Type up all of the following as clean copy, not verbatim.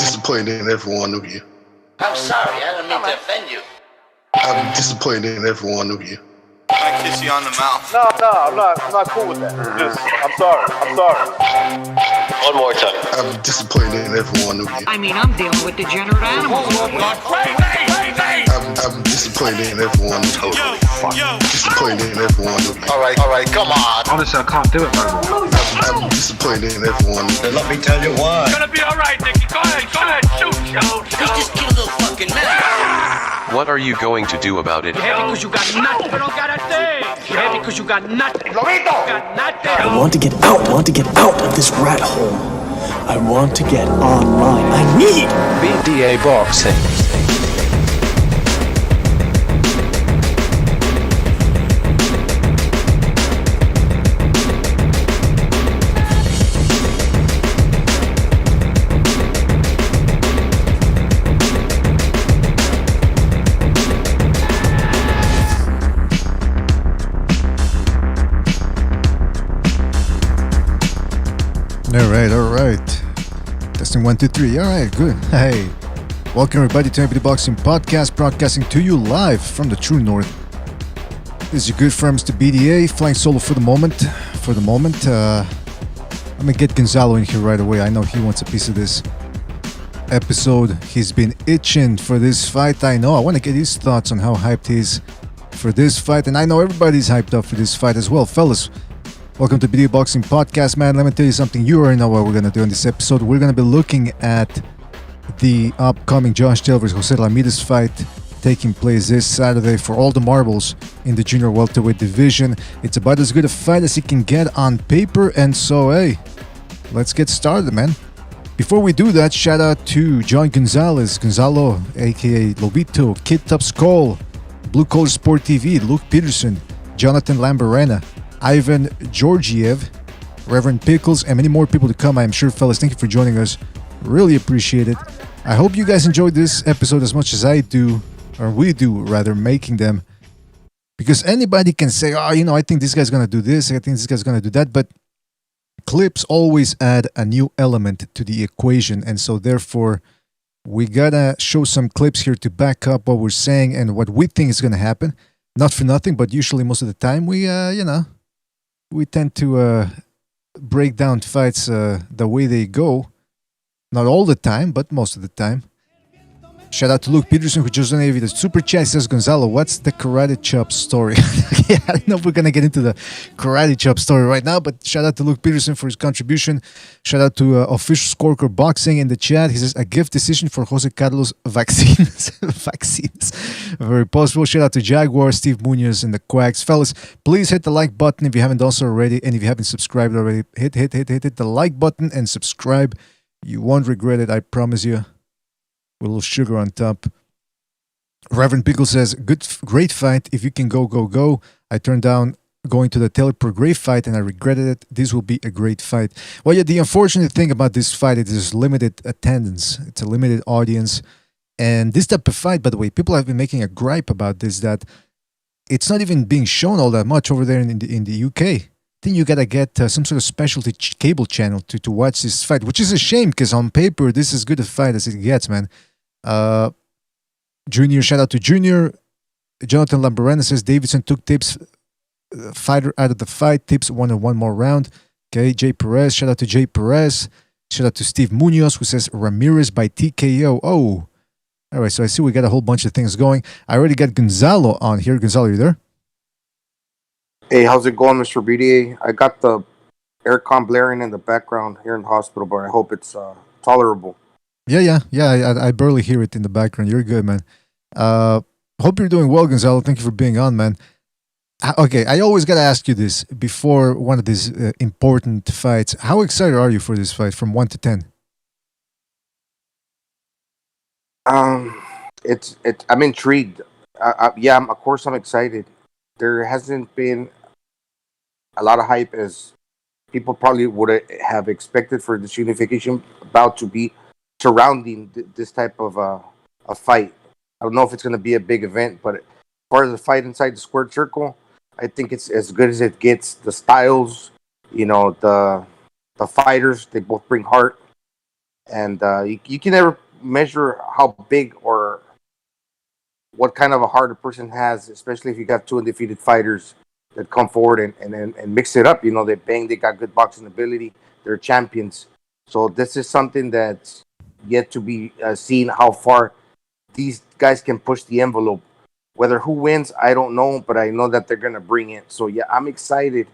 disappointed in every one of you. I'm sorry, I don't mean to offend you. I'm disappointed in every one of you. I kiss you on the mouth. No, I'm not cool with that. I'm sorry. One more time. I'm disappointed in every one of you. I mean, I'm dealing with degenerate animals. I'm disappointed in every one of you. Disappointed in every one of you. All right, come on. Honestly, I can't do it, man. I'm disappointed in every one of you. Let me tell you why. It's gonna be all right, Nicky. Go ahead, shoot. You just killed a fucking man. What are you going to do about it? You're happy because you got nothing. You don't got a thing. You're happy because you got nothing. You got nothing. I want to get out. I want to get out of this rat hole. I want to get online. I need BDA boxing. All right. Testing 1, 2, 3. All right, good. Hey, welcome everybody to the Boxing Podcast, broadcasting to you live from the True North. This is your good friend, Mr. BDA, flying solo for the moment. I'm gonna get Gonzalo in here right away. I know he wants a piece of this episode. He's been itching for this fight. I know. I want to get his thoughts on how hyped he is for this fight, and I know everybody's hyped up for this fight as well, fellas. Welcome to BDA Boxing Podcast, man. Let me tell you something. You already know what we're going to do in this episode. We're going to be looking at the upcoming Josh Taylor vs. Jose Ramirez fight taking place this Saturday for all the marbles in the junior welterweight division. It's about as good a fight as you can get on paper, and so, hey, let's get started, man. Before we do that, shout out to John Gonzalez, Gonzalo, aka Lobito, Kid Top Skull, Blue Collar Sport TV, Luke Peterson, Jonathan Lambarena, Ivan Georgiev, Reverend Pickles, and many more people to come, I am sure, fellas. Thank you for joining us. Really appreciate it. I hope you guys enjoyed this episode as much as I do, or we do, rather, making them. Because anybody can say, I think this guy's going to do this, I think this guy's going to do that, but clips always add a new element to the equation, and so therefore, we gotta show some clips here to back up what we're saying and what we think is going to happen. Not for nothing, but usually most of the time, we tend to break down fights the way they go. Not all the time, but most of the time. Shout out to Luke Peterson, who just donated the super chat. He says, Gonzalo, what's the karate chop story? Yeah, I don't know if we're going to get into the karate chop story right now, but shout out to Luke Peterson for his contribution. Shout out to Official Scorecard Boxing in the chat. He says, a gift decision for Jose Carlos vaccines. Very possible. Shout out to Jaguar, Steve Munoz, and the Quacks. Fellas, please hit the like button if you haven't done so already, and if you haven't subscribed already, hit the like button and subscribe. You won't regret it, I promise you. With a little sugar on top. Reverend Pickle says, great fight. If you can go. I turned down going to the Taylor per great fight and I regretted it. This will be a great fight. Well, yeah, the unfortunate thing about this fight is there's limited attendance. It's a limited audience. And this type of fight, by the way, people have been making a gripe about this, that it's not even being shown all that much over there in the UK. I think you gotta get some sort of specialty cable channel to watch this fight, which is a shame because on paper, this is as good a fight as it gets, man. Junior, shout out to Junior. Jonathan Lambarena says Davidson took tips, fighter out of the fight, tips wanted one more round. Okay, Jay Perez, shout out to Jay Perez. Shout out to Steve Munoz, who says Ramirez by TKO. Oh, all right, so I see we got a whole bunch of things going. I already got Gonzalo on here. Gonzalo, you there? Hey, how's it going, Mr. BDA? I got the aircon blaring in the background here in the hospital, but I hope it's tolerable. Yeah. I barely hear it in the background. You're good, man. Hope you're doing well, Gonzalo. Thank you for being on, man. Okay, I always got to ask you this before one of these important fights. How excited are you for this fight from 1 to 10? I'm intrigued. Of course I'm excited. There hasn't been a lot of hype as people probably would have expected for this unification bout to be surrounding this type of a fight. I don't know if it's going to be a big event, but as far as the fight inside the squared circle, I think it's as good as it gets. The styles, the fighters, they both bring heart. and you can never measure how big or what kind of a heart a person has, especially if you got two undefeated fighters that come forward and mix it up. You know, they got good boxing ability. They're champions. So this is something that's yet to be seen how far these guys can push the envelope. Whether who wins, I don't know, but I know that they're gonna bring it. So yeah, I'm excited,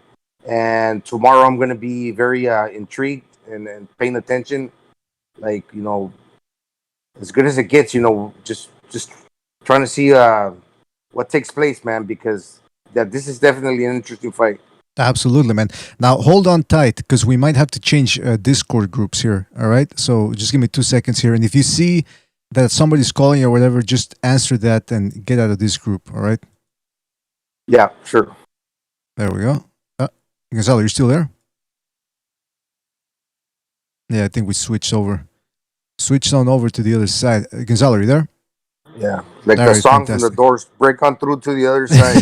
and tomorrow I'm gonna be very intrigued and paying attention. Like, you know, as good as it gets. You know, just trying to see what takes place, man, because this is definitely an interesting fight. Absolutely, man. Now hold on tight because we might have to change Discord groups here. All right, so just give me 2 seconds here, and if you see that somebody's calling or whatever, just answer that and get out of this group. All right. Yeah, sure. There we go. Gonzalo, you're still there? Yeah, I think we switched over. Switched on over to the other side. Gonzalo, are you there? Yeah, like All the right, song fantastic. from the Doors, "Break on Through to the Other Side."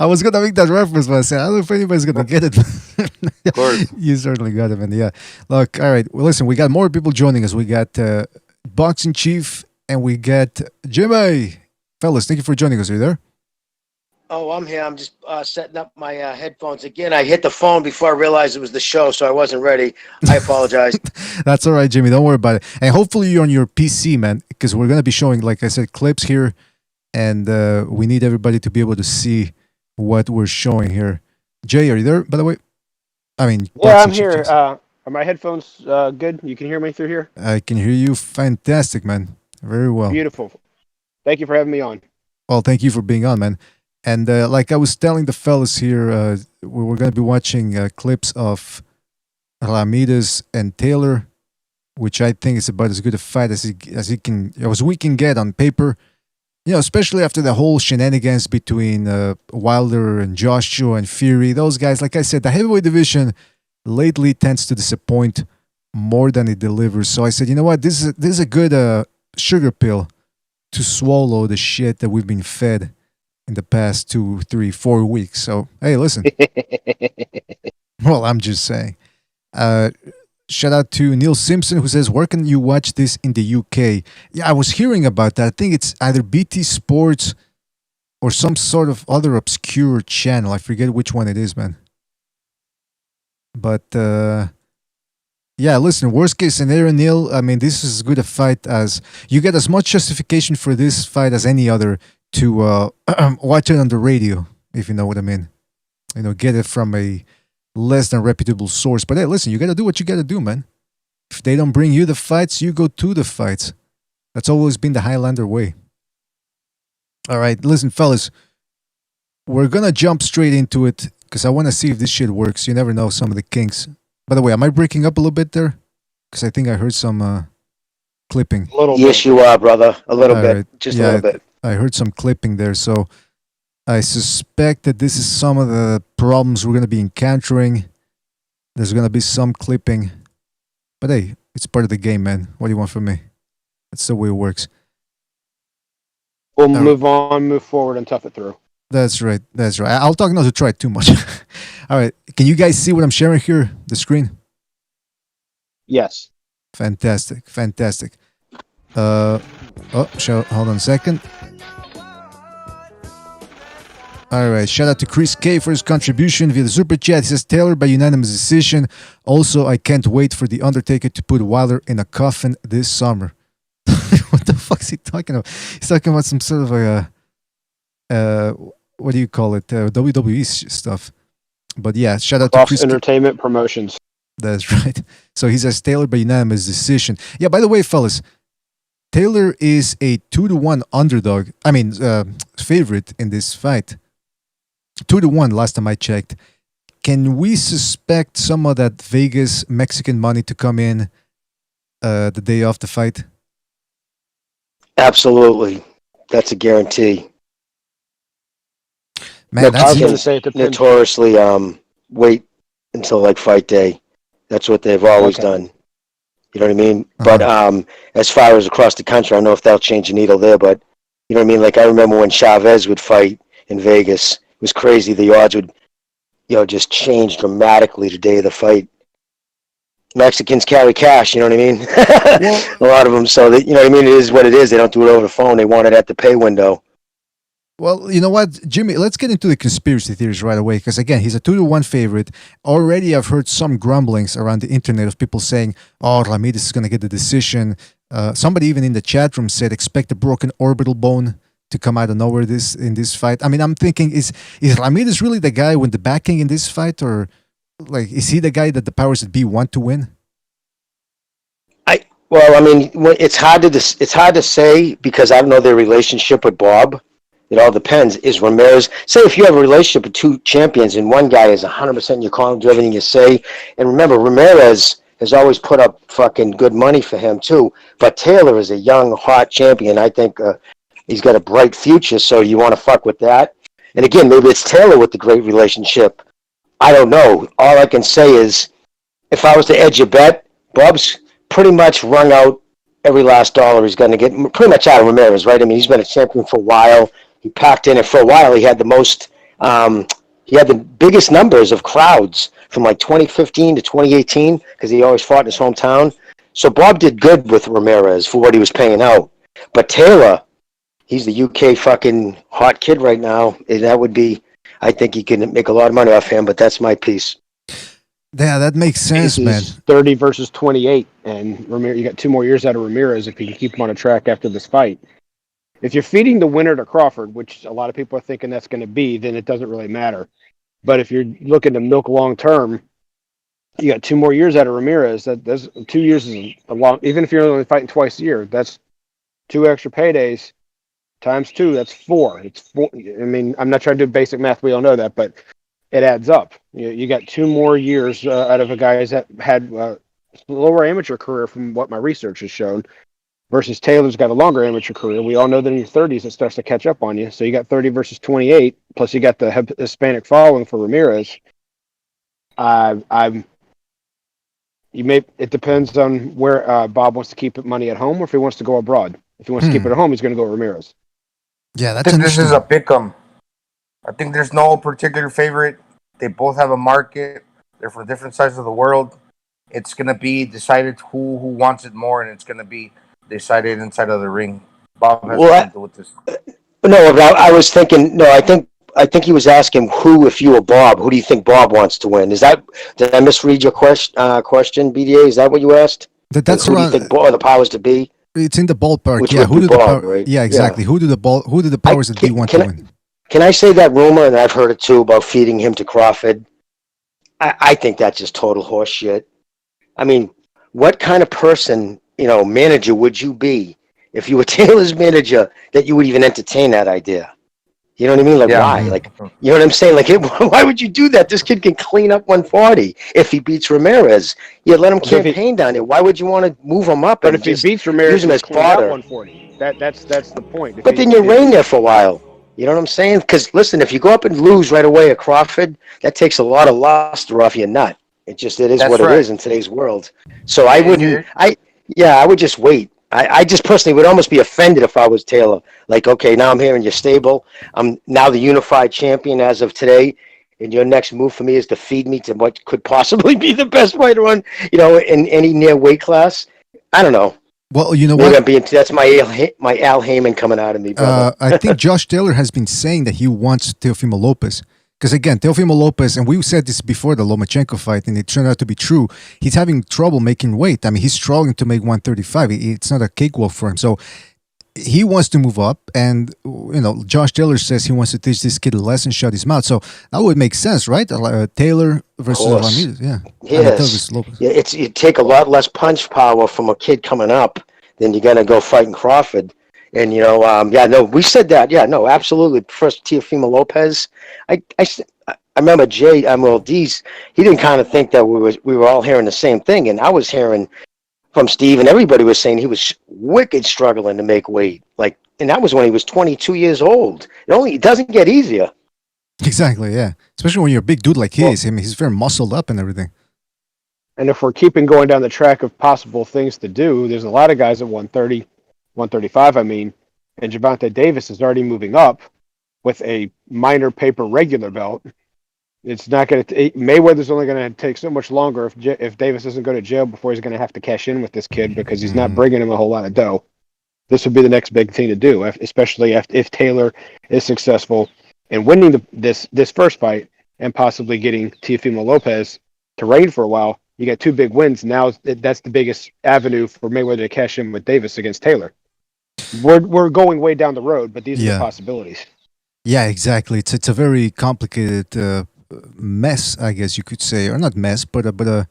I was gonna make that reference, but I said I don't know if anybody's gonna get it. Of course. You certainly got it, man. Yeah. Look, all right. Well, listen, we got more people joining us. We got Boxing Chief and we got Jimmy. Fellas, thank you for joining us. Are you there? Oh, I'm here. I'm just setting up my headphones again. I hit the phone before I realized it was the show, so I wasn't ready. I apologize. That's all right, Jimmy. Don't worry about it. And hopefully you're on your PC, man, because we're going to be showing, like I said, clips here. And we need everybody to be able to see what we're showing here. Jay, are you there, by the way? I mean, yeah, I'm Boxing Chief, here. yes. Are my headphones good? You can hear me through here? I can hear you fantastic, man. Very well. Beautiful. Thank you for having me on. Well, thank you for being on, man. And like I was telling the fellas here, we're going to be watching clips of Ramirez and Taylor, which I think is about as good a fight as we can get on paper. You know, especially after the whole shenanigans between Wilder and Joshua and Fury. Those guys, like I said, the heavyweight division lately tends to disappoint more than it delivers. So I said, you know what, this is a good sugar pill to swallow the shit that we've been fed in the past 2, 3, 4 weeks. So, hey, listen. Well, I'm just saying. Shout out to Neil Simpson who says, where can you watch this in the UK? Yeah, I was hearing about that. I think it's either BT Sports or some sort of other obscure channel. I forget which one it is, man. But, yeah, listen, worst case scenario, Neil, I mean, this is as good a fight as... You get as much justification for this fight as any other to watch it on the radio, if you know what I mean. You know, get it from a less than reputable source. But hey, listen, you got to do what you got to do, man. If they don't bring you the fights, you go to the fights. That's always been the Highlander way. All right, listen, fellas. We're going to jump straight into it because I want to see if this shit works. You never know some of the kinks. By the way, am I breaking up a little bit there? Because I think I heard some clipping. A little yes, bit. You are, brother. A little All bit. Right. Just a little bit. I heard some clipping there. So I suspect that this is some of the problems we're going to be encountering. There's going to be some clipping. But hey, it's part of the game, man. What do you want from me? That's the way it works. We'll move on, move forward, and tough it through. That's right. That's right. I'll talk not to try too much. All right. Can you guys see what I'm sharing here? The screen? Yes. Fantastic. Fantastic. Hold on a second. All right. Shout out to Chris K for his contribution via the super chat. He says, Taylor by unanimous decision. Also, I can't wait for The Undertaker to put Wilder in a coffin this summer. What the fuck is he talking about? He's talking about some sort of a, what do you call it? WWE stuff. But yeah, shout out to Chris Entertainment Promotions. That's right. So he says Taylor by unanimous decision. Yeah, by the way, fellas, Taylor is a 2-1 underdog. I mean, favorite in this fight. 2-1 last time I checked. Can we suspect some of that Vegas Mexican money to come in the day of the fight? Absolutely. That's a guarantee. Man, I was going to say it notoriously wait until like fight day. That's what they've always done. You know what I mean? Uh-huh. But as far as across the country, I don't know if that'll change the needle there, but you know what I mean? Like I remember when Chavez would fight in Vegas, it was crazy. The odds would, just change dramatically the day of the fight. Mexicans carry cash, you know what I mean? A lot of them. So, that, you know what I mean? It is what it is. They don't do it over the phone. They want it at the pay window. Well, you know what, Jimmy, let's get into the conspiracy theories right away because, again, he's a 2-1 favorite. Already, I've heard some grumblings around the internet of people saying, oh, Ramirez is going to get the decision. Somebody even in the chat room said, expect a broken orbital bone to come out of nowhere in this fight. I mean, I'm thinking, is Ramirez really the guy with the backing in this fight, or like is he the guy that the powers that be want to win? Well, I mean, it's hard to say because I don't know their relationship with Bob. It all depends. Is Ramirez, say if you have a relationship with two champions and one guy is 100% in your corner, do everything you say, and remember, Ramirez has always put up fucking good money for him too, but Taylor is a young, hot champion. I think he's got a bright future, so you want to fuck with that. And again, maybe it's Taylor with the great relationship. I don't know. All I can say is, if I was to edge a bet, Bob's pretty much wrung out every last dollar he's going to get, pretty much out of Ramirez, right? I mean, he's been a champion for a while. He packed in it for a while. He had the most, he had the biggest numbers of crowds from like 2015 to 2018 because he always fought in his hometown. So Bob did good with Ramirez for what he was paying out. But Taylor, he's the UK fucking hot kid right now. And that would be, I think he can make a lot of money off him, but that's my piece. Yeah, that makes sense, man. 30 versus 28, and Ramirez, you got 2 more years out of Ramirez if you can keep him on a track after this fight. If you're feeding the winner to Crawford, which a lot of people are thinking that's going to be, then it doesn't really matter. But if you're looking to milk long term, you got 2 more years out of Ramirez. That's 2 years is a long. Even if you're only fighting twice a year, that's 2 extra paydays times 2. That's 4. It's 4. I mean, I'm not trying to do basic math. We all know that, but it adds up. You got 2 more years out of a guy that had a lower amateur career from what my research has shown, versus Taylor's got a longer amateur career. We all know that in your 30s it starts to catch up on you. So you got 30 versus 28, plus you got the Hispanic following for Ramirez. It depends on where Bob wants to keep money at home or if he wants to go abroad. If he wants to keep it at home, he's going to go Ramirez. Yeah, I think this is a pick'em. I think there's no particular favorite. They both have a market. They're from different sides of the world. It's going to be decided who wants it more, and it's going to be decided inside of the ring. Bob has nothing to do with this. No, I was thinking. No, I think he was asking who, if you were Bob, who do you think Bob wants to win? Did I misread your question, BDA? Is that what you asked? That's who do you think the powers to be? It's in the ballpark. Which yeah, would be Bob, right? Yeah, exactly. Yeah. Who do the powers that be want to win? Can I say that rumor, and I've heard it too, about feeding him to Crawford? I think that's just total horse shit. I mean, what kind of person, manager would you be if you were Taylor's manager that you would even entertain that idea? You know what I mean? Like, why? Like, you know what I'm saying? Like, why would you do that? This kid can clean up 140 if he beats Ramirez. You let him campaign down there. Why would you want to move him up? But if he beats Ramirez, use him as fodder. 140. That's the point. But then you reign there for a while. You know what I'm saying? Because listen, if you go up and lose right away at Crawford, that takes a lot of luster off your nut. It is what it is in today's world. So I wouldn't. I would just wait. I just personally would almost be offended if I was Taylor. Like, okay, now I'm here in your stable. I'm now the unified champion as of today, and your next move for me is to feed me to what could possibly be the best fighter on, in any near weight class. I don't know. Well, you know what? That's my Al Heyman coming out of me, brother. I think Josh Taylor has been saying that he wants Teofimo Lopez. Because again, Teofimo Lopez, and we said this before the Lomachenko fight, and it turned out to be true, he's having trouble making weight. I mean, he's struggling to make 135. It's not a cakewalk for him. So he wants to move up, and Josh Taylor says he wants to teach this kid a lesson, shut his mouth. So that would make sense, right? Taylor versus Ramirez, yeah. Yes. Yeah, you take a lot less punch power from a kid coming up than you're gonna go fighting Crawford. And we said that. Yeah, no, absolutely. First, Teofimo Lopez. I remember D's. He didn't kind of think that we were all hearing the same thing, and I was hearing from Steve, and everybody was saying he was wicked struggling to make weight. Like, and that was when he was 22 years old. It doesn't get easier. Exactly, yeah. Especially when you're a big dude like he is. I mean, he's very muscled up and everything. And if we're keeping going down the track of possible things to do, there's a lot of guys at 130, 135, and Gervonta Davis is already moving up with a minor paper regular belt. It's not going to. Mayweather's only going to take so much longer if Davis doesn't go to jail before he's going to have to cash in with this kid because he's not bringing him a whole lot of dough. This would be the next big thing to do, especially if Taylor is successful in winning this first fight and possibly getting Teofimo Lopez to reign for a while. You got two big wins. Now that's the biggest avenue for Mayweather to cash in with Davis against Taylor. We're going way down the road, but these are the possibilities. Yeah, exactly. It's a very complicated mess, I guess you could say, or not mess, but a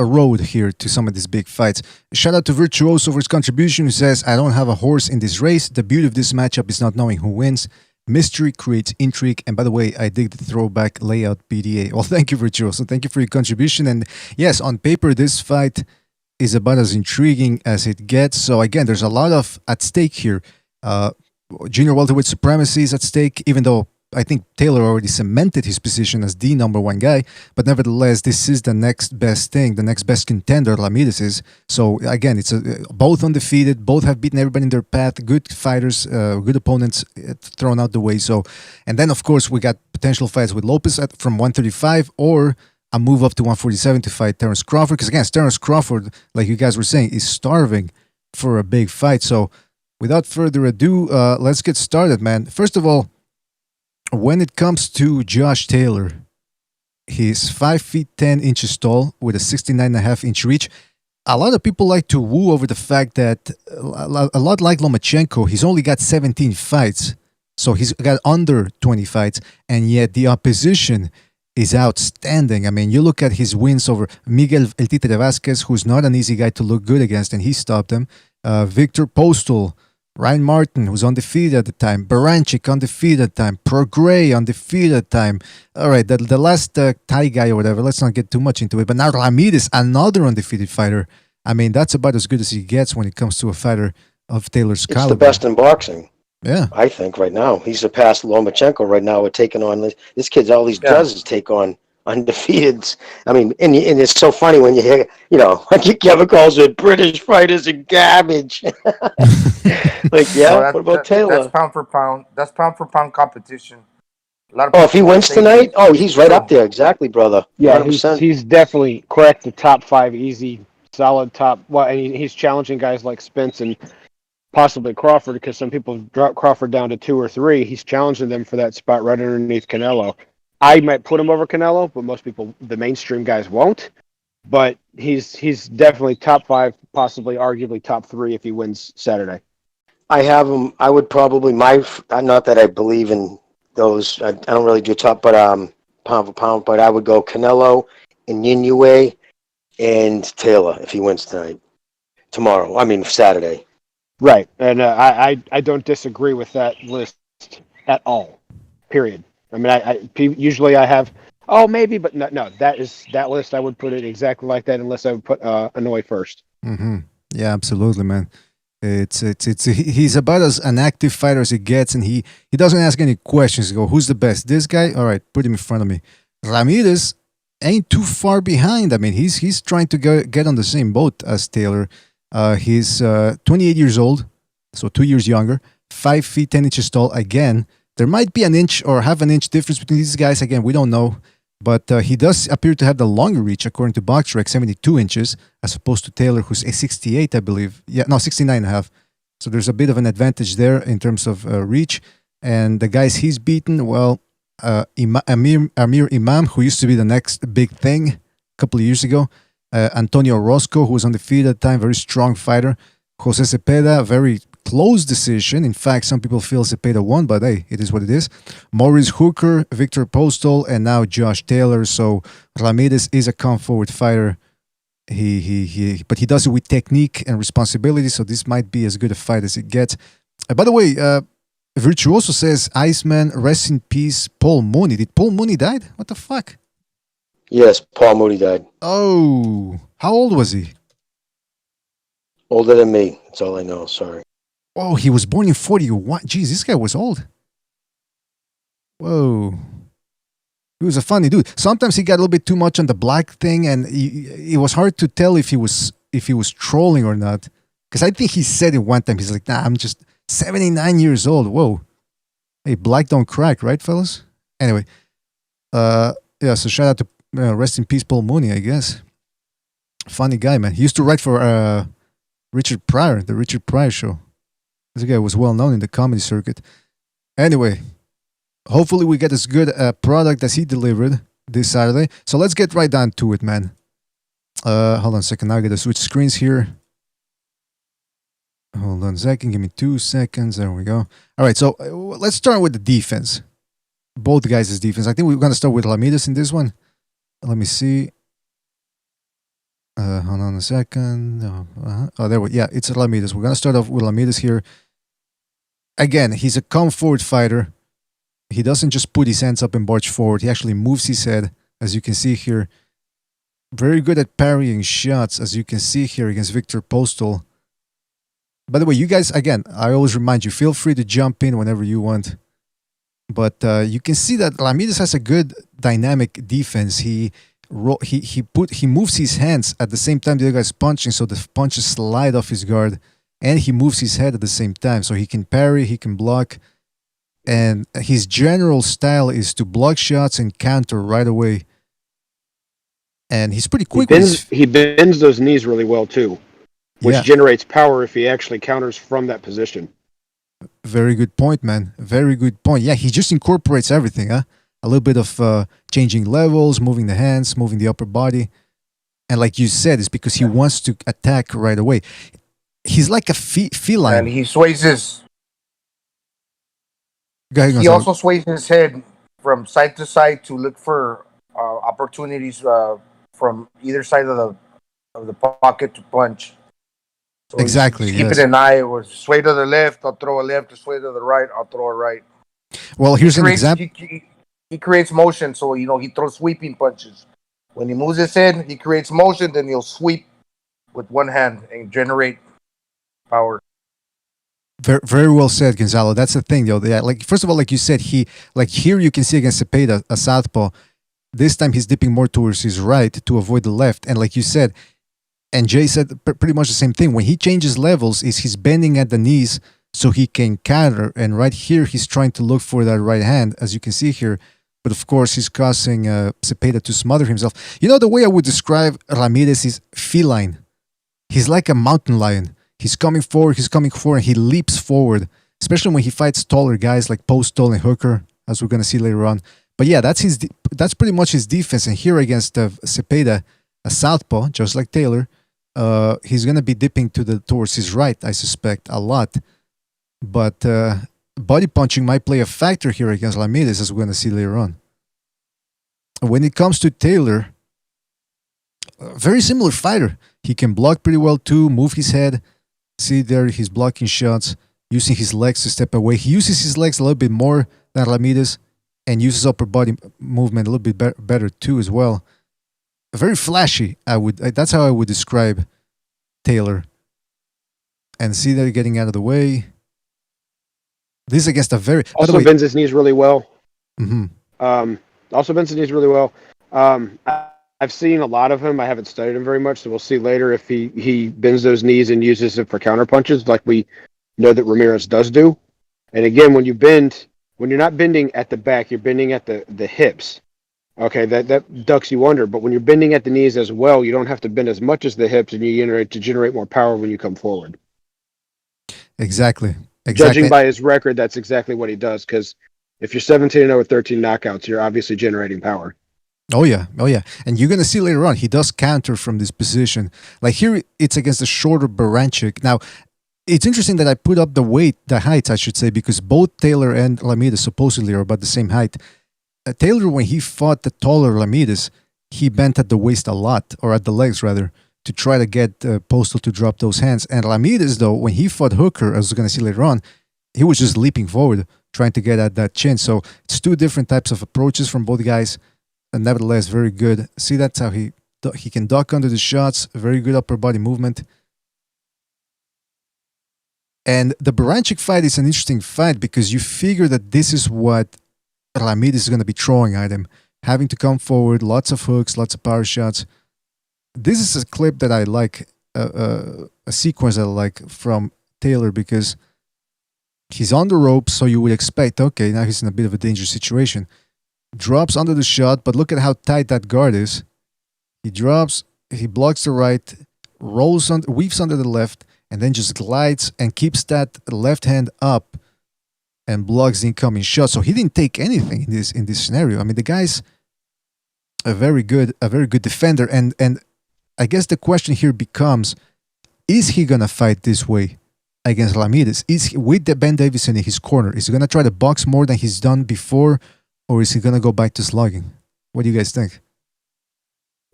road here to some of these big fights. Shout out to Virtuoso for his contribution, who says, I don't have a horse in this race. The beauty of this matchup is not knowing who wins. Mystery creates intrigue. And by the way, I dig the throwback layout PDA. Well, thank you, Virtuoso. Thank you for your contribution. And yes, on paper, this fight is about as intriguing as it gets. So again, there's a lot at stake here. Junior welterweight supremacy is at stake, even though I think Taylor already cemented his position as the number one guy. But nevertheless, this is the next best thing, the next best contender, Ramirez is. So again, it's both undefeated, both have beaten everybody in their path, good fighters, good opponents thrown out the way. So, and then of course we got potential fights with Lopez from 135 or a move up to 147 to fight Terence Crawford. Because again, Terence Crawford, like you guys were saying, is starving for a big fight. So without further ado, let's get started, man. First of all, when it comes to Josh Taylor, he's 5 feet 10 inches tall with a 69.5-inch reach. A lot of people like to woo over the fact that a lot like Lomachenko, he's only got 17 fights. So he's got under 20 fights, and yet the opposition is outstanding. I mean, you look at his wins over Miguel El Títere Vázquez, who's not an easy guy to look good against, and he stopped him. Victor Postal, Ryan Martin, who's undefeated at the time, Baranchik, undefeated at the time, Prograis, undefeated at the time. All right, the last Thai guy or whatever, let's not get too much into it. But now Ramirez, another undefeated fighter. I mean, that's about as good as he gets when it comes to a fighter of Taylor's caliber. It's the best in boxing. Yeah. I think right now. He's surpassed Lomachenko right now with taking on this kid's all he does is take on undefeateds. I mean, and it's so funny when you hear, Kevin calls it British fighters and garbage. Like, what about Taylor? That's pound for pound. That's pound for pound competition. A lot of if he wins tonight, he's right up there. Exactly, brother. Yeah, he's definitely cracked the top 5 easy, solid top. Well, and he's challenging guys like Spence and possibly Crawford, because some people drop Crawford down to 2 or 3. He's challenging them for that spot right underneath Canelo. I might put him over Canelo, but most people, the mainstream guys, won't. But he's definitely top 5, possibly arguably top 3 if he wins Saturday. I have him. I would probably not that I believe in those. I don't really do top, but pound for pound. But I would go Canelo, Inoue, and Taylor if he wins tomorrow. I mean Saturday. Right, and I don't disagree with that list at all. Period. I mean, usually I have, maybe, but no. That list I would put it exactly like that, unless I would put Inoue first. Mm-hmm. Yeah, absolutely, man. He's about as an active fighter as he gets, and he doesn't ask any questions. He go, who's the best? This guy? All right, put him in front of me. Ramirez ain't too far behind. I mean, he's trying to get on the same boat as Taylor. He's 28 years old, so 2 years younger, 5 feet 10 inches tall. Again, there might be an inch or half an inch difference between these guys. Again, we don't know. But he does appear to have the longer reach, according to BoxRec, 72 inches, as opposed to Taylor, who's a 68, I believe. 69.5. So there's a bit of an advantage there in terms of reach. And the guys he's beaten, well, Amir Imam, who used to be the next big thing a couple of years ago. Antonio Orozco, who was undefeated at the time, very strong fighter. Jose Cepeda, very close decision. In fact, some people feel Cepeda won, but hey, it is what it is. Maurice Hooker, Victor Postal, and now Josh Taylor. So Ramirez is a come-forward fighter. But he does it with technique and responsibility, so this might be as good a fight as it gets. By the way, Virtuoso says, Iceman, rest in peace, Paul Mooney. Did Paul Mooney die? What the fuck? Yes, Paul Mooney died. Oh, how old was he? Older than me. That's all I know. Sorry. Oh, he was born in 41. Jeez, this guy was old. Whoa. He was a funny dude. Sometimes he got a little bit too much on the black thing, and it was hard to tell if he was trolling or not. Because I think he said it one time. He's like, nah, I'm just 79 years old. Whoa. Hey, black don't crack, right, fellas? Anyway. Yeah, so shout out to rest in peace, Paul Mooney, I guess. Funny guy, man. He used to write for Richard Pryor, the Richard Pryor show. This guy was well known in the comedy circuit. Anyway, hopefully we get as good a product as he delivered this Saturday. So let's get right down to it, man. Hold on a second. Now I got to switch screens here. Hold on a second. Give me 2 seconds. There we go. All right, so let's start with the defense. Both guys' defense. I think we're going to start with Ramirez in this one. Let me see. Hold on a second. Oh, there we go. Yeah, it's Ramirez. We're going to start off with Ramirez here. Again, he's a come forward fighter. He doesn't just put his hands up and barge forward. He actually moves his head, as you can see here. Very good at parrying shots, as you can see here against Victor Postal. By the way, you guys, again, I always remind you, feel free to jump in whenever you want. But you can see that Ramirez has a good dynamic defense. He moves his hands at the same time the other guy's punching, so the punches slide off his guard, and he moves his head at the same time, so he can parry, he can block, and his general style is to block shots and counter right away. And he's pretty quick. He bends those knees really well too, which generates power if he actually counters from that position. Very good point, man. Very good point. Yeah, he just incorporates everything, huh? A little bit of changing levels, moving the hands, moving the upper body. And like you said, it's because he wants to attack right away. He's like a feline. And he sways his... He also sways his head from side to side to look for opportunities from either side of the pocket to punch. So exactly. Keeping an eye, or sway to the left, I'll throw a left, or sway to the right, I'll throw a right. Well, here's an example. He creates motion, so he throws sweeping punches. When he moves his head, he creates motion, then he'll sweep with one hand and generate power. Very, very well said, Gonzalo. That's the thing, though. Yeah, like first of all, like you said, here you can see against Cepeda, a southpaw. This time he's dipping more towards his right to avoid the left, and like you said, and Jay said pretty much the same thing. When he changes levels, he's bending at the knees so he can counter, and right here he's trying to look for that right hand, as you can see here. But of course, he's causing Cepeda to smother himself. You know, the way I would describe Ramirez is feline. He's like a mountain lion. He's coming forward, and he leaps forward, especially when he fights taller guys like Postal and Hooker, as we're going to see later on. But yeah, that's pretty much his defense. And here against Cepeda, a southpaw, just like Taylor, he's going to be dipping towards his right, I suspect, a lot. But body punching might play a factor here against Ramirez, as we're going to see later on. When it comes to Taylor, a very similar fighter. He can block pretty well too, move his head. See there, he's blocking shots, using his legs to step away. He uses his legs a little bit more than Ramirez, and uses upper body movement a little bit better too as well. Very flashy, that's how I would describe Taylor. And see that getting out of the way. This is against a very... Also bends his knees really well. Mm-hmm. Also bends his knees really well. I've seen a lot of him. I haven't studied him very much, so we'll see later if he bends those knees and uses it for counter punches, like we know that Ramirez does do. And again, when you're not bending at the back, you're bending at the hips. Okay, that ducks you under. But when you're bending at the knees as well, you don't have to bend as much as the hips, and you generate more power when you come forward. Exactly. Judging by his record, that's exactly what he does. Because if you're 17-0 with 13 knockouts, you're obviously generating power. Oh yeah. And you're going to see later on, he does counter from this position. Like here, it's against the shorter Baranchik. Now, it's interesting that I put up the heights, I should say, because both Taylor and Ramirez supposedly are about the same height. Taylor, when he fought the taller Ramirez, he bent at the waist a lot, or at the legs rather, to try to get Postal to drop those hands. And Ramirez, though, when he fought Hooker, as we're going to see later on, he was just leaping forward, trying to get at that chin. So it's two different types of approaches from both guys. And nevertheless, very good. See, that's how he can duck under the shots. Very good upper body movement. And the Baranchik fight is an interesting fight because you figure that this is what Ramirez is going to be throwing at him. Having to come forward, lots of hooks, lots of power shots. This is a clip that I like, a sequence that I like from Taylor because he's on the ropes, so you would expect, okay, now he's in a bit of a dangerous situation. drops under the shot, but look at how tight that guard is. He drops, he blocks the right, weaves under the left, and then just glides and keeps that left hand up and blocks the incoming shot. So he didn't take anything in this scenario. I mean, the guy's a very good defender, and I guess the question here becomes: is he gonna fight this way against Ramirez? Is he, with the Ben Davison in his corner, is he gonna try to box more than he's done before, or is he gonna go back to slugging? What do you guys think?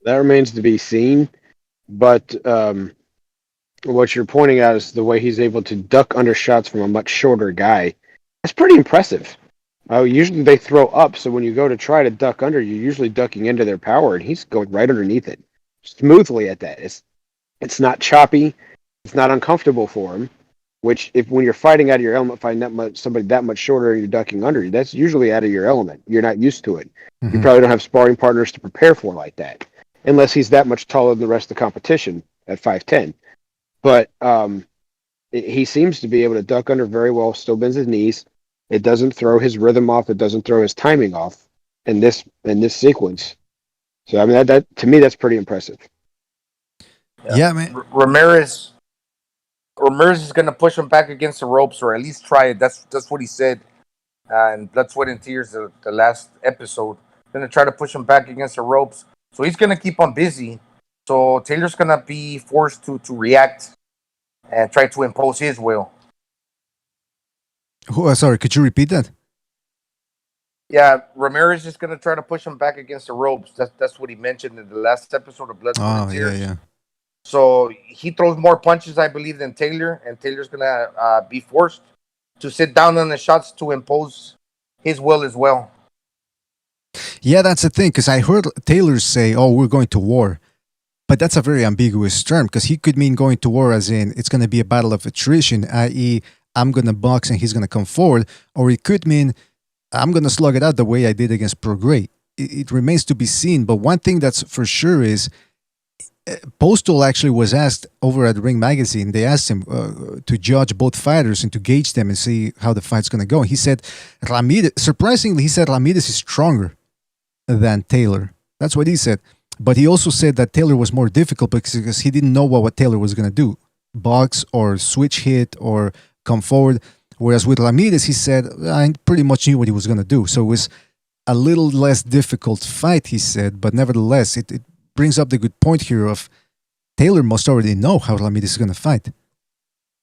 That remains to be seen. But what you're pointing out is the way he's able to duck under shots from a much shorter guy. That's pretty impressive. Usually they throw up, so when you go to try to duck under, you're usually ducking into their power, and he's going right underneath it, smoothly at that. It's not choppy, it's not uncomfortable for him. Which, when you're fighting out of your element, fighting somebody that much shorter, and you're ducking under, that's usually out of your element. You're not used to it. Mm-hmm. You probably don't have sparring partners to prepare for like that, unless he's that much taller than the rest of the competition at 5'10". But he seems to be able to duck under very well, still bends his knees. It doesn't throw his rhythm off. It doesn't throw his timing off in this sequence. So I mean, that to me, that's pretty impressive. Yeah, man. Ramirez is going to push him back against the ropes, or at least try it. That's what he said. And Blood, Sweat, and Tears, the last episode. Going to try to push him back against the ropes. So he's going to keep on busy. So Taylor's going to be forced to react and try to impose his will. Sorry, could you repeat that? Yeah, Ramirez is going to try to push him back against the ropes. That's what he mentioned in the last episode of Blood, Sweat, and Tears. Yeah. So he throws more punches, I believe, than Taylor, and Taylor's going to be forced to sit down on the shots to impose his will as well. Yeah, that's the thing, because I heard Taylor say, "Oh, we're going to war," but that's a very ambiguous term, because he could mean going to war as in it's going to be a battle of attrition, i.e., I'm going to box and he's going to come forward, or it could mean I'm going to slug it out the way I did against Prograis. It remains to be seen, but one thing that's for sure is Postal actually was asked over at Ring Magazine. They asked him to judge both fighters and to gauge them and see how the fight's going to go. He said Ramirez, surprisingly, he said Ramirez is stronger than Taylor. That's what he said. But he also said that Taylor was more difficult because he didn't know what Taylor was going to do. Box or switch hit or come forward. Whereas with Ramirez, he said, I pretty much knew what he was going to do. So it was a little less difficult fight, he said. But nevertheless, it brings up the good point here of Taylor must already know how Ramirez is going to fight.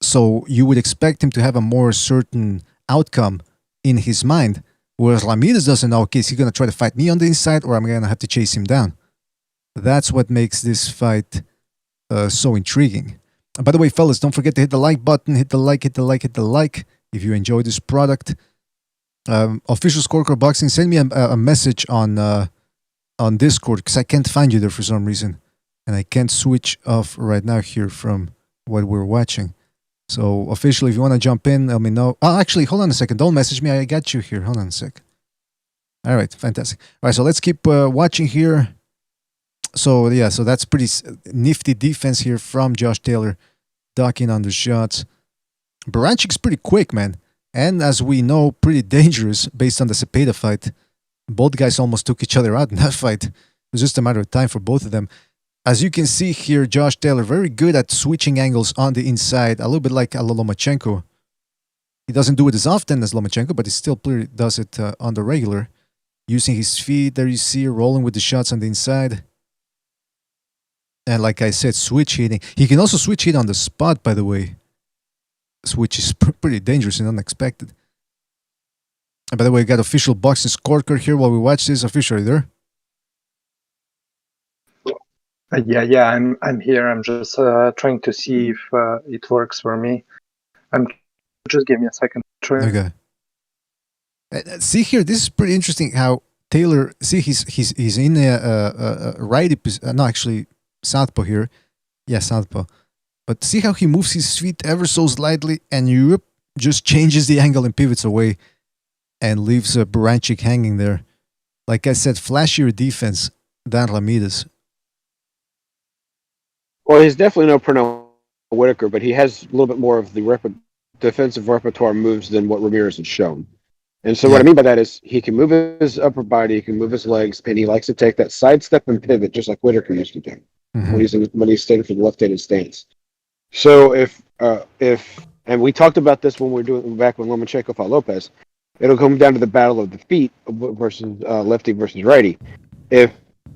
So you would expect him to have a more certain outcome in his mind. Whereas Ramirez doesn't know, okay, is he going to try to fight me on the inside or am I going to have to chase him down? That's what makes this fight so intriguing. And by the way, fellas, don't forget to hit the like button, hit the like if you enjoy this product. Official Scorecard Boxing, send me a message on Discord because I can't find you there for some reason. And I can't switch off right now here from what we're watching. So officially, if you want to jump in, let me know. Oh, actually, hold on a second. Don't message me. I got you here. Hold on a sec. All right, fantastic. All right, so let's keep watching here. So yeah, so that's pretty nifty defense here from Josh Taylor, ducking under shots. Baranchik's pretty quick, man. And as we know, pretty dangerous based on the Cepeda fight. Both guys almost took each other out in that fight. It was just a matter of time for both of them. As you can see here, Josh Taylor, very good at switching angles on the inside, a little bit like Lomachenko. He doesn't do it as often as Lomachenko, but he still does it on the regular. Using his feet, there you see, rolling with the shots on the inside. And like I said, switch hitting. He can also switch hit on the spot, by the way. Which is pretty dangerous and unexpected. And by the way, we got official boxing scorecard here while we watch this. Official, are you there? Yeah, I'm here. I'm just trying to see if it works for me. Just give me a second. Okay. See here, this is pretty interesting. How Taylor, see, he's in a righty position. No, actually, southpaw here. Yeah, southpaw. But see how he moves his feet ever so slightly, and Europe just changes the angle and pivots away, and leaves Baranchik hanging there. Like I said, flashier defense than Ramirez. Well, he's definitely no Pernell Whitaker, but he has a little bit more of the defensive repertoire moves than what Ramirez has shown. And so what I mean by that is he can move his upper body, he can move his legs, and he likes to take that sidestep and pivot just like Whitaker used to do when he's standing for the left-handed stance. So if and we talked about this when we were doing back when Lomachenko fought Lopez, it'll come down to the battle of the feet versus lefty versus righty. If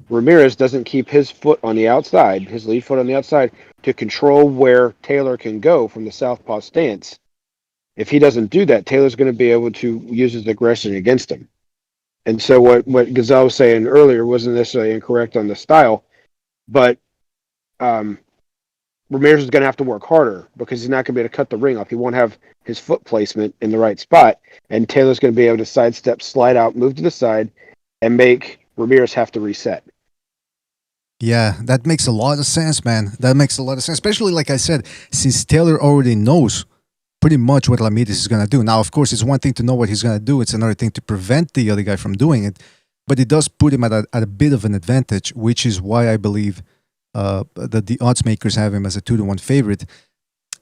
Ramirez doesn't keep his foot on the outside, his lead foot on the outside, to control where Taylor can go from the southpaw stance, if he doesn't do that, Taylor's going to be able to use his aggression against him. And so what Gazelle was saying earlier wasn't necessarily incorrect on the style, but Ramirez is going to have to work harder because he's not going to be able to cut the ring off. He won't have his foot placement in the right spot, and Taylor's going to be able to sidestep, slide out, move to the side, and make Ramirez have to reset. Yeah, that makes a lot of sense, man. That makes a lot of sense, especially like I said, since Taylor already knows pretty much what Ramirez is going to do. Now, of course, it's one thing to know what he's going to do. It's another thing to prevent the other guy from doing it. But it does put him at a bit of an advantage, which is why I believe that the odds makers have him as a 2-1 favorite.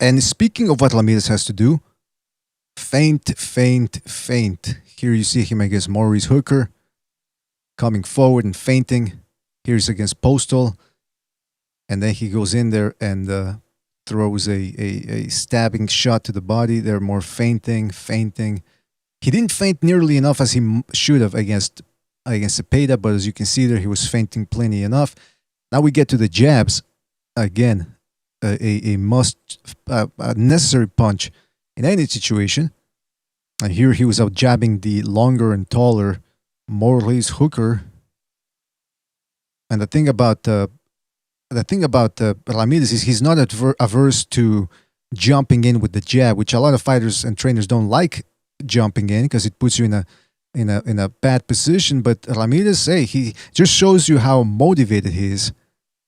And speaking of what Ramirez has to do, feint. Here you see him against Maurice Hooker, coming forward and feinting. Here's against Postal. And then he goes in there and throws a stabbing shot to the body. They're more feinting. He didn't feint nearly enough as he should have against Cepeda, but as you can see there, he was feinting plenty enough. Now we get to the jabs. Again, a necessary punch in any situation. And here he was out jabbing the longer and taller Maurice Hooker. And the thing about Ramirez is he's not averse to jumping in with the jab, which a lot of fighters and trainers don't like jumping in because it puts you in a bad position. But Ramirez, he just shows you how motivated he is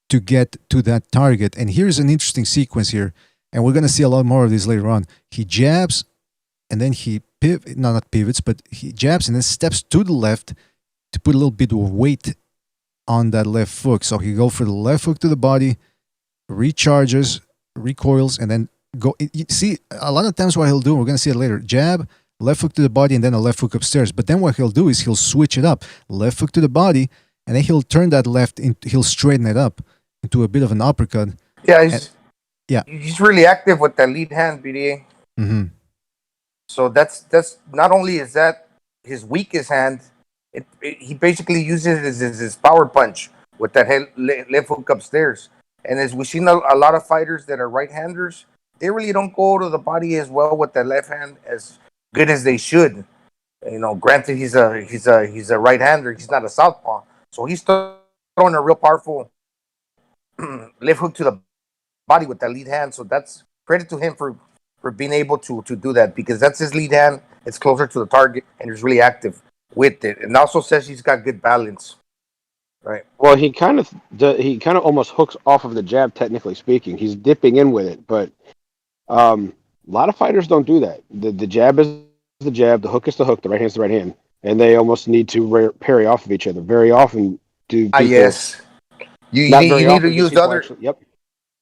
to get to that target. And here's an interesting sequence here, and we're gonna see a lot more of this later on. He jabs, and then he not pivots, but he jabs and then steps to the left to put a little bit of weight on that left hook. So he go for the left hook to the body, recharges, recoils, and then go. You see, a lot of times what he'll do, we're going to see it later, jab, left hook to the body, and then a left hook upstairs. But then what he'll do is he'll switch it up. Left hook to the body, and then he'll turn that left, he'll straighten it up into a bit of an uppercut. Yeah, he's really active with that lead hand, BDA. Mm-hmm. So that's not only is that his weakest hand, he basically uses his power punch with that left hook upstairs. And as we've seen a lot of fighters that are right-handers, they really don't go to the body as well with that left hand as good as they should. You know, granted he's a right-hander, he's not a southpaw, so he's throwing a real powerful left hook to the body with that lead hand. So that's credit to him for being able to do that, because that's his lead hand. It's closer to the target, and he's really active with it, and also says he's got good balance. Right. Well, he kind of almost hooks off of the jab. Technically speaking, he's dipping in with it, but a lot of fighters don't do that. The jab is the jab, the hook is the hook, the right hand is the right hand, and they almost need to parry off of each other. Very often, do people, yes. You need to use the other. Yep.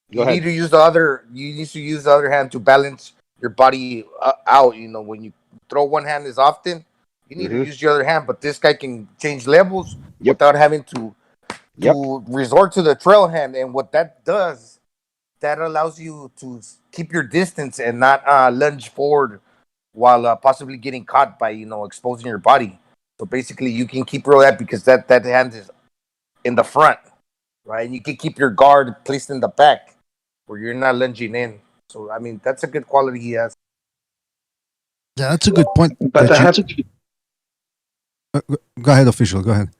You need to use the other. You need to use the other hand to balance your body out. You know, when you throw one hand as often, you need to use the other hand. But this guy can change levels without having to resort to the trail hand. And what that does, that allows you to keep your distance and not lunge forward while possibly getting caught by exposing your body. So basically, you can keep roll that because that hand is in the front, right? And you can keep your guard placed in the back where you're not lunging in. So I mean, that's a good quality he has. Yeah, that's a good point. But I have to. Go ahead, official. Go ahead.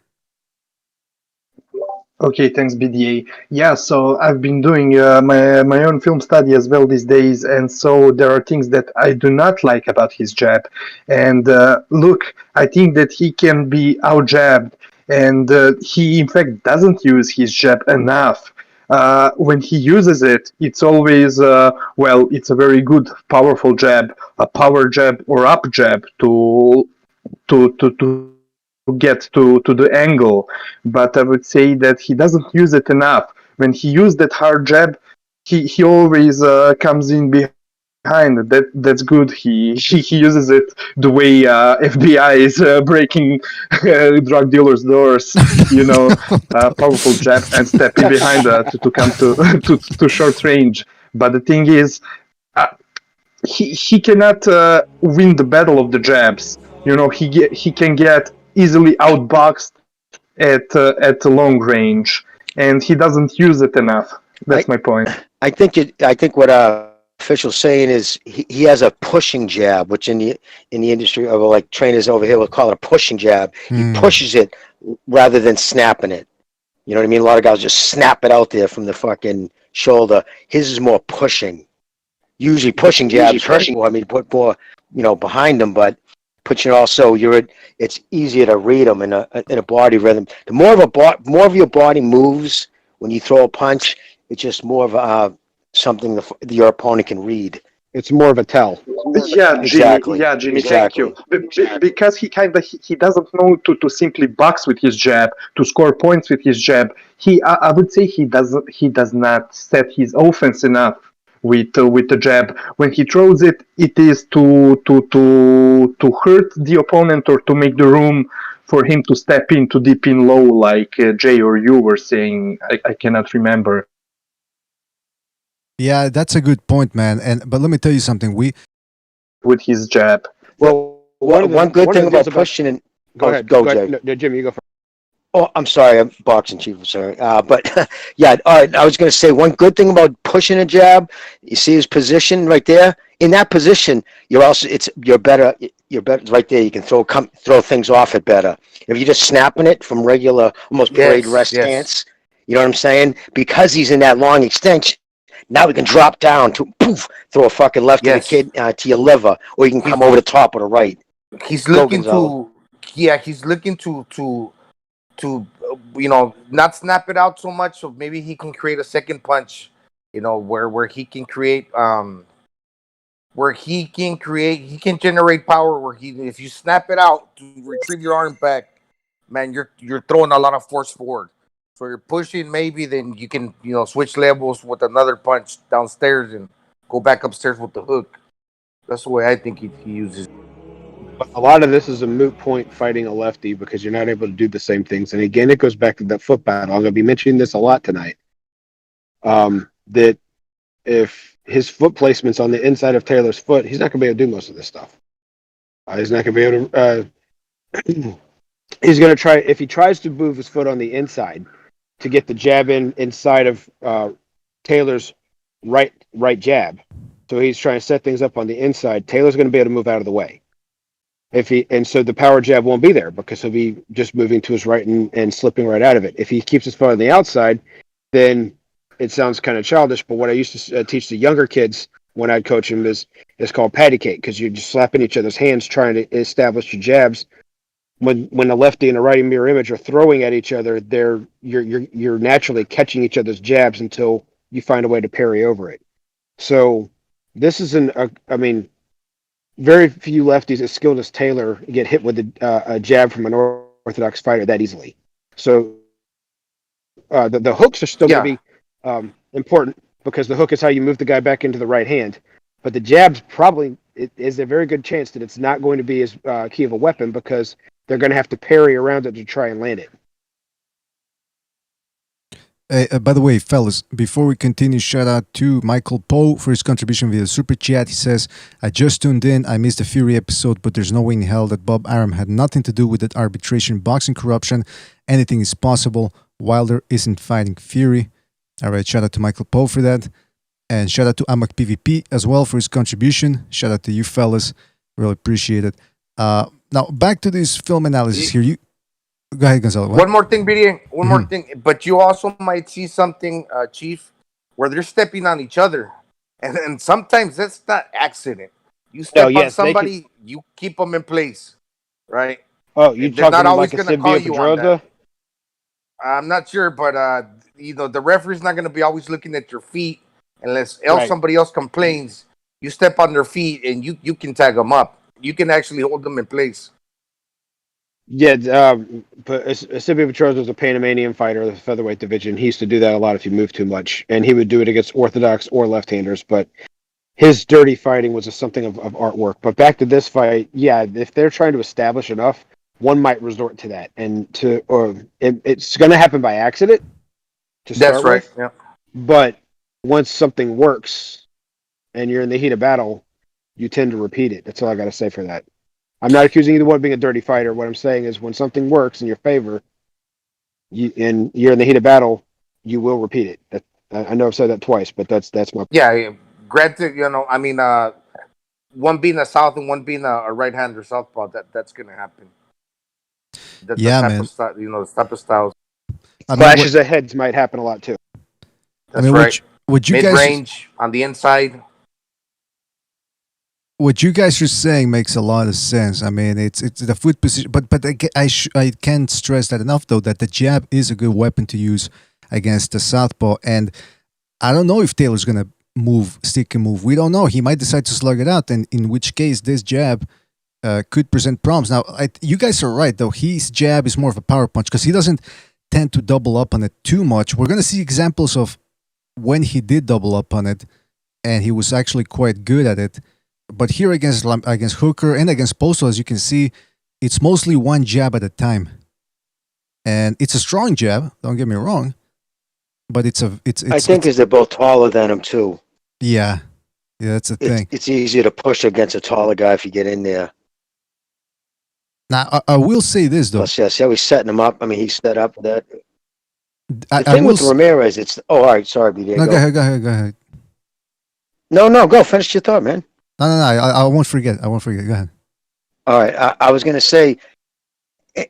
Okay, thanks, BDA. Yeah, so I've been doing my own film study as well these days, and so there are things that I do not like about his jab. And look, I think that he can be out-jabbed, and he in fact doesn't use his jab enough. When he uses it, it's always it's a very good, powerful jab, a power jab or up jab to get to the angle, but I would say that he doesn't use it enough. When he used that hard jab, he always comes in behind. That's good. He uses it the way FBI is breaking drug dealers' doors. Powerful jab and stepping behind to come to short range. But the thing is, he cannot win the battle of the jabs. He can get easily outboxed at long range, and he doesn't use it enough. That's my point. I think what official's saying is he has a pushing jab, which in the industry of like trainers over here will call it a pushing jab. He pushes it rather than snapping it. You know what I mean? A lot of guys just snap it out there from the fucking shoulder. His is more pushing. Usually pushing jabs hurt more. I mean, put more, behind them, but pushing also it's easier to read them in a body rhythm. The more of your body moves when you throw a punch, it's just more of something your opponent can read. It's more of a tell. Yeah, Jimmy. Exactly. Yeah, Jimmy. Exactly. Thank you. Because he doesn't know to simply box with his jab, to score points with his jab. I would say he does not set his offense enough with the jab. When he throws it, it is to hurt the opponent or to make the room for him to step in, to dip in low, like Jay or you were saying. I cannot remember. Yeah, that's a good point, man. But let me tell you something. With his jab. Well, one good thing about pushing and go ahead, Jay. No, Jimmy, you go first. Oh, I'm sorry, I'm boxing chief. I'm sorry, but yeah, all right. I was going to say one good thing about pushing a jab. You see his position right there. In that position, you're better. You're better right there. You can throw things off it better. If you're just snapping it from regular, almost parade rest stance. You know what I'm saying? Because he's in that long extension. Now we can drop down to throw a fucking left to the kid to your liver, or you can come over the top with a right. He's looking he's looking to not snap it out so much, so maybe he can create a second punch, where he can create he can generate power where if you snap it out to retrieve your arm back, man, you're throwing a lot of force forward. So you're pushing, maybe then you can switch levels with another punch downstairs and go back upstairs with the hook. That's the way I think he uses. A lot of this is a moot point fighting a lefty because you're not able to do the same things. And again, it goes back to that foot battle. I'm going to be mentioning this a lot tonight. That if his foot placement's on the inside of Taylor's foot, he's not going to be able to do most of this stuff. He's not going to be able to. He's going to try, if he tries to move his foot on the inside to get the jab inside of Taylor's right jab. So he's trying to set things up on the inside. Taylor's going to be able to move out of the way. So the power jab won't be there because he'll be just moving to his right and slipping right out of it. If he keeps his foot on the outside, then it sounds kind of childish. But what I used to teach the younger kids when I'd coach them is called patty cake, because you're just slapping each other's hands trying to establish your jabs. When a lefty and a righty mirror image are throwing at each other, you're naturally catching each other's jabs until you find a way to parry over it. So this is very few lefties as skilled as Taylor get hit with a jab from an orthodox fighter that easily. So the hooks are still going to be important because the hook is how you move the guy back into the right hand. But the jabs it is a very good chance that it's not going to be as key of a weapon because they're going to have to parry around it to try and land it. By the way, fellas, before we continue, shout out to Michael Poe for his contribution via Super Chat. He says, I just tuned in. I missed the Fury episode, but there's no way in hell that Bob Arum had nothing to do with that arbitration, boxing corruption. Anything is possible. Wilder isn't fighting Fury. All right, shout out to Michael Poe for that. And shout out to Amak PvP as well for his contribution. Shout out to you fellas. Really appreciate it. Now, back to this film analysis here. Go ahead, Gonzalo. One more thing, BD. One more thing. But you also might see something, Chief, where they're stepping on each other. And sometimes that's not accident. You step on somebody, you keep them in place, right? Oh, you're talking not always like going to call you on that. I'm not sure, but the referee's not going to be always looking at your feet unless somebody else complains. You step on their feet and you can tag them up. You can actually hold them in place. Yeah, but Silvio Petroza was a Panamanian fighter of the featherweight division. He used to do that a lot if you moved too much, and he would do it against orthodox or left-handers. But his dirty fighting was just something of artwork. But back to this fight, yeah, if they're trying to establish enough, one might resort to that, and it's going to happen by accident to start That's right. with. Yeah. But once something works and you're in the heat of battle, you tend to repeat it. That's all I got to say for that. I'm not accusing either one of being a dirty fighter. What I'm saying is when something works in your favor, and you're in the heat of battle, you will repeat it. I know I've said that twice, but that's my Yeah. Granted, I mean, one being a south and one being a right-hander southpaw, that's gonna happen. Yeah, type man. of style, the type of styles. I mean, clashes of heads might happen a lot too. That's right. What you Mid guys range on the inside. what you guys are saying makes a lot of sense. I mean, it's the foot position, but I can't stress that enough though that the jab is a good weapon to use against the southpaw, and I don't know if Taylor's gonna stick and move. We don't know. He might decide to slug it out, and in which case this jab could present problems. Now, you guys are right though. His jab is more of a power punch because he doesn't tend to double up on it too much. We're gonna see examples of when he did double up on it, and he was actually quite good at it. But here against Hooker and against Postal, as you can see, it's mostly one jab at a time, and it's a strong jab. Don't get me wrong, but it's. I think they're both taller than him too. Yeah, that's the thing. It's easier to push against a taller guy if you get in there. Now, I will say this though. Plus, yeah, see how he's setting him up. I mean, he's set up for that. The I thing will with Ramirez, it's all right. Sorry, BJ. No, go ahead. No, go finish your thought, man. No. I won't forget. Go ahead. All right. I was going to say,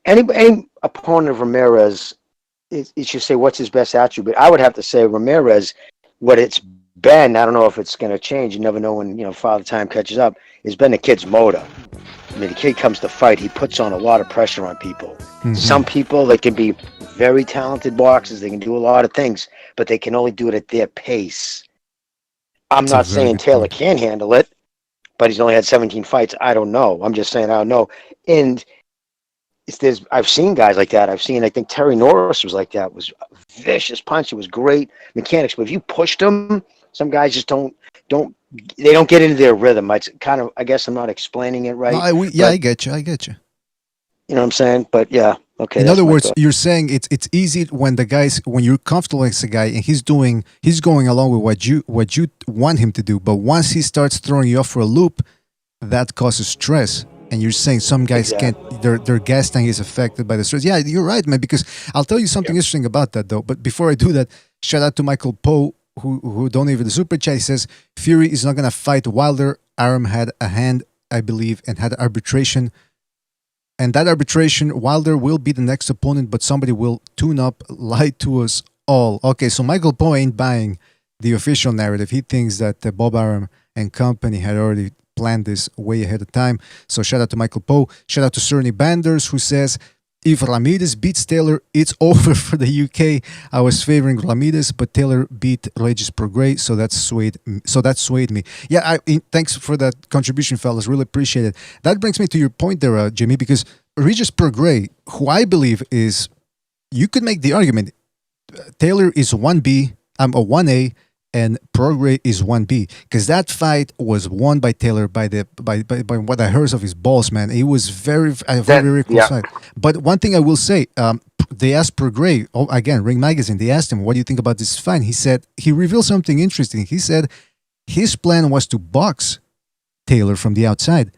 any opponent of Ramirez, you should say what's his best attribute. I would have to say Ramirez, what it's been, I don't know if it's going to change. You never know when, Father Time catches up, has been the kid's motor. I mean, the kid comes to fight, he puts on a lot of pressure on people. Mm-hmm. Some people, they can be very talented boxers, they can do a lot of things, but they can only do it at their pace. I'm not saying Taylor can't handle it, but he's only had 17 fights. I don't know. I'm just saying I don't know. And I've seen guys like that. I think Terry Norris was like that. It was a vicious punch. It was great mechanics. But if you pushed them, some guys just don't get into their rhythm. It's kind of, I guess I'm not explaining it right. No, I get you. You know what I'm saying? But yeah, okay. In other words, you're saying it's easy when you're comfortable with the guy and he's going along with what you want him to do. But once he starts throwing you off for a loop, that causes stress. And you're saying some guys can't. Their gas tank is affected by the stress. Yeah, you're right, man. Because I'll tell you something interesting about that, though. But before I do that, shout out to Michael Poe who donated the super chat. He says Fury is not gonna fight Wilder. Arum had a hand, I believe, and had arbitration. And that arbitration, Wilder will be the next opponent, but somebody will tune up, lie to us all. Okay, so Michael Poe ain't buying the official narrative. He thinks that Bob Arum and company had already planned this way ahead of time. So shout out to Michael Poe. Shout out to Cerny Banders, who says, if Ramirez beats Taylor, it's over for the UK. I was favoring Ramirez, but Taylor beat Regis Prograis, so that swayed me. Yeah, thanks for that contribution, fellas. Really appreciate it. That brings me to your point there, Jimmy, because Regis Prograis, who I believe is, you could make the argument, Taylor is 1B, I'm a 1A, and Prograis is 1B, because that fight was won by Taylor by what I heard of his balls, man. It was very close fight. But one thing I will say, they asked Prograis, again, Ring Magazine, they asked him, what do you think about this fight? He said, he revealed something interesting. He said his plan was to box Taylor from the outside.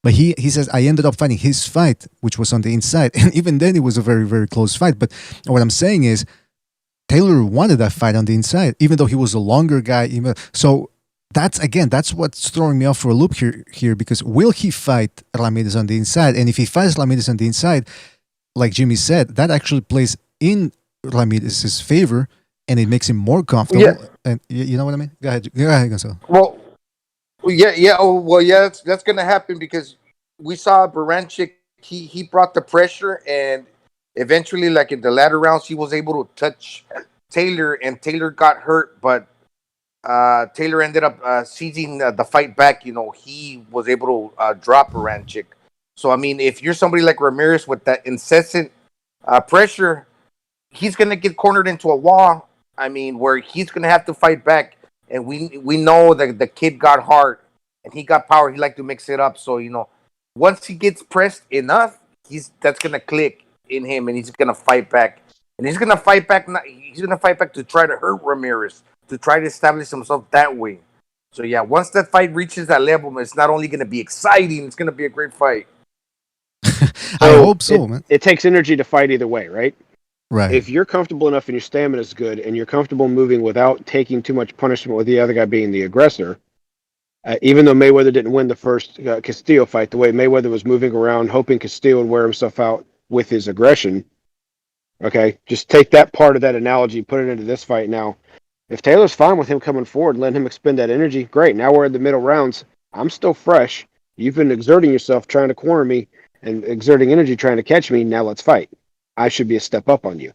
But he says, I ended up fighting his fight, which was on the inside. And even then, it was a very, very close fight. But what I'm saying is, Taylor wanted that fight on the inside, even though he was a longer guy. So that's what's throwing me off for a loop here, because will he fight Ramirez on the inside? And if he fights Ramirez on the inside, like Jimmy said, that actually plays in Ramirez's favor, and it makes him more comfortable. Yeah. And you know what I mean? Go ahead, Gonzalo. Well, yeah. That's gonna happen because we saw Baranchik. He brought the pressure, and eventually, like in the latter rounds, he was able to touch Taylor, and Taylor got hurt, but Taylor ended up seizing the fight back. He was able to drop Baranchik. So, I mean, if you're somebody like Ramirez with that incessant pressure, he's going to get cornered into a wall. I mean, where he's going to have to fight back. and we know that the kid got heart and he got power. He like to mix it up. So once he gets pressed enough, that's gonna click in him, and he's gonna fight back. And he's gonna fight back. He's gonna fight back to try to hurt Ramirez, to try to establish himself that way. So yeah, once that fight reaches that level, it's not only gonna be exciting, it's gonna be a great fight. I hope so, man. It takes energy to fight either way, right? Right. If you're comfortable enough and your stamina is good, and you're comfortable moving without taking too much punishment with the other guy being the aggressor, even though Mayweather didn't win the first Castillo fight, the way Mayweather was moving around, hoping Castillo would wear himself out with his aggression. Okay, just take that part of that analogy, put it into this fight now. If Taylor's fine with him coming forward, letting him expend that energy, great. Now we're in the middle rounds. I'm still fresh. You've been exerting yourself trying to corner me and exerting energy trying to catch me. Now let's fight. I should be a step up on you.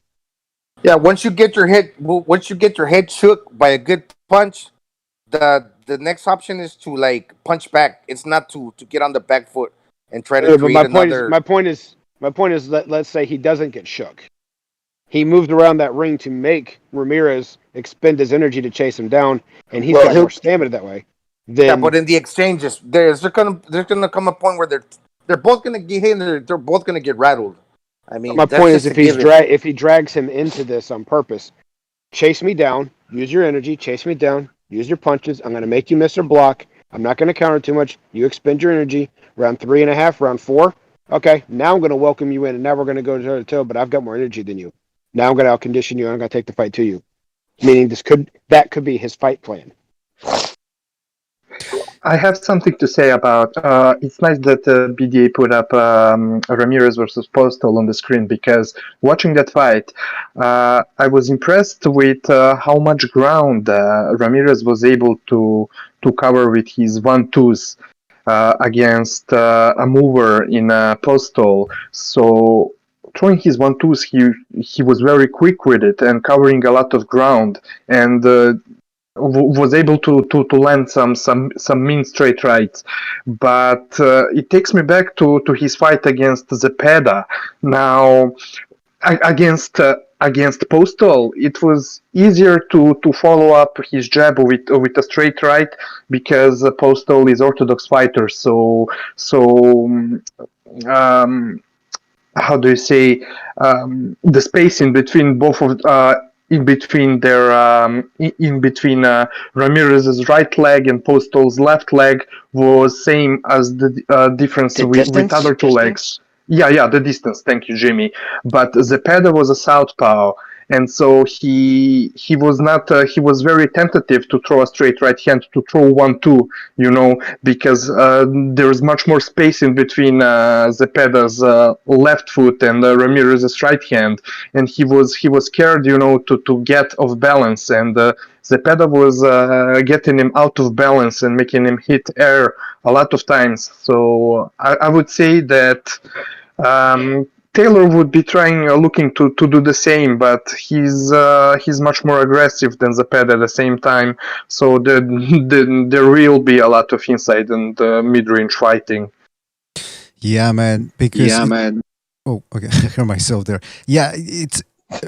Yeah, once you get your head shook by a good punch, the next option is to like punch back. It's not to get on the back foot and try to create another. My point is, let's say he doesn't get shook. He moved around that ring to make Ramirez expend his energy to chase him down, and he's got more stamina that way. Yeah, but in the exchanges, there's gonna come a point where they're both gonna get hit and they're both gonna get rattled. I mean, my point is, if he drags him into this on purpose, chase me down, use your energy, chase me down, use your punches. I'm gonna make you miss or block. I'm not gonna counter too much. You expend your energy. Round 3.5, round 4. Okay, now I'm gonna welcome you in, and now we're gonna go toe to toe. But I've got more energy than you. Now I'm going to outcondition you, and I'm going to take the fight to you. Meaning that could be his fight plan. I have something to say about. It's nice that BDA put up Ramirez versus Postal on the screen, because watching that fight, I was impressed with how much ground Ramirez was able to cover with his 1-2s against a mover in Postal. So throwing his 1-2s, he was very quick with it and covering a lot of ground, and was able to land some mean straight rights. But it takes me back to his fight against Zepeda. Now, against Postal, it was easier to follow up his jab with a straight right, because Postal is orthodox fighter. So how do you say, the space in between both of in between Ramirez's right leg and Postal's left leg was same as the difference with other two legs. Yeah, the distance. Thank you, Jimmy. But Zepeda was a southpaw, and so he was not. He was very tentative to throw a straight right hand, to throw 1-2. Because there's much more space in between Zepeda's left foot and Ramirez's right hand, and he was scared, to get off balance, and Zepeda was getting him out of balance and making him hit air a lot of times. So I would say that Taylor would be looking to do the same, but he's much more aggressive than Zepeda at the same time. So there will be a lot of inside and mid-range fighting. Yeah, man. Oh, okay. I heard myself there. Yeah, it's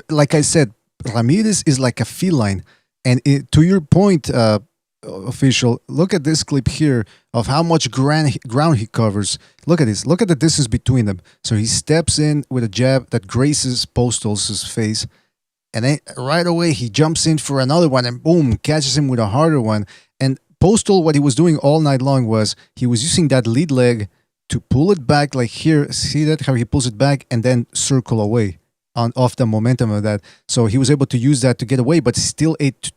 like I said, Ramirez is like a feline, and to your point, official, look at this clip here of how much ground he covers. Look at this. Look at the distance between them. So he steps in with a jab that grazes Postal's face, and then right away he jumps in for another one, and boom, catches him with a harder one. And Postal, what he was doing all night long was he was using that lead leg to pull it back, like here. See that, how he pulls it back and then circle away off the momentum of that. So he was able to use that to get away, but still ate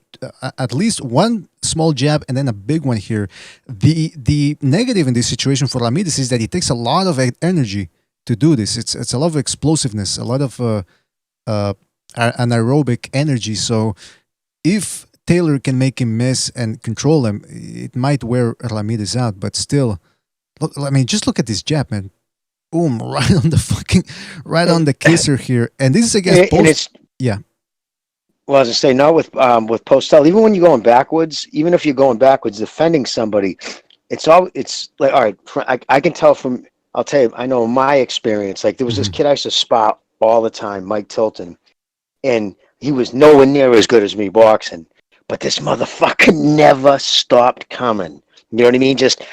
at least one small jab and then a big one here. The negative in this situation for Ramirez is that it takes a lot of energy to do this. It's a lot of explosiveness, a lot of anaerobic energy. So if Taylor can make him miss and control him, it might wear Ramirez out. But still, look, I mean, just look at this jab, man. Boom, right on the kisser here. And this is against Post. Yeah. Well, as I say, not with Postal. Even when you're going backwards, even if you're going backwards, defending somebody, it's like, all right, I can tell from, I'll tell you, I know in my experience, like there was this kid I used to spot all the time, Mike Tilton, and he was nowhere near as good as me boxing. but this motherfucker never stopped coming. You know what I mean? Just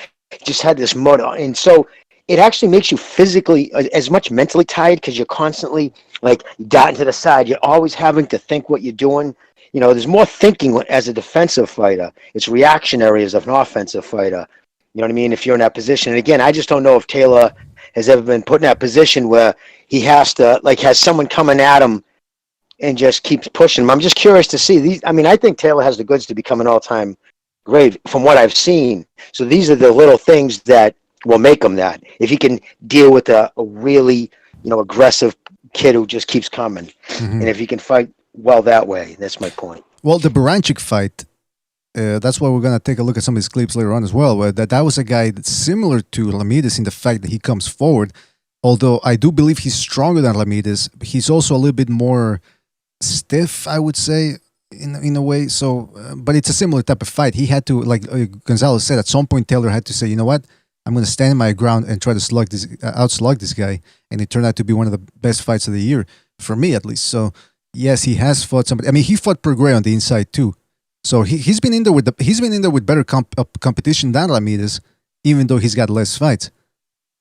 had this motor, and so it actually makes you physically as much mentally tired because you're constantly like darting to the side. You're always having to think what you're doing. You know, there's more thinking as a defensive fighter. It's reactionary as an offensive fighter. You know what I mean? If you're in that position. And again, I just don't know if Taylor has ever been put in that position where he has to, like, has someone coming at him and just keeps pushing him. I'm just curious to see these. I mean, I think Taylor has the goods to become an all-time great from what I've seen. So these are the little things that will make him that. If he can deal with a really, aggressive kid who just keeps coming. Mm-hmm. And if he can fight well that way, that's my point. Well, the Baranchik fight, that's why we're going to take a look at some of his clips later on as well. Where that was a guy that's similar to Ramirez in the fact that he comes forward. Although I do believe he's stronger than Ramirez, he's also a little bit more stiff, I would say, in a way. So, but it's a similar type of fight. He had to, like Gonzalo said, at some point Taylor had to say, you know what, I'm going to stand my ground and try to outslug this guy. And it turned out to be one of the best fights of the year, for me at least. So, yes, he has fought somebody. I mean, he fought Pergray on the inside too. So he's been in there with better competition than Ramirez, even though he's got less fights.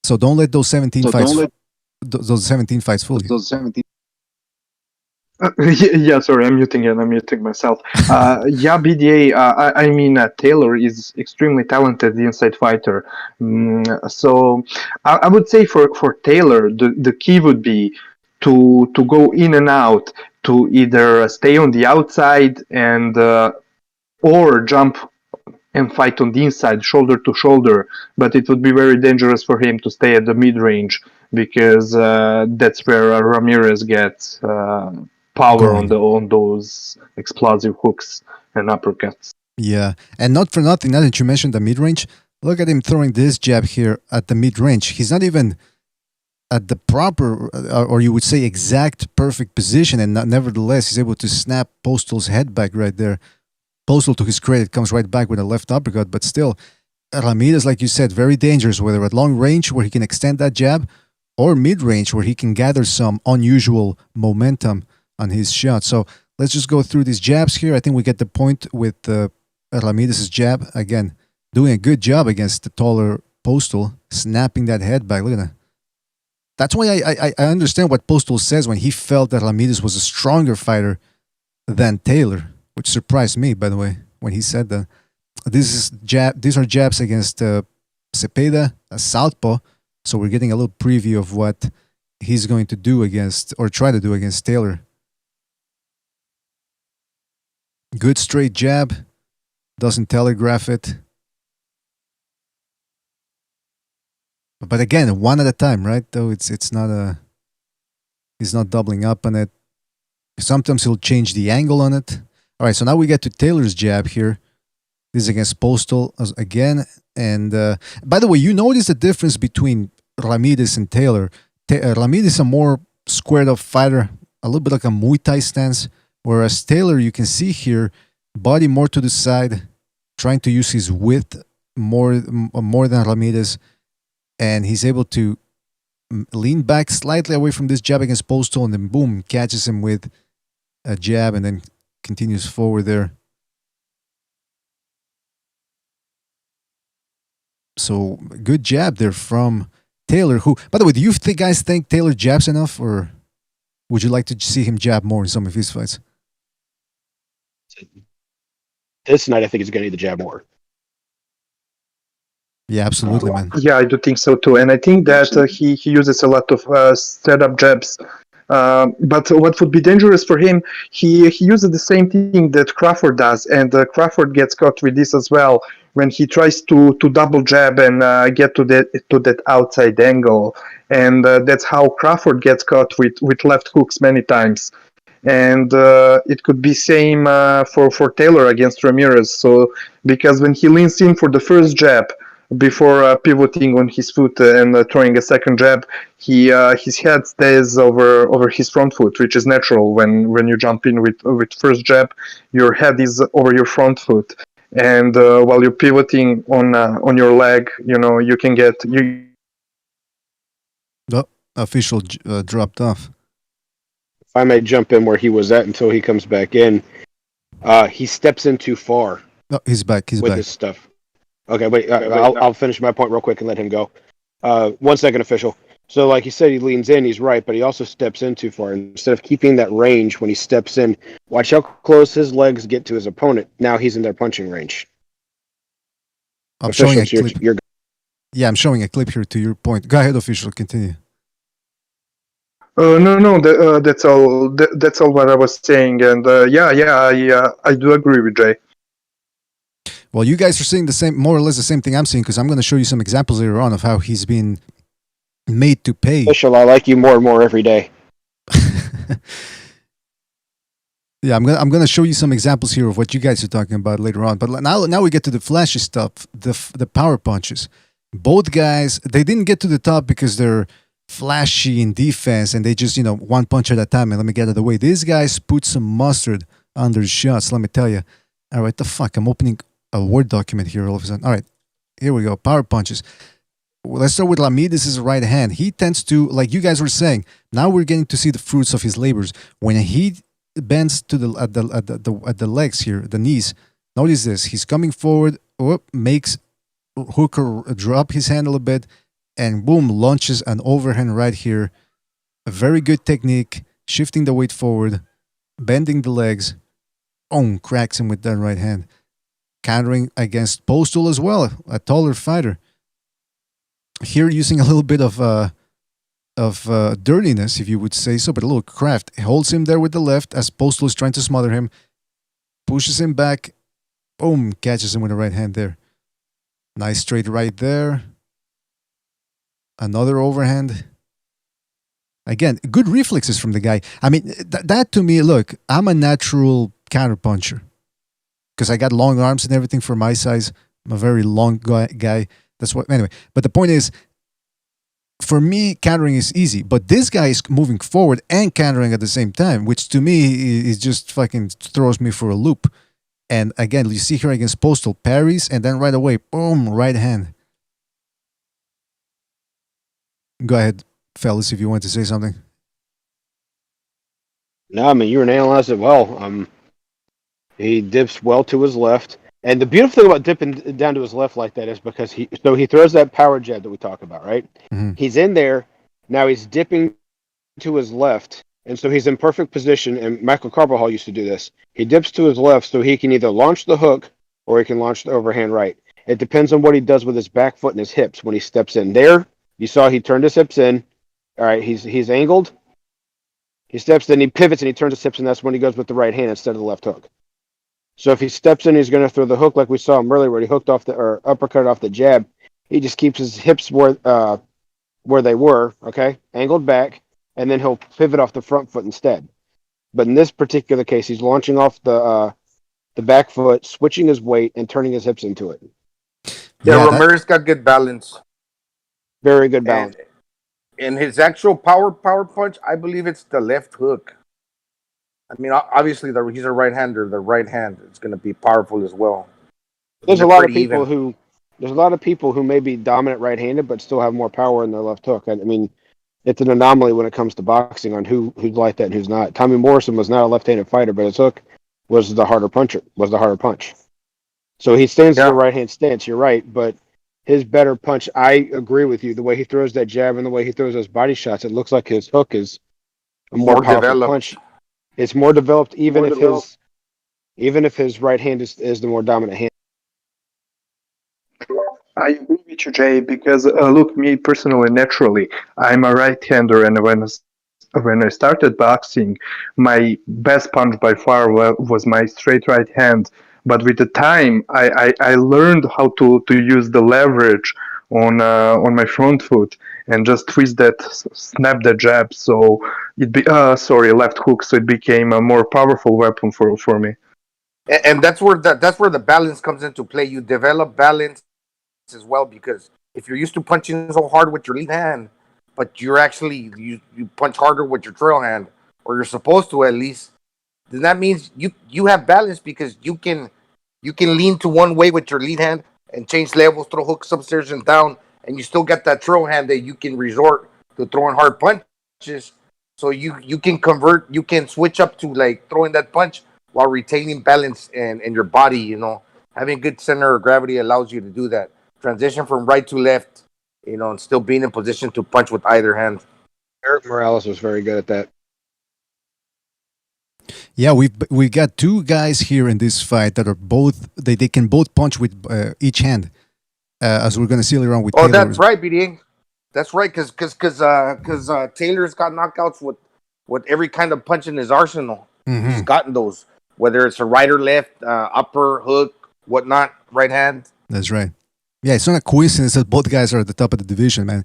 So don't let those 17 fights. Those 17 fights fool you. Those 17. Yeah, sorry, I'm muting myself. BDA, I mean, Taylor is extremely talented inside fighter. So I would say for Taylor, the key would be to go in and out, to either stay on the outside and or jump and fight on the inside, shoulder to shoulder. But it would be very dangerous for him to stay at the mid-range, because that's where Ramirez gets power on those explosive hooks and uppercuts. Yeah, and not for nothing, now that you mentioned the mid-range, look at him throwing this jab here at the mid-range. He's not even at the proper, or you would say exact perfect position, and nevertheless he's able to snap Postal's head back right there. Postal, to his credit, comes right back with a left uppercut, but still, Ramirez, like you said, very dangerous, whether at long range where he can extend that jab, or mid-range where he can gather some unusual momentum on his shot. So let's just go through these jabs here. I think we get the point with Ramirez's jab. Again, doing a good job against the taller Postal, snapping that head back. Look at that. That's why I understand what Postal says when he felt that Ramirez was a stronger fighter than Taylor, which surprised me, by the way, when he said that. These are jabs against Cepeda, a southpaw. So we're getting a little preview of what he's going to do against, or try to do against, Taylor. Good straight jab, doesn't telegraph it. But again, one at a time, right? Though it's not he's not doubling up on it. Sometimes he'll change the angle on it. All right, so now we get to Taylor's jab here. This is against Postal again. And by the way, you notice the difference between Ramirez and Taylor. Ramirez is a more squared up fighter, a little bit like a Muay Thai stance. Whereas Taylor, you can see here, body more to the side, trying to use his width more than Ramirez. And he's able to lean back slightly away from this jab against Postal, and then boom, catches him with a jab and then continues forward there. So good jab there from Taylor, who, by the way, do you guys think Taylor jabs enough, or would you like to see him jab more in some of his fights? This night, I think he's going to need the jab more. Yeah, absolutely, man. Yeah, I do think so too, and I think that he uses a lot of setup jabs. But what would be dangerous for him, he uses the same thing that Crawford does, and Crawford gets caught with this as well when he tries to double jab and get to that outside angle, and that's how Crawford gets caught with left hooks many times. And it could be same for Taylor against Ramirez. So because when he leans in for the first jab, before pivoting on his foot and throwing a second jab, his head stays over his front foot, which is natural. When you jump in with first jab, your head is over your front foot, and while you're pivoting on your leg, you can get you. Oh, official dropped off. If I may jump in where he was at until he comes back in, He steps in too far. No, he's back. He's with back. This stuff. Okay, wait. I'll finish my point real quick and let him go. 1 second, official. So, like he said, he leans in. He's right, but he also steps in too far. Instead of keeping that range when he steps in, watch how close his legs get to his opponent. Now he's in their punching range. I'm showing a clip. Yeah, I'm showing a clip here to your point. Go ahead, official. Continue. No. That's all. That's all what I was saying. And I do agree with Jay. Well, you guys are seeing the same, more or less the same thing I'm seeing, because I'm going to show you some examples later on of how he's been made to pay. Official, I like you more and more every day. Yeah, I'm gonna show you some examples here of what you guys are talking about later on. But now we get to the flashy stuff, the power punches. Both guys, they didn't get to the top because they're flashy in defense and they just, one punch at a time and let me get out of the way. These guys put some mustard on their shots, let me tell you. All right, the fuck, I'm opening a Word document here all of a sudden. All right, here we go, power punches. Let's start with Ramirez's right hand. He tends to, like you guys were saying, now we're getting to see the fruits of his labors. When he bends to at the legs here, the knees, notice this. He's coming forward, makes Hooker drop his hand a little bit, and boom, launches an overhand right here. A very good technique, shifting the weight forward, bending the legs, boom, cracks him with that right hand. Countering against Postal as well, a taller fighter. Here using a little bit of dirtiness, if you would say so, but a little craft. Holds him there with the left as Postal is trying to smother him. Pushes him back. Boom, catches him with the right hand there. Nice straight right there. Another overhand. Again, good reflexes from the guy. I mean, that to me, look, I'm a natural counterpuncher. Because I got long arms and everything for my size. I'm a very long guy. That's what, anyway. But the point is, for me, countering is easy. But this guy is moving forward and countering at the same time, which to me is just fucking throws me for a loop. And again, you see here against Postal, parries, and then right away, boom, right hand. Go ahead, fellas, if you want to say something. No, I mean, you were analyzing it well. He dips well to his left. And the beautiful thing about dipping down to his left like that is because he throws that power jab that we talk about, right? Mm-hmm. He's in there. Now he's dipping to his left. And so he's in perfect position. And Michael Carbajal used to do this. He dips to his left so he can either launch the hook or he can launch the overhand right. It depends on what he does with his back foot and his hips when he steps in. There, you saw he turned his hips in. All right, he's angled. He steps in, he pivots, and he turns his hips, and that's when he goes with the right hand instead of the left hook. So if he steps in, he's going to throw the hook like we saw him earlier, where he hooked off or uppercut off the jab. He just keeps his hips where they were, okay, angled back, and then he'll pivot off the front foot instead. But in this particular case, he's launching off the back foot, switching his weight, and turning his hips into it. Yeah, Ramirez got good balance. Very good balance. And his actual power punch, I believe it's the left hook. I mean, obviously, he's a right-hander. The right hand is going to be powerful as well. There's a lot of people who may be dominant right-handed, but still have more power in their left hook. I mean, it's an anomaly when it comes to boxing on who's like that and who's not. Tommy Morrison was not a left-handed fighter, but his hook was the harder punch. So he stands in the right-hand stance. You're right, but his better punch, I agree with you. The way he throws that jab and the way he throws those body shots, it looks like his hook is a more powerful developed punch. It's more developed, even if his right hand is the more dominant hand. I agree with you, Jay, because look, me personally, naturally, I'm a right-hander, and when I started boxing, my best punch by far was my straight right hand. But with the time, I learned how to use the leverage on my front foot and just twist that, snap the jab. So left hook. So it became a more powerful weapon for me. And that's where the balance comes into play. You develop balance as well, because if you're used to punching so hard with your lead hand, but you're actually you punch harder with your trail hand, or you're supposed to at least, then that means you have balance, because you can lean to one way with your lead hand and change levels, throw hooks upstairs and down, and you still got that trail hand that you can resort to throwing hard punches. So you can convert, you can switch up to like throwing that punch while retaining balance and your body. You know, having good center of gravity allows you to do that. Transition from right to left, you know, and still being in position to punch with either hand. Eric Morales was very good at that. Yeah, we got two guys here in this fight that are both they can both punch with each hand, as we're gonna see later on with. Oh, Taylor. that's right, BD. That's right, because Taylor's got knockouts with every kind of punch in his arsenal. Mhm. He's gotten those, whether it's a right or left, upper, hook, whatnot, right hand. That's right. Yeah, it's not a coincidence that both guys are at the top of the division, man.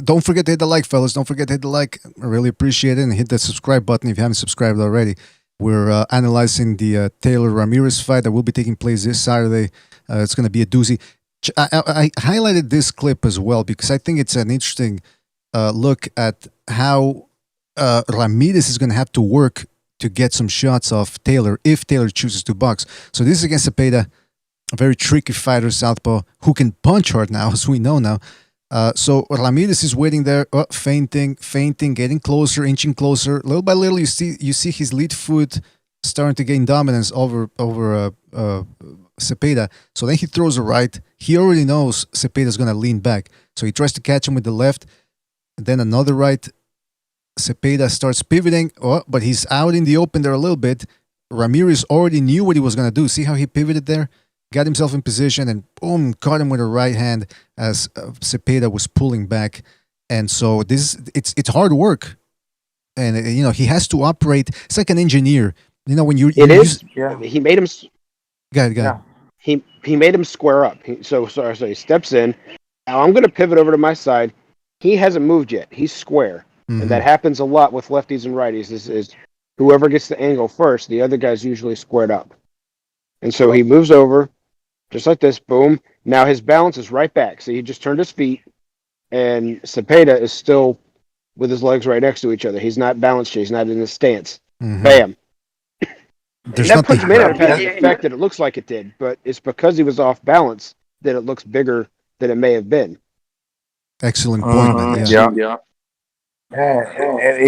Don't forget to hit the like, fellas. Don't forget to hit the like. I really appreciate it. And hit the subscribe button if you haven't subscribed already. We're analyzing the Taylor Ramirez fight that will be taking place this Saturday. It's going to be a doozy. I highlighted this clip as well because I think it's an interesting look at how Ramirez is going to have to work to get some shots off Taylor if Taylor chooses to box. So this is against Cepeda, a very tricky fighter, southpaw, who can punch hard now, as we know now. So Ramirez is waiting there, feinting, getting closer, inching closer. Little by little, you see his lead foot starting to gain dominance over Cepeda. So then he throws a right. He already knows Cepeda's going to lean back. So he tries to catch him with the left. Then another right. Cepeda starts pivoting, but he's out in the open there a little bit. Ramirez already knew what he was going to do. See how he pivoted there? Got himself in position and boom, caught him with a right hand as Cepeda was pulling back. And so it's hard work. And, you know, he has to operate. It's like an engineer. You know, when you Yeah. He made him. Go ahead. Yeah. He made him square up. So he steps in. Now I'm going to pivot over to my side. He hasn't moved yet. He's square. Mm-hmm. And that happens a lot with lefties and righties. Is whoever gets the angle first, the other guy's usually squared up. And so he moves over, just like this, boom. Now his balance is right back. So he just turned his feet, and Cepeda is still with his legs right next to each other. He's not balanced. He's not in his stance. Mm-hmm. Bam. There's that punch may not have had the effect that it looks like it did, but it's because he was off balance that it looks bigger than it may have been. Excellent point, man. Yeah.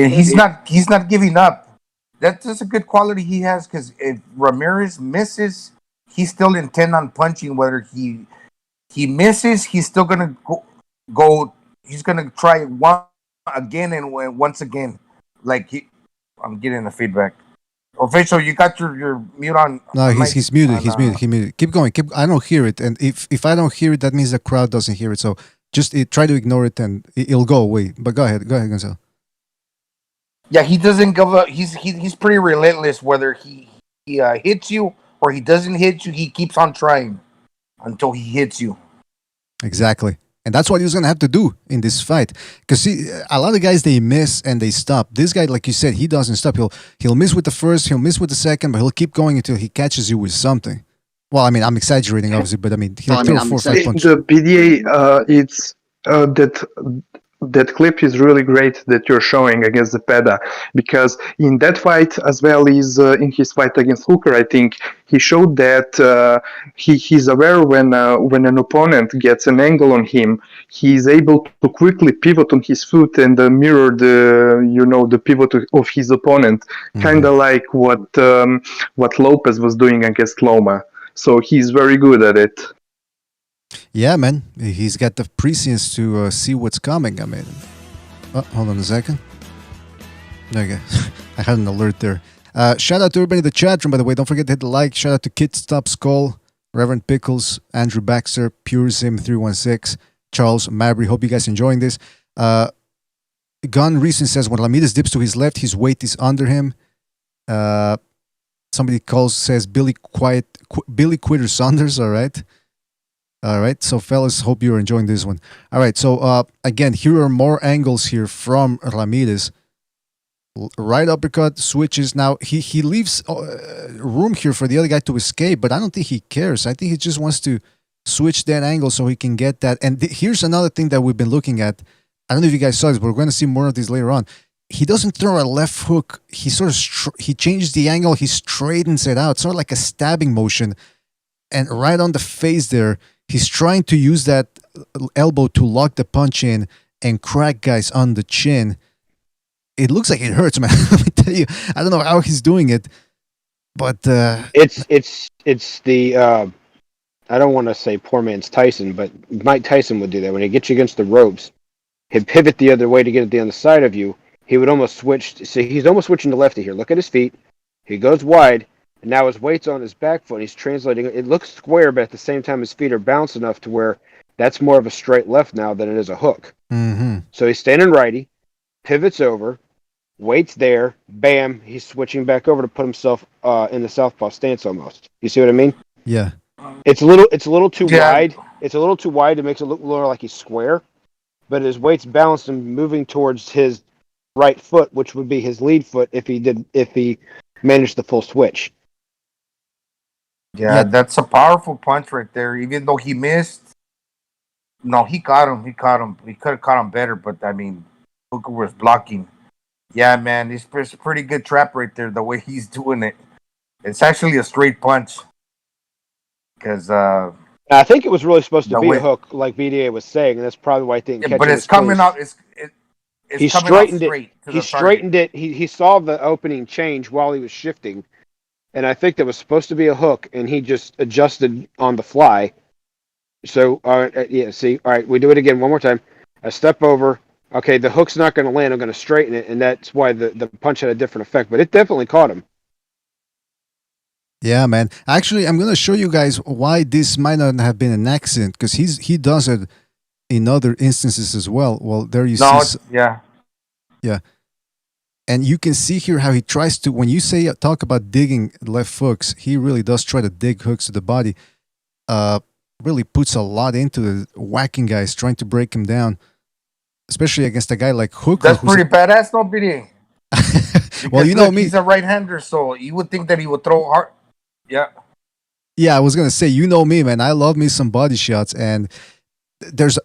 He's not giving up. That's a good quality he has, because if Ramirez misses, he's still intent on punching. Whether he misses, he's still gonna go. He's gonna try one again and once again. I'm getting the feedback. Official, you got your mute on. No, he's muted. He's muted. Keep going. I don't hear it, and if I don't hear it, that means the crowd doesn't hear it. So just try to ignore it, and it'll go away. But go ahead, Gonzalo. Yeah, he doesn't give up. He's pretty relentless. Whether he hits you or he doesn't hit you, he keeps on trying until he hits you. Exactly. And that's what he was going to have to do in this fight. Because see, a lot of guys, they miss and they stop. This guy, like you said, he doesn't stop. He'll miss with the first, he'll miss with the second, but he'll keep going until he catches you with something. Well, I mean, I'm exaggerating, obviously, but I mean, he'll throw 4 or 5 punches. The PDA, it's that clip is really great that you're showing against the Cepeda, because in that fight, as well as in his fight against Hooker, I think he showed that he's aware when an opponent gets an angle on him, he's able to quickly pivot on his foot and mirror the pivot of his opponent, kind of like what Lopez was doing against Loma. So he's very good at it. Yeah, man. He's got the prescience to see what's coming. I mean, hold on a second. Okay. I had an alert there. Shout out to everybody in the chat room, by the way. Don't forget to hit the like. Shout out to Kid Stop Skull, Reverend Pickles, Andrew Baxter, Pure Sim 316, Charles Mabry. Hope you guys are enjoying this. Gun Reason says when Ramirez dips to his left, his weight is under him. Somebody says Billy Quitter Saunders. All right, so fellas, hope you're enjoying this one. All right, so again, here are more angles here from Ramirez. Right uppercut, switches. Now, he leaves room here for the other guy to escape, but I don't think he cares. I think he just wants to switch that angle so he can get that. And here's another thing that we've been looking at. I don't know if you guys saw this, but we're going to see more of this later on. He doesn't throw a left hook. He sort of he changes the angle. He straightens it out, sort of like a stabbing motion. And right on the face there, he's trying to use that elbow to lock the punch in and crack guys on the chin. It looks like it hurts, man. Let me tell you, I don't know how he's doing it. But It's the I don't want to say poor man's Tyson, but Mike Tyson would do that when he gets you against the ropes. He'd pivot the other way to get it the other side of you. He would almost switch. See, he's almost switching to lefty here. Look at his feet. He goes wide, and now his weight's on his back foot. And he's translating. It looks square, but at the same time, his feet are balanced enough to where that's more of a straight left now than it is a hook. Mm-hmm. So he's standing righty, pivots over, weight's there, bam, he's switching back over to put himself in the southpaw stance almost. You see what I mean? Yeah. It's a little too wide. It's a little too wide. It makes it look more like he's square, but his weight's balanced and moving towards his right foot, which would be his lead foot if he managed the full switch. Yeah, that's a powerful punch right there. Even though he missed, no, he caught him. He could have caught him better, but I mean, Hooker was blocking. Yeah, man, it's a pretty good trap right there. The way he's doing it, it's actually a straight punch. Because I think it was really supposed to be a hook, like BDA was saying, and that's probably why I didn't catch it. But it's coming out. He straightened it. He straightened it. He saw the opening change while he was shifting, and I think that was supposed to be a hook, and he just adjusted on the fly. So, see, all right, we do it again one more time. I step over. Okay, the hook's not going to land. I'm going to straighten it, and that's why the punch had a different effect. But it definitely caught him. Yeah, man. Actually, I'm going to show you guys why this might not have been an accident, because he does it in other instances as well. Well, there you see. Yeah. Yeah. And you can see here how he tries to, when you talk about digging left hooks, he really does try to dig hooks to the body. Really puts a lot into the whacking guys, trying to break him down, especially against a guy like Hooker. That's pretty badass, no BD. Well, you know me. He's a right-hander, so you would think that he would throw hard. Yeah. Yeah, I was going to say, you know me, man. I love me some body shots. And there's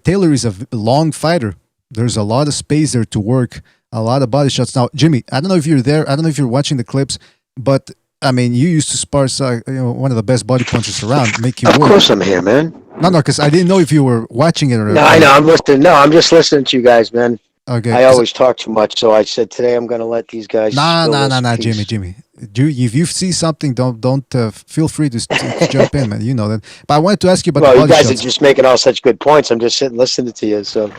Taylor is a long fighter. There's a lot of space there to work, a lot of body shots. Now, Jimmy, I don't know if you're there. I don't know if you're watching the clips, but I mean, you used to spar one of the best body punchers around. Make you Of work. course I'm here, man. No, because I didn't know if you were watching it or No, I know. I'm listening. No, I'm just listening to you guys, man. Okay. I always talk too much, so I said today I'm going to let these guys. Nah, Jimmy. If you see something, don't feel free to jump in, man. You know that. But I wanted to ask you about the body you guys shots. are just making all such good points. I'm just sitting listening to you. So.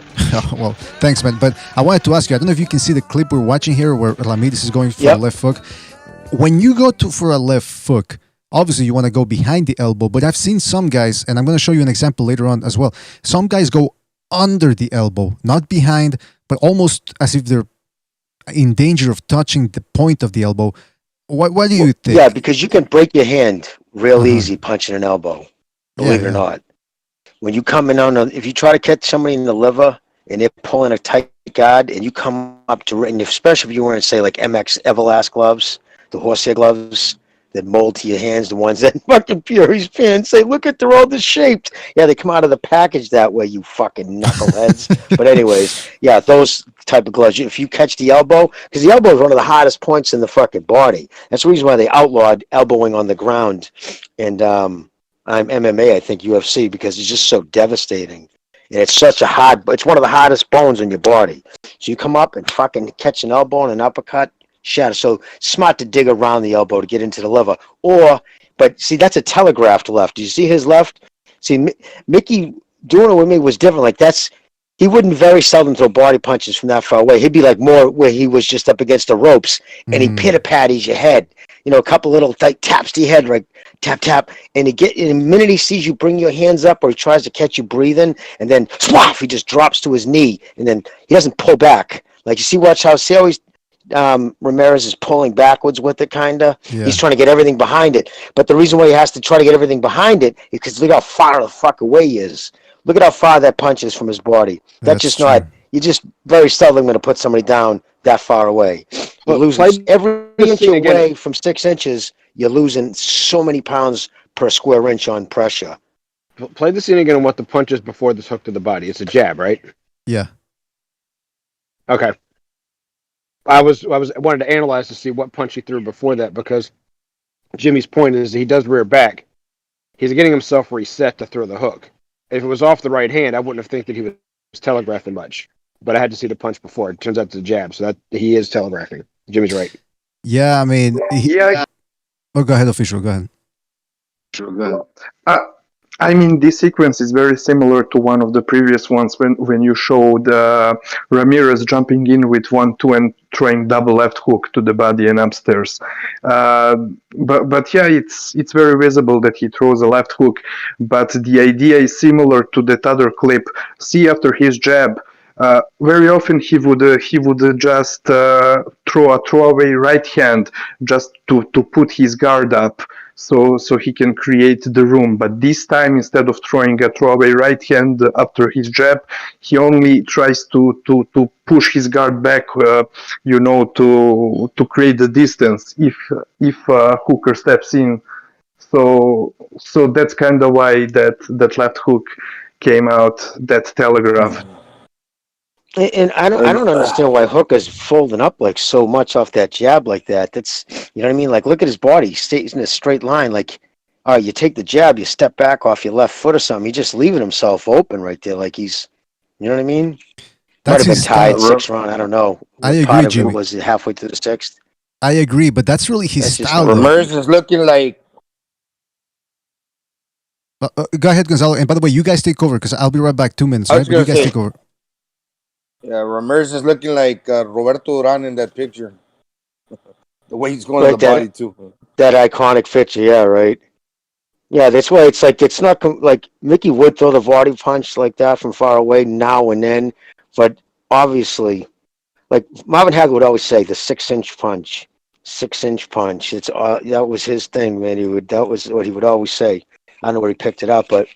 Well, thanks, man. But I wanted to ask you. I don't know if you can see the clip we're watching here, where Ramirez is going for a left hook. When you go for a left hook, obviously you want to go behind the elbow. But I've seen some guys, and I'm going to show you an example later on as well. Some guys go under the elbow, not behind, but almost as if they're in danger of touching the point of the elbow. What do you think? Yeah, because you can break your hand real easy punching an elbow, believe it or not. When you come in if you try to catch somebody in the liver and they're pulling a tight guard and you come up to, and especially if you're wearing, say, like MX Everlast gloves, the horsehair gloves that mold to your hands, the ones that fucking Fury's fans say, look at, they're all disshaped. Yeah, they come out of the package that way, you fucking knuckleheads. But anyways, yeah, those type of gloves. If you catch the elbow, because the elbow is one of the hardest points in the fucking body. That's the reason why they outlawed elbowing on the ground. And I'm MMA, I think, UFC, because it's just so devastating. And it's such it's one of the hardest bones in your body. So you come up and fucking catch an elbow and an uppercut, shatter. So smart to dig around the elbow to get into the liver. But see, that's a telegraphed left. Do you see his left? See, Mickey doing it with me was different. Like he wouldn't very seldom throw body punches from that far away. He'd be like more where he was just up against the ropes and he pitter-patties your head. A couple little taps to your head, right? Tap, tap. And in the minute he sees you bring your hands up or he tries to catch you breathing, and then swaff, he just drops to his knee and then he doesn't pull back. Like see how he's Ramirez is pulling backwards with it, kind of. Yeah. He's trying to get everything behind it. But the reason why he has to try to get everything behind it is because look how far the fuck away he is. Look at how far that punch is from his body. That's just true. You're just very seldom going to put somebody down that far away. You're losing every inch away from 6 inches, you're losing so many pounds per square inch on pressure. Play the scene again on what the punch is before this hook to the body. It's a jab, right? Yeah. Okay. I wanted to analyze to see what punch he threw before that, because Jimmy's point is he does rear back. He's getting himself reset to throw the hook. If it was off the right hand, I wouldn't have think that he was telegraphing much. But I had to see the punch before. It turns out it's a jab, so that he is telegraphing. Jimmy's right. Yeah, I mean, Oh, go ahead, official. Go ahead. Sure, go ahead. I mean, this sequence is very similar to one of the previous ones when you showed Ramirez jumping in with 1-2 and throwing double left hook to the body and upstairs. But yeah, it's very visible that he throws a left hook. But the idea is similar to that other clip. See, after his jab, very often he would just throw a throwaway right hand just to put his guard up. So he can create the room. But this time, instead of throwing a throwaway right hand after his jab, he only tries to push his guard back, to create the distance if hooker steps in. So that's kind of why that left hook came out, that telegraph. And I don't understand why Hooker's folding up like so much off that jab like that. That's, you know what I mean? Like, look at his body. He stays in a straight line. Like, all right, you take the jab, you step back off your left foot or something. He's just leaving himself open right there. Like he's, you know what I mean? That's might have been tied style. 6th round. I don't know. I agree, Part of Jimmy. it was halfway through the 6th. I agree, but that's really his style. Ramirez is looking like. Go ahead, Gonzalo. And by the way, you guys take over because I'll be right back. 2 minutes, right? But you guys take over. Yeah, Ramirez is looking like Roberto Duran in that picture. The way he's going to the body, too. That iconic picture, yeah, right. Yeah, that's why it's like, it's not like Mickey would throw the body punch like that from far away now and then, but obviously, like Marvin Hagler would always say, the 6-inch punch, 6-inch punch. It's that was his thing, man. That was what he would always say. I don't know where he picked it up, but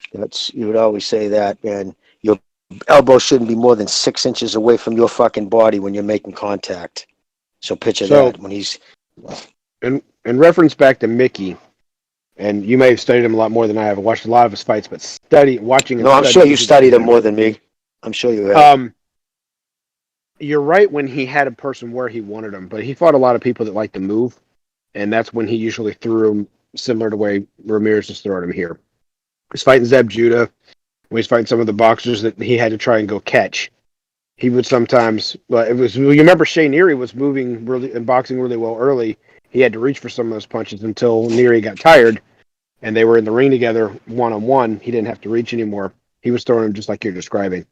he would always say that, man. Your elbow shouldn't be more than 6 inches away from your fucking body when you're making contact. So picture that when he's in reference back to Mickey, and you may have studied him a lot more than I have. I watched a lot of his fights, but watching him. No, I'm sure you studied him more than me. I'm sure you have. You're right when he had a person where he wanted him, but he fought a lot of people that like to move, and that's when he usually threw him similar to the way Ramirez is throwing him here. He's fighting Zeb Judah. When he's fighting some of the boxers that he had to try and go catch, he would sometimes. But it was, you remember Shea Neary was moving really and boxing really well early. He had to reach for some of those punches until Neary got tired, and they were in the ring together 1-on-1. He didn't have to reach anymore. He was throwing him just like you're describing.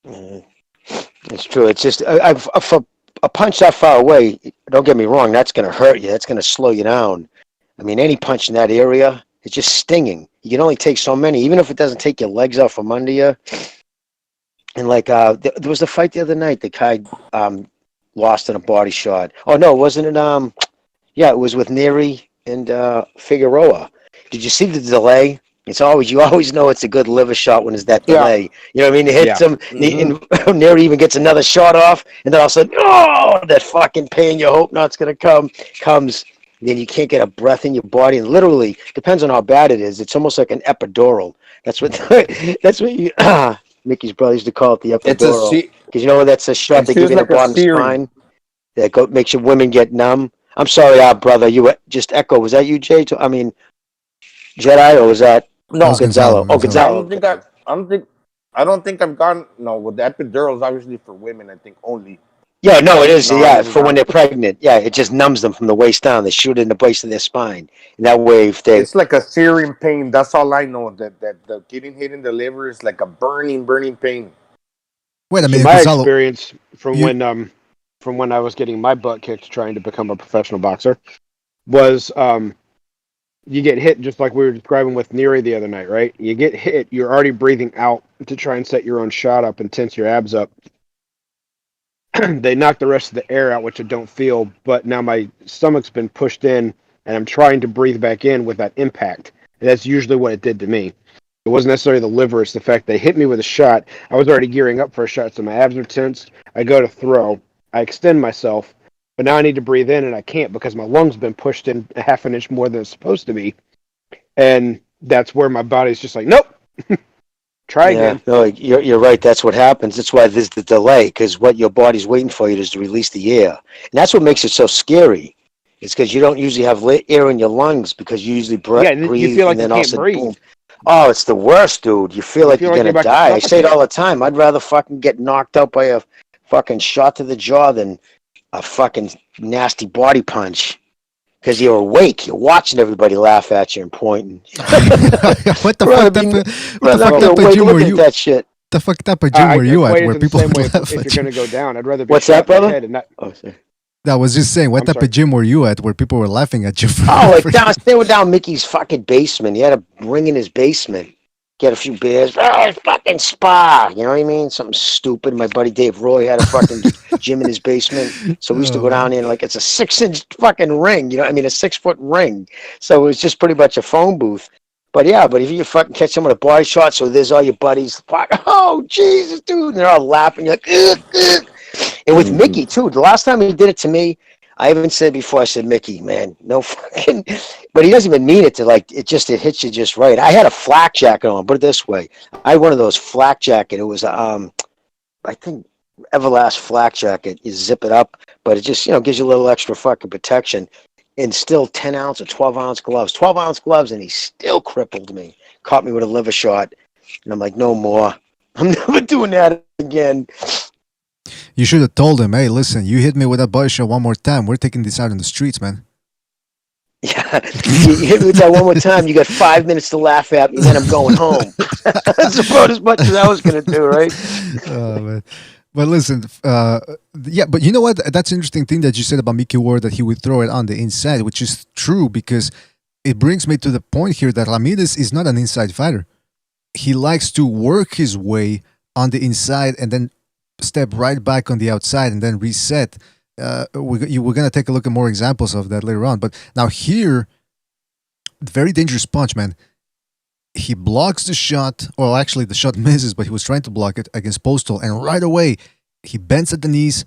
It's true. It's just for a punch that far away. Don't get me wrong. That's going to hurt you. That's going to slow you down. I mean, any punch in that area, it's just stinging. You can only take so many, even if it doesn't take your legs out from under you. And like, there was a fight the other night. The guy lost in a body shot. Oh no, wasn't it? Yeah, it was with Neary and Figueroa. Did you see the delay? It's always, you always know it's a good liver shot when it's that delay. You know what I mean? It hits him, and Neary even gets another shot off, and then all of a sudden, oh, that fucking pain you hope not's gonna comes. Then you can't get a breath in your body, and literally depends on how bad it is. It's almost like an epidural. That's what you Mickey's brother used to call it, the epidural, because you know that's a shot they give you in the bottom spine that makes your women get numb. I'm sorry, brother, you just echo. Was that you, Jay? I mean, Jedi, or was that Gonzalo? Oh, Gonzalo. I don't think I've gone. No, with the epidural is obviously for women. I think only. Yeah, no, it is. Yeah, for when they're pregnant. Yeah, it just numbs them from the waist down. They shoot it in the base of their spine, and that way, if they, it's like a searing pain. That's all I know. That the getting hit in the liver is like a burning pain. Wait a minute, my Gonzalo, experience from when I was getting my butt kicked trying to become a professional boxer was you get hit just like we were describing with Neary the other night, right? You get hit, you're already breathing out to try and set your own shot up and tense your abs up. They knock the rest of the air out, which I don't feel, but now my stomach's been pushed in and I'm trying to breathe back in with that impact. And that's usually what it did to me. It wasn't necessarily the liver, it's the fact they hit me with a shot. I was already gearing up for a shot, so my abs are tensed. I go to throw, I extend myself, but now I need to breathe in and I can't because my lungs been pushed in a half an inch more than it's supposed to be. And that's where my body's just like, nope. Try again. No, you're right. That's what happens. That's why there's the delay, because what your body's waiting for you is to release the air. And that's what makes it so scary. It's because you don't usually have air in your lungs because you usually breathe. You feel like and then you can't breathe. Boom. Oh, it's the worst, dude. You feel like you're going to die. I say it all the time. I'd rather fucking get knocked out by a fucking shot to the jaw than a fucking nasty body punch. because you're awake. You're watching everybody laugh at you and pointing. What the fuck type of gym were you? That shit. The fuck type of gym were you at where people would laugh if at you're you? going to go down, I'd rather be What's shot that, in the brother? head and not. Oh, sorry. I was just saying, what I'm type sorry. of gym were you at where people were laughing at you? They were down Mickey's fucking basement. He had a ring in his basement. Get a few beers. Oh, fucking spa. You know what I mean? Something stupid. My buddy Dave Roy had a fucking gym in his basement. So we used to go down there and like it's a 6-inch fucking ring. You know, I mean a 6-foot ring. So it was just pretty much a phone booth. But yeah, but if you fucking catch someone with a body shot, so there's all your buddies. Fuck, oh Jesus, dude, and they're all laughing. You're like, ugh, ugh. And with Mickey too. The last time he did it to me, I even said before, I said, Mickey, man, no fucking, but he doesn't even mean it to like, it hits you just right. I had a flak jacket on, put it this way. I had one of those flak jacket. It was, I think Everlast flak jacket. You zip it up, but it just, gives you a little extra fucking protection. And still 10-ounce or 12-ounce gloves. 12-ounce gloves, and he still crippled me. Caught me with a liver shot. And I'm like, no more. I'm never doing that again. You should have told him, hey, listen, you hit me with that body shot one more time. We're taking this out in the streets, man. Yeah, you hit me with that one more time. You got 5 minutes to laugh at me, then I'm going home. That's about as much as I was going to do, right? Oh, man. But listen, yeah, but you know what? That's an interesting thing that you said about Mickey Ward, that he would throw it on the inside, which is true, because it brings me to the point here that Ramirez is not an inside fighter. He likes to work his way on the inside and then step right back on the outside and then reset. We're going to take a look at more examples of that later on. But now here, very dangerous punch, man. He blocks the shot, or actually the shot misses, but he was trying to block it against Postal. And right away, he bends at the knees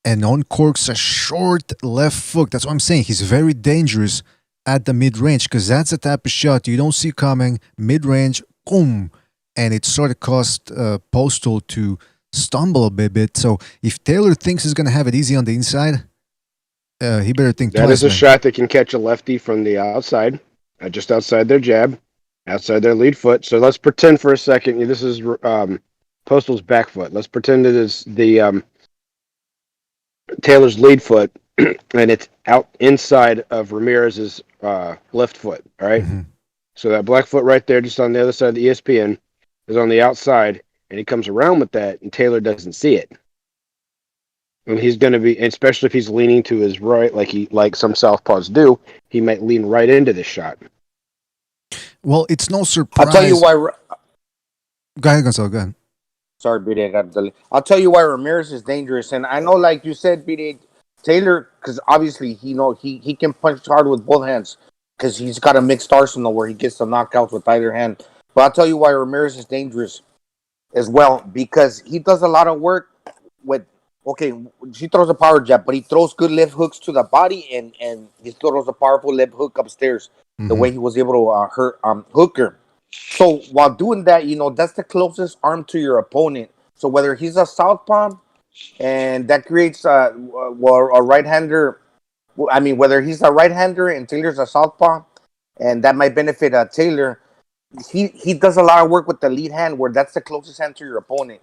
and uncorks a short left hook. That's what I'm saying. He's very dangerous at the mid-range, because that's the type of shot you don't see coming. Mid-range, boom. And it sort of caused Postal to stumble a bit. So if Taylor thinks he's going to have it easy on the inside, he better think twice. That is a man. shot that can catch a lefty from the outside, just outside their jab, outside their lead foot. So let's pretend for a second, this is Postal's back foot. Let's pretend it is the Taylor's lead foot, and it's out inside of Ramirez's left foot, all right? Mm-hmm. So that black foot right there, just on the other side of the ESPN, is on the outside, and he comes around with that, and Taylor doesn't see it. And he's going to be, especially if he's leaning to his right, like some southpaws do, he might lean right into this shot. Well, it's no surprise. I'll tell you why. Go ahead, Gonzalo. Go ahead. Sorry, BD. I'll tell you why Ramirez is dangerous, and I know, like you said, BD, Taylor, because obviously he can punch hard with both hands, because he's got a mixed arsenal where he gets the knockouts with either hand. But I'll tell you why Ramirez is dangerous as well, because he does a lot of work with. Okay, he throws a power jab, but he throws good left hooks to the body, and he throws a powerful left hook upstairs. Mm-hmm. The way he was able to hurt Hooker. So while doing that, that's the closest arm to your opponent. So whether he's a southpaw, and that creates a right-hander. I mean, whether he's a right-hander and Taylor's a southpaw, and that might benefit Taylor. He does a lot of work with the lead hand, where that's the closest hand to your opponent.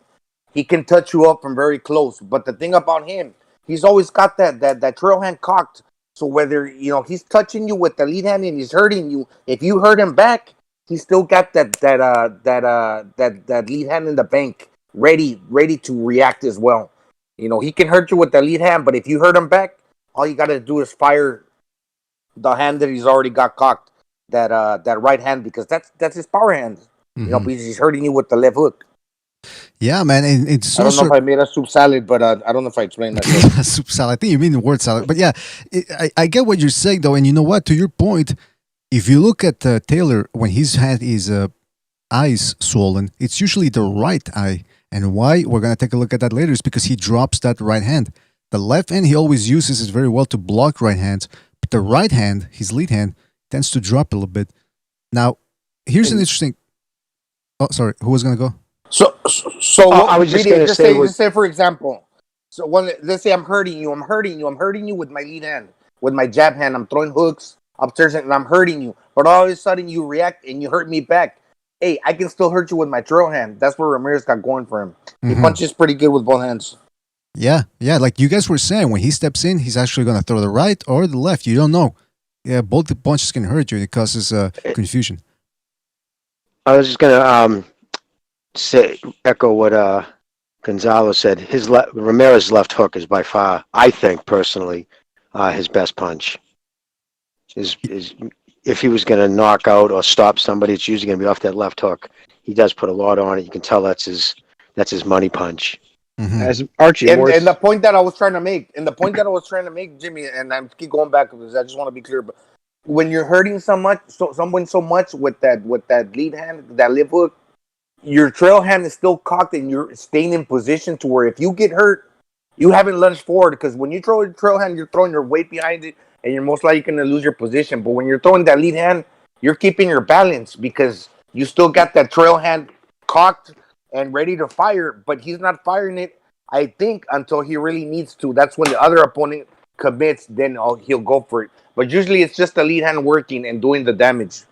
He can touch you up from very close. But the thing about him, he's always got that trail hand cocked. So whether he's touching you with the lead hand and he's hurting you, if you hurt him back, he's still got that lead hand in the bank, ready to react as well. He can hurt you with the lead hand, but if you hurt him back, all you got to do is fire the hand that he's already got cocked, that right hand, because that's his power hand. Mm-hmm. Because he's hurting you with the left hook. Yeah, man, and it's so. I don't know if I made a soup salad, but I don't know if I explained that. Soup salad. I think you mean the word salad, but yeah, I get what you're saying though, and you know what? To your point, if you look at Taylor when he's had his eyes swollen, it's usually the right eye, and why? We're gonna take a look at that later. Is because he drops that right hand. The left hand he always uses very well to block right hands, but the right hand, his lead hand, tends to drop a little bit. Now, here's an interesting. Oh, sorry, who was gonna go? So I was just going to say, just say for example, so let's say I'm hurting you with my lead hand, with my jab hand. I'm throwing hooks upstairs and I'm hurting you, but all of a sudden you react and you hurt me back. Hey, I can still hurt you with my trail hand. That's where Ramirez got going for him. He punches pretty good with both hands. Yeah, like you guys were saying, when he steps in, he's actually going to throw the right or the left. You don't know. Yeah, both the punches can hurt you. It causes confusion. I was just gonna say echo what Gonzalo said. Ramirez's left hook is by far, I think personally, his best punch. Is if he was gonna knock out or stop somebody, it's usually gonna be off that left hook. He does put a lot on it. You can tell that's his money punch. Mm-hmm. As Archie, And the point that I was trying to make, Jimmy, and I keep going back because I just want to be clear, but when you're hurting someone so much with that lead hand, that lip hook, your trail hand is still cocked and you're staying in position to where if you get hurt, you haven't lunged forward, because when you throw your trail hand, you're throwing your weight behind it and you're most likely going to lose your position. But when you're throwing that lead hand, you're keeping your balance because you still got that trail hand cocked and ready to fire, but he's not firing it, I think, until he really needs to. That's when the other opponent commits, then he'll go for it. But usually it's just the lead hand working and doing the damage.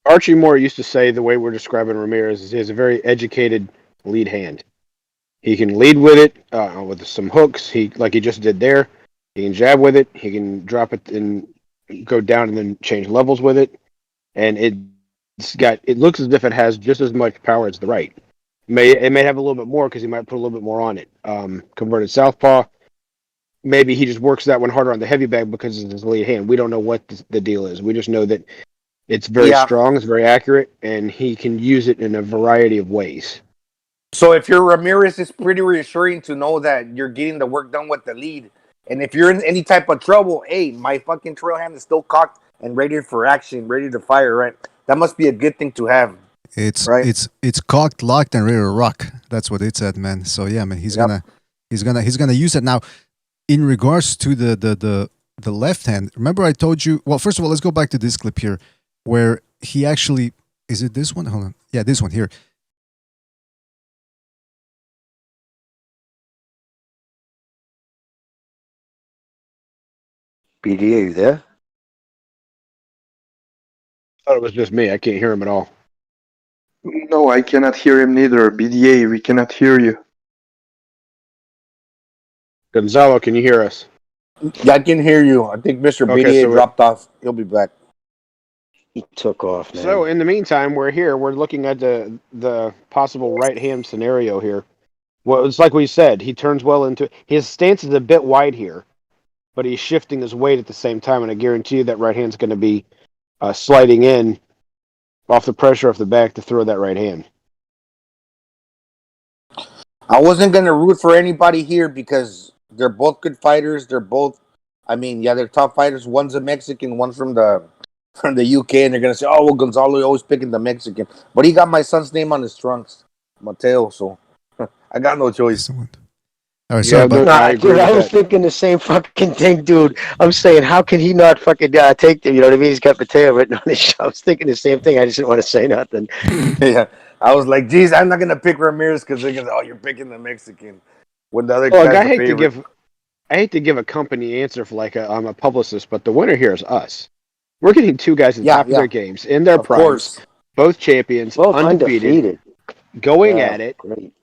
Archie Moore used to say the way we're describing Ramirez is he has a very educated lead hand. He can lead with it with some hooks. Like he just did there. He can jab with it. He can drop it and go down and then change levels with it. And it looks as if it has just as much power as the right. It may have a little bit more because he might put a little bit more on it. Converted southpaw. Maybe he just works that one harder on the heavy bag because it's his lead hand. We don't know what the deal is. We just know that it's very strong, it's very accurate, and he can use it in a variety of ways. So if you're Ramirez, it's pretty reassuring to know that you're getting the work done with the lead. And if you're in any type of trouble, hey, my fucking trail hand is still cocked and ready for action, ready to fire, right? That must be a good thing to have. It's right? it's cocked, locked, and ready to rock. That's what it said, man. So yeah, man, he's gonna use it now. In regards to the left hand, remember I told you. Well, first of all, let's go back to this clip here, where he actually is it this one? Hold on, yeah, this one here. BD, are you there? I thought it was just me. I can't hear him at all. No, I cannot hear him neither. BDA, we cannot hear you. Gonzalo, can you hear us? Yeah, I can hear you. I think Mr. BDA dropped off. He'll be back. He took off, man. So in the meantime, we're here. We're looking at the possible right hand scenario here. Well, it's like we said. He turns well into his stance is a bit wide here, but he's shifting his weight at the same time, and I guarantee you that right hand's going to be sliding in off the pressure off the back to throw that right hand. I wasn't going to root for anybody here because they're both good fighters. They're both, they're top fighters. One's a Mexican, one's from the UK, and they're going to say, oh, well, Gonzalo always picking the Mexican. But he got my son's name on his trunks, Mateo, so I got no choice. All right, sorry about that. Dude, I was thinking the same fucking thing, dude. I'm saying, how can he not fucking take them? You know what I mean? He's got Mateo written on his show. I was thinking the same thing. I just didn't want to say nothing. Yeah, I was like, geez, I'm not going to pick Ramirez because they're going to say, oh, you're picking the Mexican. When the other guy's I hate to give a company answer for like I'm a publicist, but the winner here is us. We're getting two guys in top of their games, in their primes, both champions, both undefeated, going at it. Great.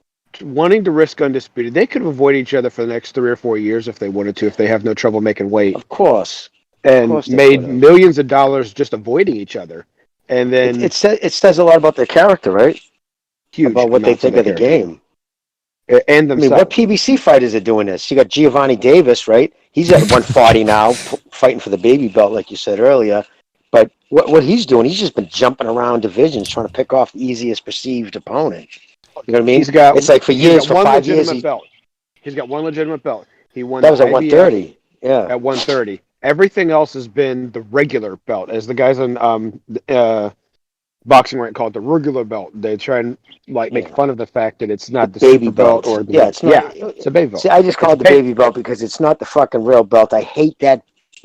Wanting to risk undisputed. They could avoid each other for the next 3 or 4 years if they wanted to, if they have no trouble making weight. Of course. And made millions of dollars just avoiding each other. And then it says a lot about their character, right? Huge. About what they think of the game. And themselves. What PBC fighters are doing this? You got Giovanni Davis, right? He's at 140 now, fighting for the baby belt, like you said earlier. But what he's doing, he's just been jumping around divisions, trying to pick off the easiest perceived opponent. You know what I mean? It's like for years, for 5 years. He's got one legitimate belt. He won. That was at 130. Yeah. At 130. Everything else has been the regular belt, as the guys on boxing right call it the regular belt. They try and make fun of the fact that it's not the baby belt or it's not. It's a baby belt. See, I just call it the baby belt because it's not the fucking real belt. I hate that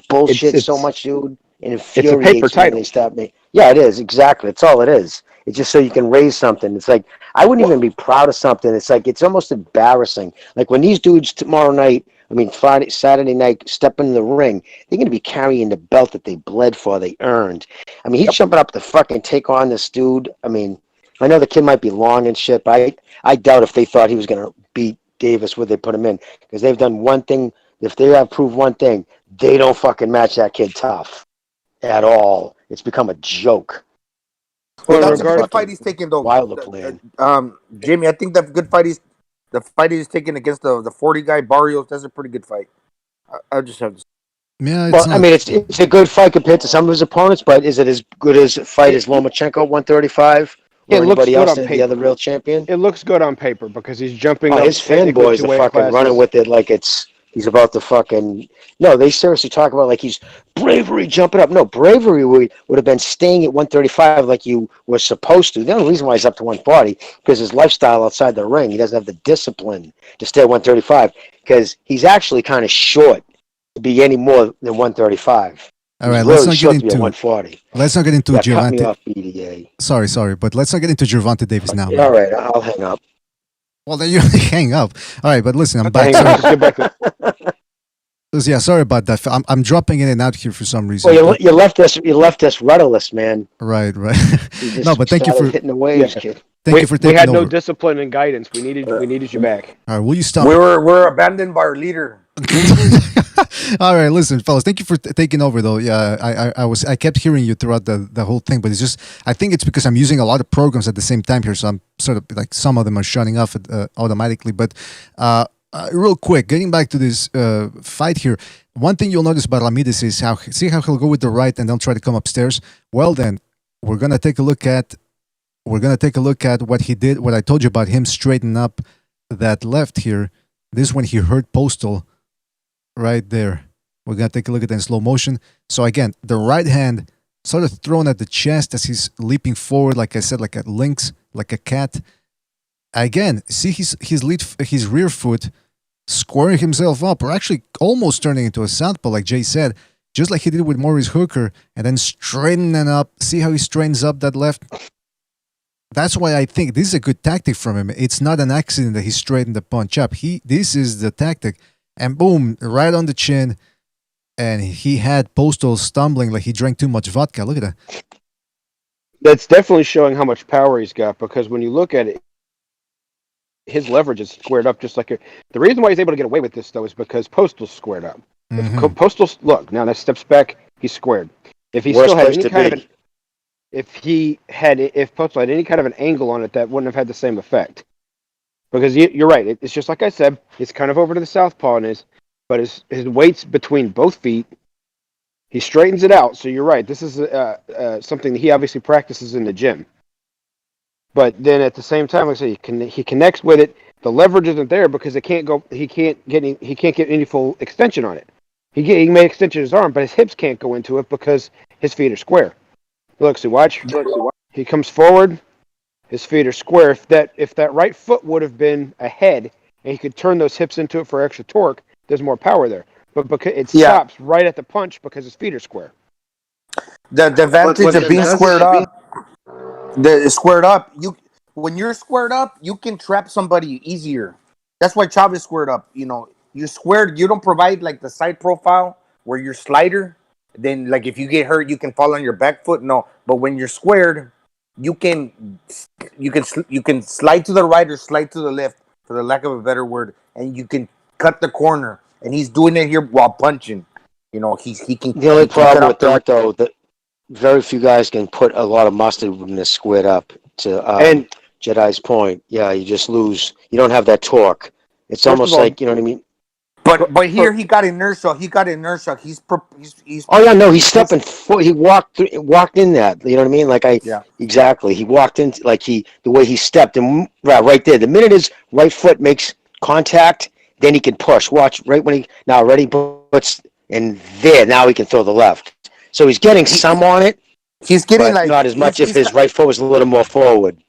bullshit so much, dude. It infuriates me when they stop me. Yeah, it is exactly. It's all it is. It's just so you can raise something. It's like I wouldn't even be proud of something. It's like it's almost embarrassing. Like when these dudes tomorrow night, Saturday night, step in the ring, they're going to be carrying the belt that they bled for, they earned. He's jumping up to fucking take on this dude. I know the kid might be long and shit, but I doubt if they thought he was going to beat Davis, would they put him in? Because they've done one thing if they have proved one thing, they don't fucking match that kid tough at all. It's become a joke. Well, Well, that's a good regardless, fight he's taking, though. Wilder plan. Jamie, I think that good fight the fight he's taking against the 40 guy Barrios. That's a pretty good fight. I just have to. Yeah, it's Well, not. I mean, it's a good fight compared to some of his opponents, but is it as good as a fight as Lomachenko 135 it or looks anybody good else, on the paper. other real champion? It looks good on paper because he's jumping Oh, up his technically fanboys to are weight fucking classes. running with it like he's about to fucking. No, they seriously talk about like he's bravery jumping up. No, bravery would have been staying at 135 like you were supposed to. The only reason why he's up to 140 because his lifestyle outside the ring, he doesn't have the discipline to stay at 135 because he's actually kind of short to be any more than 135. All right, He's let's really not short get to be at into 140. let's not get into Yeah, cut me Gervonta. off, BDA. Sorry, but let's not get into Gervonta Davis now. All right, I'll hang up. Well, then you hang up. All right, but listen, I'm back. Hang on, Sorry. let's get back to Yeah, sorry about that. I'm dropping in and out here for some reason. Well, you left us rudderless, man. Right. You just No, but thank you started for hitting the waves, kid. thank you for we taking had over. no discipline and guidance. We needed you back. All right, will you stop? We're abandoned by our leader. All right, listen, fellas. Thank you for taking over, though. Yeah, I kept hearing you throughout the whole thing, but it's just I think it's because I'm using a lot of programs at the same time here, so I'm sort of like some of them are shutting off automatically. But real quick, getting back to this fight here, one thing you'll notice about Ramirez is how he'll go with the right and then try to come upstairs. Well, then we're gonna take a look at what he did. What I told you about him straightening up that left here. This is when he hurt Postal. Right there. We're going to take a look at that in slow motion. So again, the right hand sort of thrown at the chest as he's leaping forward, like I said, like a lynx, like a cat. Again, see his rear foot squaring himself up, or actually almost turning into a southpaw, like Jay said, just like he did with Maurice Hooker, and then straightening up. See how he straightens up that left? That's why I think this is a good tactic from him. It's not an accident that he straightened the punch up. This is the tactic. And boom, right on the chin. And he had Postal stumbling like he drank too much vodka. Look at that. That's definitely showing how much power he's got because when you look at it, his leverage is squared up just like the reason why he's able to get away with this though is because Postal's squared up. Mm-hmm. If Postal's look now that steps back, he's squared. If he Worst still had place any to kind be. if Postal had any kind of an angle on it, that wouldn't have had the same effect. Because you're right, it's just like I said, it's kind of over to the southpaw but his weight's between both feet. He straightens it out. So you're right. This is something that he obviously practices in the gym. But then at the same time, like I say, he connects with it. The leverage isn't there because it can't go. He can't get any full extension on it. He may extend his arm, but his hips can't go into it because his feet are square. Look, see, watch. He comes forward. His feet are square. If that right foot would have been ahead and he could turn those hips into it for extra torque, there's more power there. But because it stops right at the punch because his feet are square. The advantage of being squared up, when you're squared up, you can trap somebody easier. That's why Chavez squared up. You're squared. You don't provide like the side profile where you're slider. Then like if you get hurt, you can fall on your back foot. No, but when you're squared, you can slide to the right or slide to the left, for the lack of a better word, and you can cut the corner. And he's doing it here while punching. He can. The only problem with that, though, that very few guys can put a lot of mustard when they're squared up. To and Jedi's point, yeah, you just lose. You don't have that torque. It's almost like, you know what I mean. But here he got inertia. He's oh yeah, no, he's stepping. He walked in that. You know what I mean? Exactly. He walked in the way he stepped and right there. The minute his right foot makes contact, then he can push. Watch right when he now ready puts and there. Now he can throw the left. So he's getting some on it. He's getting not as much if his right foot was a little more forward.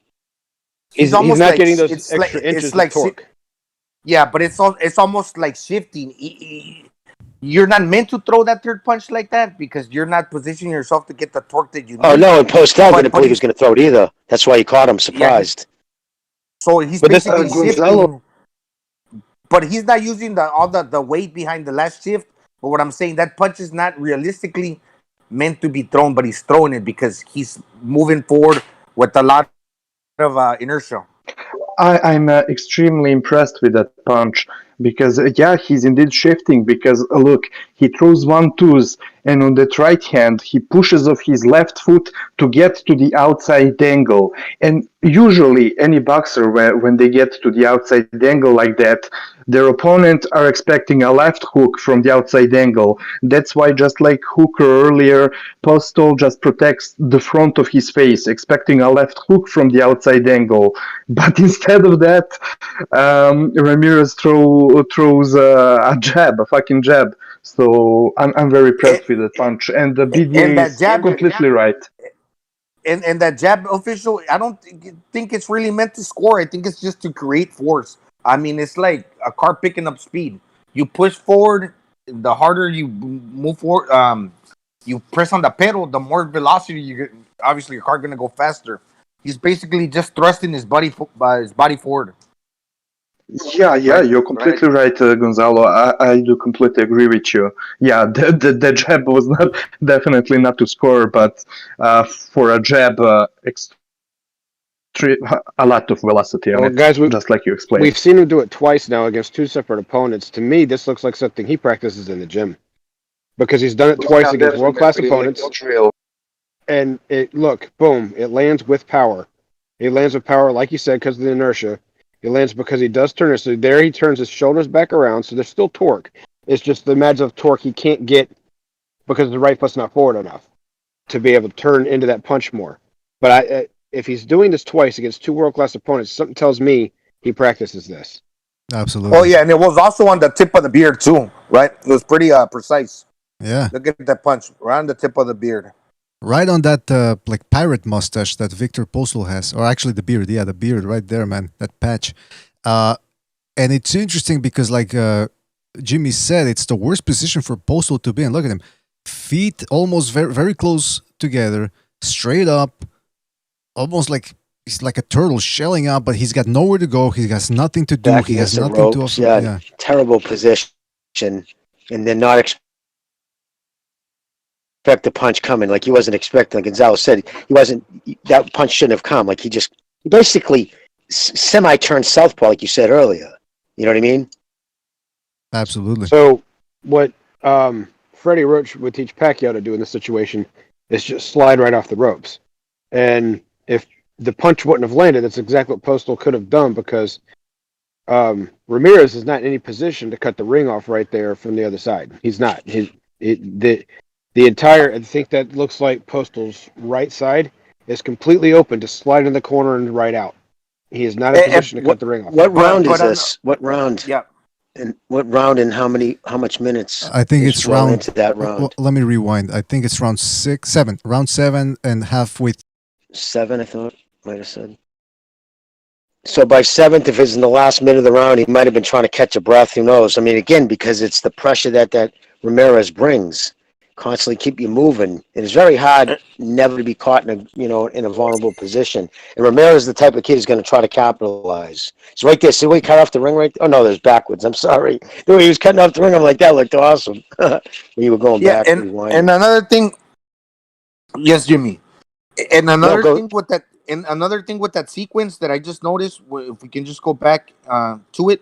He's not getting those extra inches of torque. Yeah, but it's almost like shifting. You're not meant to throw that third punch like that because you're not positioning yourself to get the torque that you need. Oh no, and Postel didn't believe he was going to throw it either. That's why he caught him surprised. Yeah, so he's basically shifting, but he's not using all the weight behind the last shift. But what I'm saying, that punch is not realistically meant to be thrown, but he's throwing it because he's moving forward with a lot of inertia. I'm extremely impressed with that punch because yeah, he's indeed shifting. Because look, he throws 1-2s, and on that right hand, he pushes off his left foot to get to the outside angle. And usually, any boxer, when they get to the outside angle like that, their opponent are expecting a left hook from the outside angle. That's why, just like Hooker earlier, Postol just protects the front of his face, expecting a left hook from the outside angle. But instead of that, Ramirez throws a jab, a fucking jab. So I'm very impressed with the punch. And the BDA that is jab, completely right. and that jab official, I don't think it's really meant to score. I think it's just to create force. I mean, it's like a car picking up speed. You push forward, the harder you move forward. You press on the pedal, the more velocity you get. Obviously, your car gonna go faster. He's basically just thrusting his body forward. Yeah, you're completely right, Gonzalo. I do completely agree with you. Yeah, the jab was not definitely not to score, but for a jab, a lot of velocity on Well, it, guys, just like you explained. we've seen him do it twice now against two separate opponents. To me, this looks like something he practices in the gym because he's done it twice against world-class opponents. And look, boom, it lands with power. He lands with power, like you said, because of the inertia. He lands because he does turn it. So there he turns his shoulders back around, so there's still torque. It's just the imagine of torque he can't get because the right foot's not forward enough to be able to turn into that punch more. But if he's doing this twice against two world-class opponents, something tells me he practices this. Absolutely. Oh yeah, and it was also on the tip of the beard too, right? It was pretty precise. Yeah. Look at that punch right on the tip of the beard. Right on that like pirate mustache that Victor Postol has, or actually the beard. Yeah, the beard right there, man. That patch. And it's interesting because, like Jimmy said, it's the worst position for Postol to be in. Look at him, feet almost very very close together, straight up, almost like he's like a turtle shelling out, but he's got nowhere to go. He has nothing to do. Back He has against the nothing to ropes. offer. Yeah, terrible position, and then not expect the punch coming. Like he wasn't expecting. Like Gonzalo said, he wasn't. That punch shouldn't have come. Like he basically semi-turned southpaw, like you said earlier. You know what I mean? Absolutely. So what Freddie Roach would teach Pacquiao to do in this situation is just slide right off the ropes. And if the punch wouldn't have landed, that's exactly what Postol could have done because Ramirez is not in any position to cut the ring off right there from the other side. He's not. The entire, I think that looks like Postol's right side is completely open to slide in the corner and right out. He is not in a position to cut the ring off. What round is this? What round? Yeah. And what round and how much minutes? I think it's round. Into that round. Well, let me rewind. I think it's round 7. Round 7 and halfway. 7, I thought might have said. So by 7th, if it's in the last minute of the round, he might have been trying to catch a breath. Who knows? I mean, again, because it's the pressure that Ramirez brings, constantly keep you moving. It is very hard never to be caught in a vulnerable position. And Ramirez is the type of kid who's going to try to capitalize. So right there, see where he cut off the ring right there? Oh, no, there's backwards. I'm sorry. The way he was cutting off the ring, I'm like, that looked awesome. When you were going back. And another thing, yes, Jimmy. And another thing with that sequence that I just noticed, if we can just go back to it,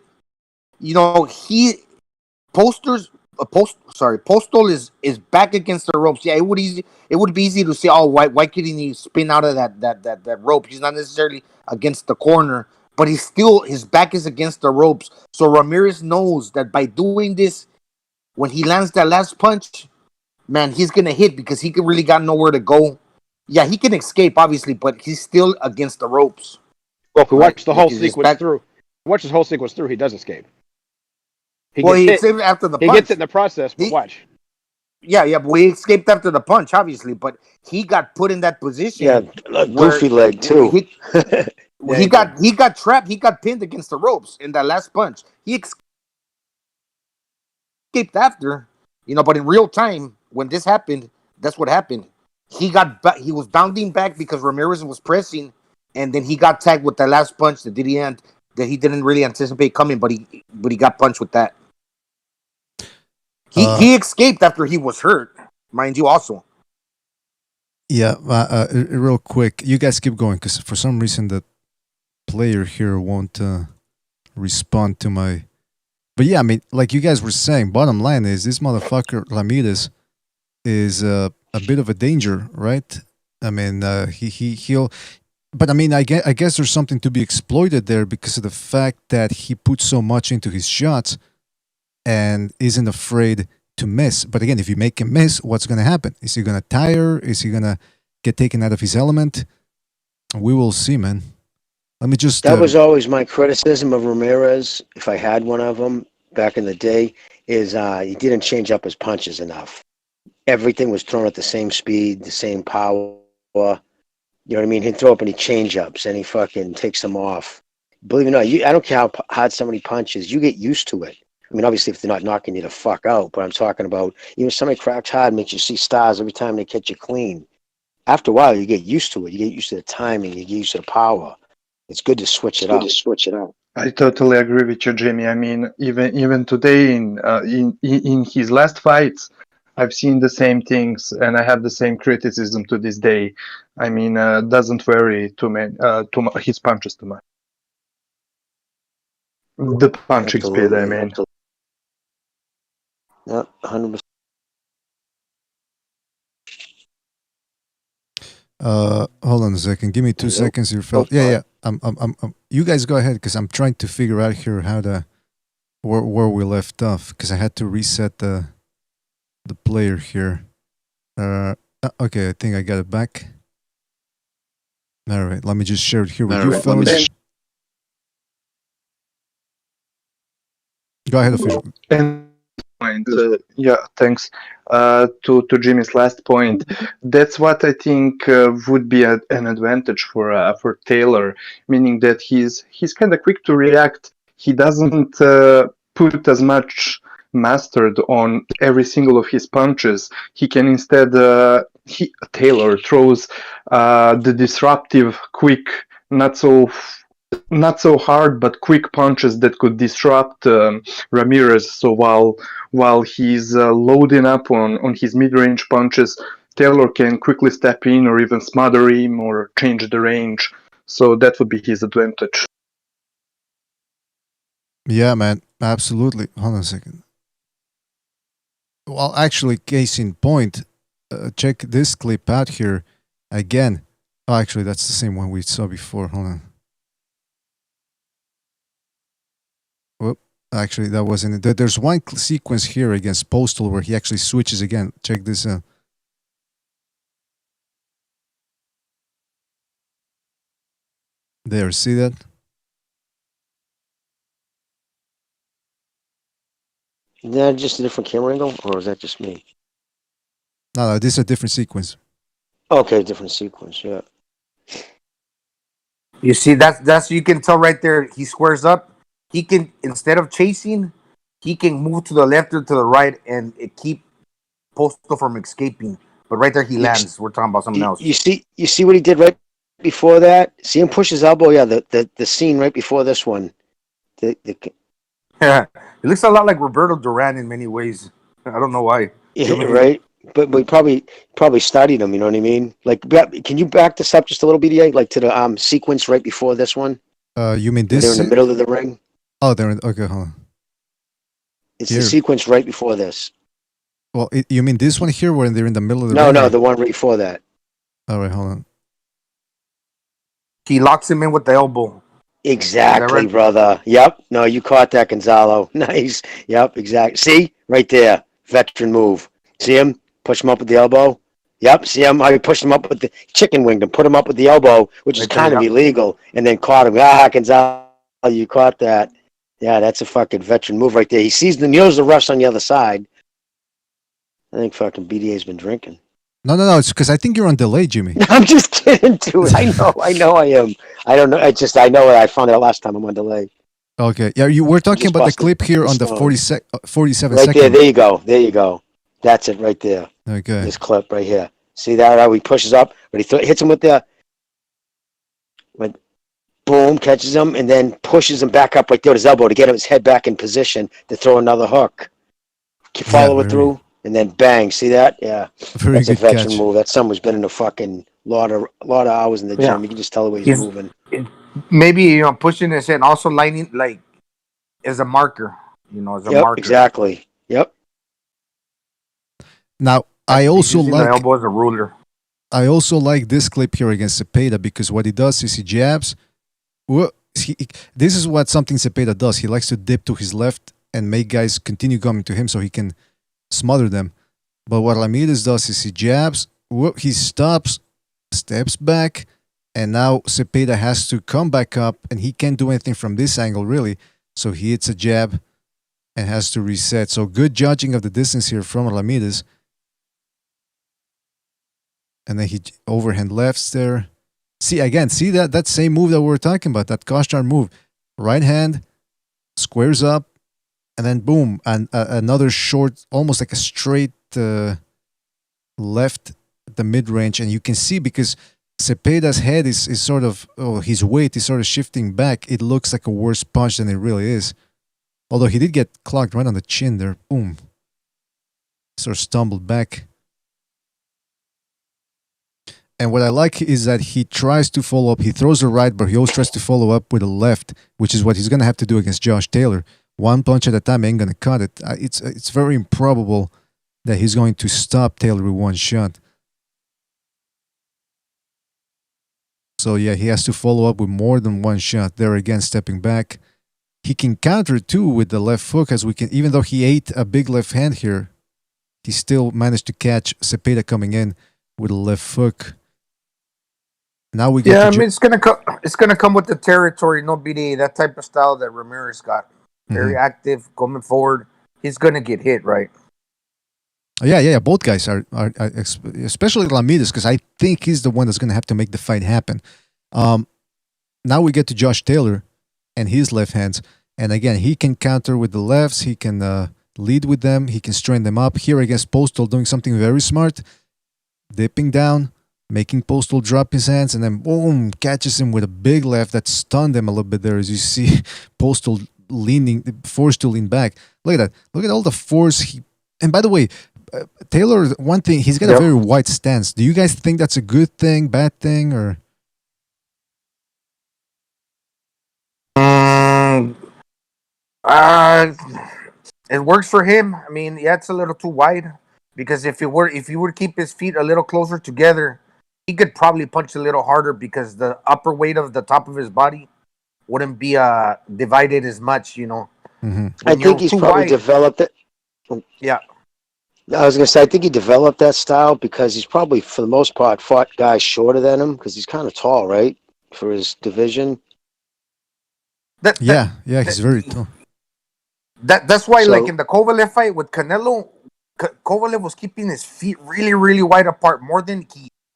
Postol is back against the ropes. Yeah, it would be easy to say, oh, why couldn't he spin out of that rope? He's not necessarily against the corner, but his back is against the ropes. So Ramirez knows that by doing this, when he lands that last punch, man, he's gonna hit because he really got nowhere to go. Yeah, he can escape, obviously, but he's still against the ropes. Well, if we watch the whole sequence through, he does escape. He escaped after the punch. He gets it in the process, but watch. Yeah, but he escaped after the punch, obviously, but he got put in that position. Yeah, a goofy leg, too. He got trapped. He got pinned against the ropes in that last punch. He escaped after, but in real time, when this happened, that's what happened. He was bounding back because Ramirez was pressing, and then he got tagged with that last punch that he didn't really anticipate coming, but he got punched with that. He escaped after he was hurt, mind you. Also, yeah. Real quick, you guys keep going because for some reason the player here won't respond to my But yeah, I mean, like you guys were saying, bottom line is this motherfucker Ramirez is a bit of a danger, right? I mean, he'll. But I mean, I guess there's something to be exploited there because of the fact that he puts so much into his shots and isn't afraid to miss. But again, if you make him miss, what's going to happen? Is he going to tire? Is he going to get taken out of his element? We will see, man. Let me just. That was always my criticism of Ramirez, if I had one of them back in the day, is he didn't change up his punches enough. Everything was thrown at the same speed, the same power. You know what I mean? He'd throw up any change-ups, and he fucking takes them off. Believe it or not, I don't care how hard somebody punches, you get used to it. I mean, obviously, if they're not knocking you the fuck out, but I'm talking about even if somebody cracks hard, makes you see stars every time they catch you clean. After a while, you get used to it. You get used to the timing. You get used to the power. It's good to switch it up. I totally agree with you, Jimmy. I mean, even today in his last fights, I've seen the same things, and I have the same criticism to this day. I mean, doesn't vary his punches too much. The punching speed, I mean. Yeah, 100%. Hold on a second. Give me 2 seconds here, Phil. Yeah. You guys go ahead because I'm trying to figure out here how to where we left off because I had to reset the player here. Okay, I think I got it back. All right, let me just share it here with you, fellas. Go ahead, official. Yeah, thanks. To Jimmy's last point, that's what I think would be an advantage for Taylor, meaning that he's kind of quick to react. He doesn't put as much mastered on every single of his punches. He can instead Taylor throws the disruptive, quick, not so hard but quick punches that could disrupt Ramirez. So while he's loading up on his mid-range punches, Taylor can quickly step in or even smother him or change the range. So that would be his advantage. Yeah, man, absolutely. Hold on a second. Well, actually, case in point, check this clip out here again. Oh, actually, that's the same one we saw before. Hold on. Whoop. Actually, that wasn't it. There's one sequence here against Postal where he actually switches again. Check this out. There, see that? Is that just a different camera angle, or is that just me? No, this is a different sequence. Okay, different sequence, yeah. You see, that's you can tell right there. He squares up. He can, instead of chasing, he can move to the left or to the right and keep Postal from escaping. But right there, he lands. We're talking about something else. You see what he did right before that? See him push his elbow? Yeah, the scene right before this one. Yeah, it looks a lot like Roberto Duran in many ways. I don't know why. Yeah, right. But we probably studied him. You know what I mean? Like, can you back this up just a little bit, like to the sequence right before this one? You mean this? They're in the middle of the ring. Oh, they're in. Okay, hold on. It's here. The sequence right before this. Well, you mean this one here, where they're in the middle of the ring? No, or? the one right before that. All right, hold on. He locks him in with the elbow. Exactly, brother. Yep. No, you caught that, Gonzalo. Nice. Yep, exactly. See? Right there. Veteran move. See him? Push him up with the elbow. Yep. See him? How he pushed him up with the chicken winged him, put him up with the elbow, which is kind of illegal, and then caught him. Gonzalo, you caught that. Yeah, that's a fucking veteran move right there. He sees the knows the refs on the other side. I think fucking BDA's been drinking. No. It's because I think you're on delay, Jimmy. I'm just kidding, dude. I know I am. I don't know. I know I found out last time I'm on delay. Okay. Yeah, we're talking about the clip here on the 47 right seconds. Right there. There you go. That's it right there. Okay. This clip right here. See that? How he pushes up, but he hits him with boom, catches him, and then pushes him back up right there with his elbow to get his head back in position to throw another hook. Follow it through. And then bang, see that? Yeah, that's a veteran move. That's someone who's been in a fucking lot of hours in the gym. You can just tell the way he's moving. Maybe pushing his head, also lining like as a marker. as a Yep, marker. exactly. Yep. Now, I He's also using the like elbow as a ruler. this clip here against Cepeda because what he does is he jabs. This is what something Cepeda does. He likes to dip to his left and make guys continue coming to him so he can smother them. But what Ramirez does is he jabs, he stops, steps back, and now Cepeda has to come back up, and he can't do anything from this angle really. So he hits a jab and has to reset. So good judging of the distance here from Ramirez. And then he overhand lefts there. See that same move that we were talking about, that Koshtar move. Right hand, squares up, and then boom, and another short, almost like a straight left at the mid-range. And you can see because Cepeda's head is sort of, his weight is sort of shifting back. It looks like a worse punch than it really is. Although he did get clocked right on the chin there. Boom. Sort of stumbled back. And what I like is that he tries to follow up. He throws a right, but he always tries to follow up with a left, which is what he's going to have to do against Josh Taylor. One punch at a time ain't going to cut it. It's very improbable that he's going to stop Taylor with one shot. So yeah, he has to follow up with more than one shot. There again, stepping back. He can counter too with the left hook, as we can. Even though he ate a big left hand here, he still managed to catch Cepeda coming in with a left hook. Now we get. Yeah, I mean it's gonna come with the territory. No BD, that type of style that Ramirez got. Very active, coming forward. He's gonna get hit, right? Yeah. Both guys are especially Ramirez, because I think he's the one that's gonna have to make the fight happen. Now we get to Josh Taylor and his left hands, and again he can counter with the lefts. He can lead with them. He can strain them up. Here against Postal, doing something very smart, dipping down, making Postal drop his hands, and then boom, catches him with a big left that stunned him a little bit there. As you see, Postal forced to lean back. Look at that. Look at all the force. And by the way, Taylor, one thing, he's got a very wide stance. Do you guys think that's a good thing, bad thing, or? It works for him. I mean, yeah, it's a little too wide because if he were to keep his feet a little closer together, he could probably punch a little harder because the upper weight of the top of his body wouldn't be divided as much, I think he's probably developed it. Yeah. I was going to say, I think he developed that style because he's probably, for the most part, fought guys shorter than him because he's kind of tall, right, for his division. He's very tall. That's why, like in the Kovalev fight with Canelo, Kovalev was keeping his feet really, really wide apart, more than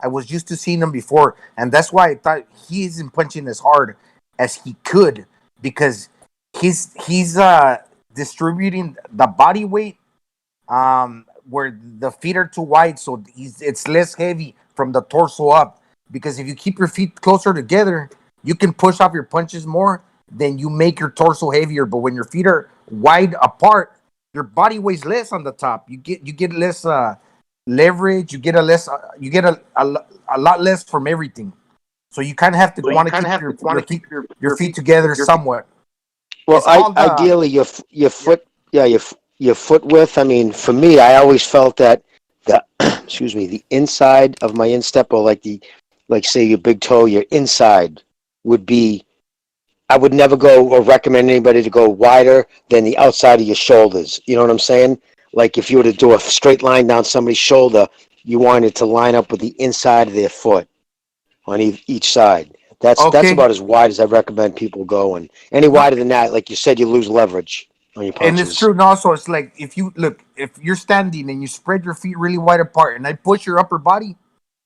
I was used to seeing him before, and that's why I thought he isn't punching as hard as he could because he's distributing the body weight where the feet are too wide, so it's less heavy from the torso up. Because if you keep your feet closer together, you can push off your punches more than you make your torso heavier. But when your feet are wide apart, your body weighs less on the top. You get less leverage. You get a lot less from everything. So you kind of have to want to keep your feet together somewhat. Well, ideally, your foot, your foot width. I mean, for me, I always felt that the inside of my instep, or say your big toe, your inside would be. I would never go or recommend anybody to go wider than the outside of your shoulders. You know what I'm saying? Like if you were to do a straight line down somebody's shoulder, you want it to line up with the inside of their foot on each side. That's about as wide as I recommend people go. And any wider than that, like you said, you lose leverage on your punches. And it's true. And also, it's like if you're standing and you spread your feet really wide apart, and I push your upper body,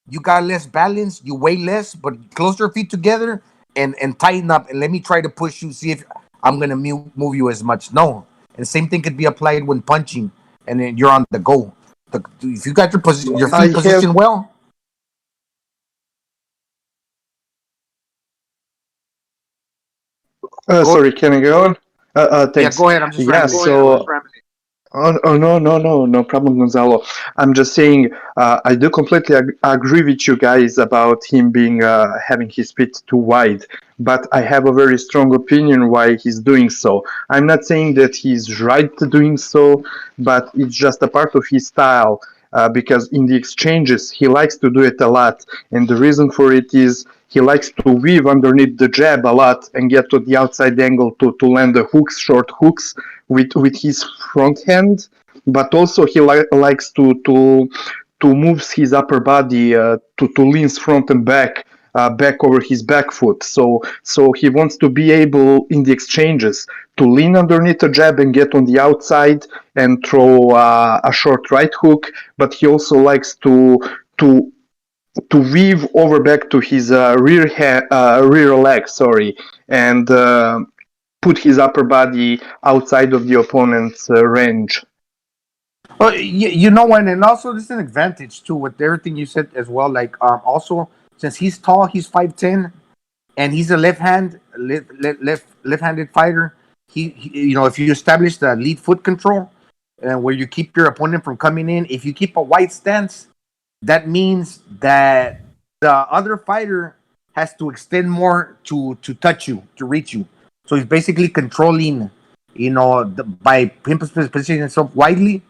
you got less balance, you weigh less, but close your feet together and tighten up, and let me try to push you, see if I'm gonna move you as much. No, and same thing could be applied when punching, and then you're on the go. If you got your feet positioned well. Sorry, can I go on? Thanks. Yeah, go ahead. I'm just Oh, no problem, Gonzalo. I'm just saying, I do completely agree with you guys about him being having his feet too wide, but I have a very strong opinion why he's doing so. I'm not saying that he's right doing so, but it's just a part of his style. Because in the exchanges he likes to do it a lot, and the reason for it is he likes to weave underneath the jab a lot and get to the outside angle to land the hooks, short hooks with his front hand, but also he likes to moves his upper body to leans front and back. Back over his back foot, so he wants to be able in the exchanges to lean underneath a jab and get on the outside and throw a short right hook. But he also likes to weave over back to his rear leg, sorry, and put his upper body outside of the opponent's range. Well, you know what, and also this is an advantage too with everything you said as well. Like, also since he's tall, he's 5'10", and he's a left-handed fighter. He if you establish the lead foot control, and where you keep your opponent from coming in, if you keep a wide stance, that means that the other fighter has to extend more to touch you, to reach you. So he's basically controlling, by him positioning himself widely,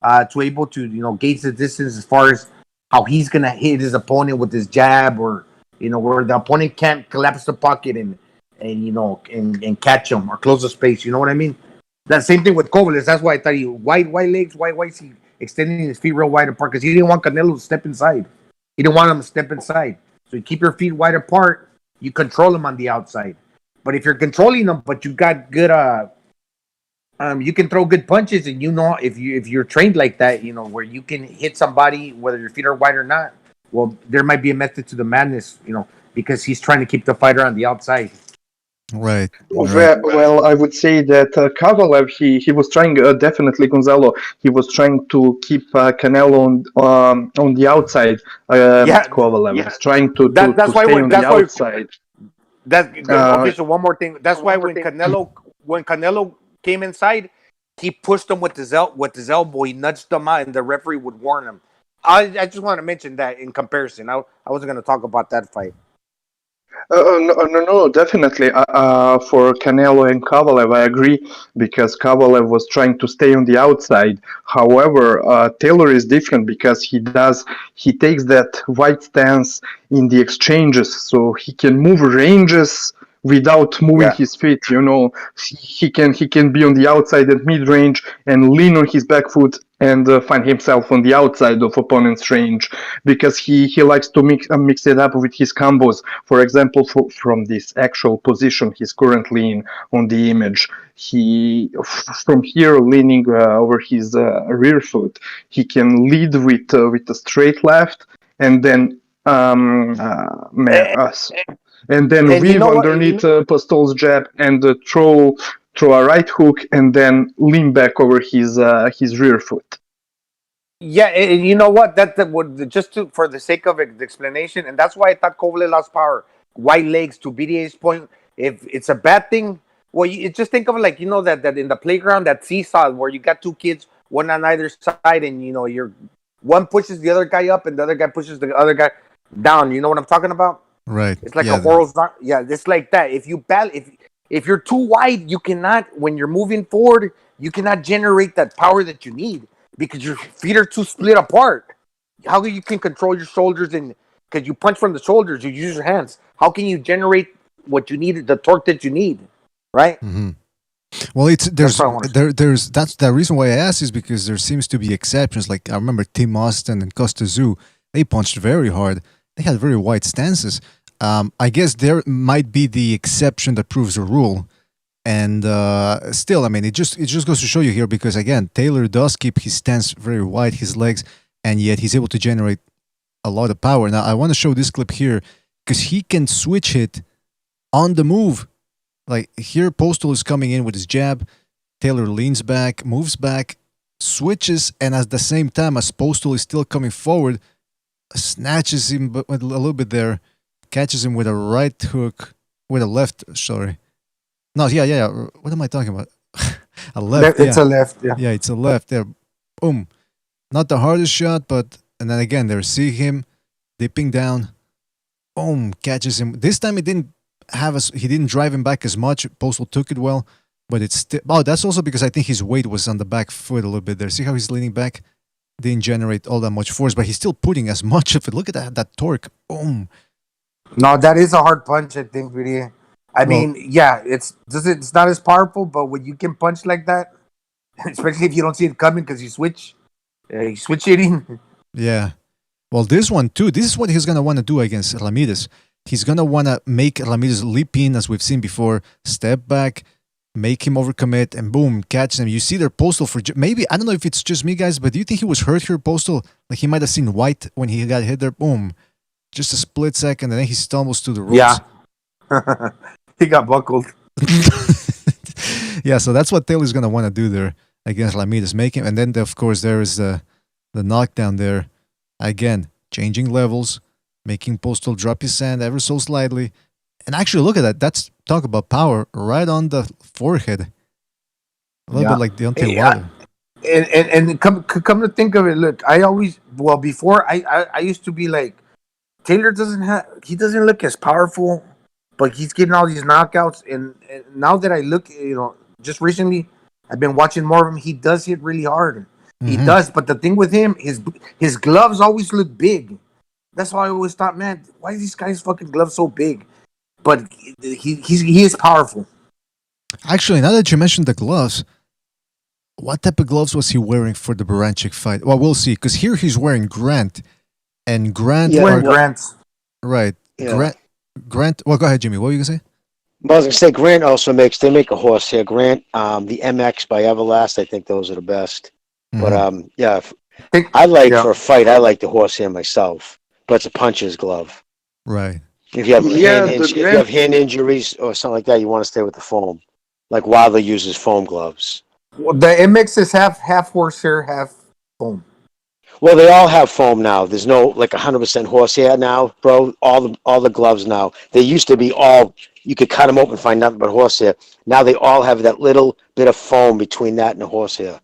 to able to gauge the distance as far as how he's gonna hit his opponent with his jab, or where the opponent can't collapse the pocket and catch him or close the space. You know what I mean? That same thing with Kovalev. That's why I thought he wide legs, wide is he extending his feet real wide apart, because he didn't want Canelo to step inside. He didn't want him to step inside. So you keep your feet wide apart, you control him on the outside. But if you're controlling him, but you got good you can throw good punches, and if you're trained like that, where you can hit somebody whether your feet are wide or not. Well, there might be a method to the madness, because he's trying to keep the fighter on the outside. Right. Well, I would say that Kovalev, he was trying, definitely Gonzalo, he was trying to keep Canelo on the outside. Kovalev was trying to stay on the outside. Okay, so one more thing. That's why when Canelo came inside, he pushed him with his elbow. He nudged him out, and the referee would warn him. I just want to mention that in comparison. I wasn't going to talk about that fight. No, definitely. For Canelo and Kovalev, I agree, because Kovalev was trying to stay on the outside. However, Taylor is different, because he takes that wide stance in the exchanges, so he can move ranges without moving his feet. He can be on the outside at mid range and lean on his back foot and find himself on the outside of opponent's range, because he likes to mix it up with his combos. For example, from this actual position he's currently in on the image, from here leaning over his rear foot, he can lead with a straight left, and then weave underneath Postol's jab and throw a right hook, and then lean back over his rear foot. Yeah, and you know what? That would for the sake of the explanation, and that's why I thought Kovalev lost power. Wide legs, to BDA's point. If it's a bad thing, well, you just think of it like that in the playground, that seesaw where you got two kids, one on either side, and you're one pushes the other guy up, and the other guy pushes the other guy down. You know what I'm talking about? Right. It's like a horizontal. Yeah, it's like that. If if you're too wide, you cannot. When you're moving forward, you cannot generate that power that you need, because your feet are too split apart. How you can control your shoulders, and because you punch from the shoulders, you use your hands. How can you generate what you need, the torque that you need, right? Mm-hmm. Well, that's the reason why I asked, is because there seems to be exceptions. Like I remember Tim Austin and Costa Zoo, they punched very hard. They had very wide stances. I guess there might be the exception that proves the rule. And still, I mean, it just goes to show you here, because again, Taylor does keep his stance very wide, his legs, and yet he's able to generate a lot of power. Now, I want to show this clip here, because he can switch it on the move. Like here, Postal is coming in with his jab. Taylor leans back, moves back, switches, and at the same time as Postal is still coming forward, snatches him a little bit there, catches him with a right hook, with a left, sorry. No, yeah. What am I talking about? A left, It's yeah. a left. Yeah. Yeah, it's a left there. Boom. Not the hardest shot, but and then again there, see him dipping down. Boom, catches him. This time he didn't drive him back as much. Postal took it well, but it's still. Oh, that's also because I think his weight was on the back foot a little bit there. See how he's leaning back? Didn't generate all that much force, but he's still putting as much of it. Look at that torque. Boom. No, that is a hard punch. I think, really. I mean, yeah, it's not as powerful, but when you can punch like that, especially if you don't see it coming because you switch hitting. Yeah. Well, this one too. This is what he's gonna want to do against Ramirez. He's gonna want to make Ramirez leap in, as we've seen before. Step back, make him overcommit, and boom, catch him. You see their Postal for maybe I don't know if it's just me, guys, but do you think he was hurt here, Postal? Like he might have seen white when he got hit there. Boom, just a split second, and then he stumbles to the ropes. Yeah, he got buckled. Yeah, so that's what Taylor's gonna want to do there against Ramirez, make him, and then of course there is the knockdown there. Again, changing levels, making Postal drop his hand ever so slightly. And actually, look at that. That's talk about power right on the forehead. A little bit like Deontay Wilder. And come to think of it, look, before I used to be like, Taylor he doesn't look as powerful, but he's getting all these knockouts. And now that I look, just recently, I've been watching more of him. He does hit really hard. He does, but the thing with him, his gloves always look big. That's why I always thought, man, why is this guy's fucking gloves so big? But he is powerful. Actually, now that you mentioned the gloves, what type of gloves was he wearing for the Baranchik fight? Well, we'll see, because here he's wearing Grant, and Grant. He's wearing Grant's. Right. Yeah. Grant. Well, go ahead, Jimmy. What were you gonna say? Well, I was gonna say Grant also they make a horsehair. Grant, the MX by Everlast, I think those are the best. But yeah, for a fight, I like the horsehair myself. But it's a puncher's glove. Right. If you have hand injuries or something like that, you want to stay with the foam. Like Wilder uses foam gloves. Well, the MX is half horsehair, half foam. Well, they all have foam now. There's no like 100% horsehair now, bro. All the gloves now. They used to be all you could cut them open and find nothing but horsehair. Now they all have that little bit of foam between that and the horsehair.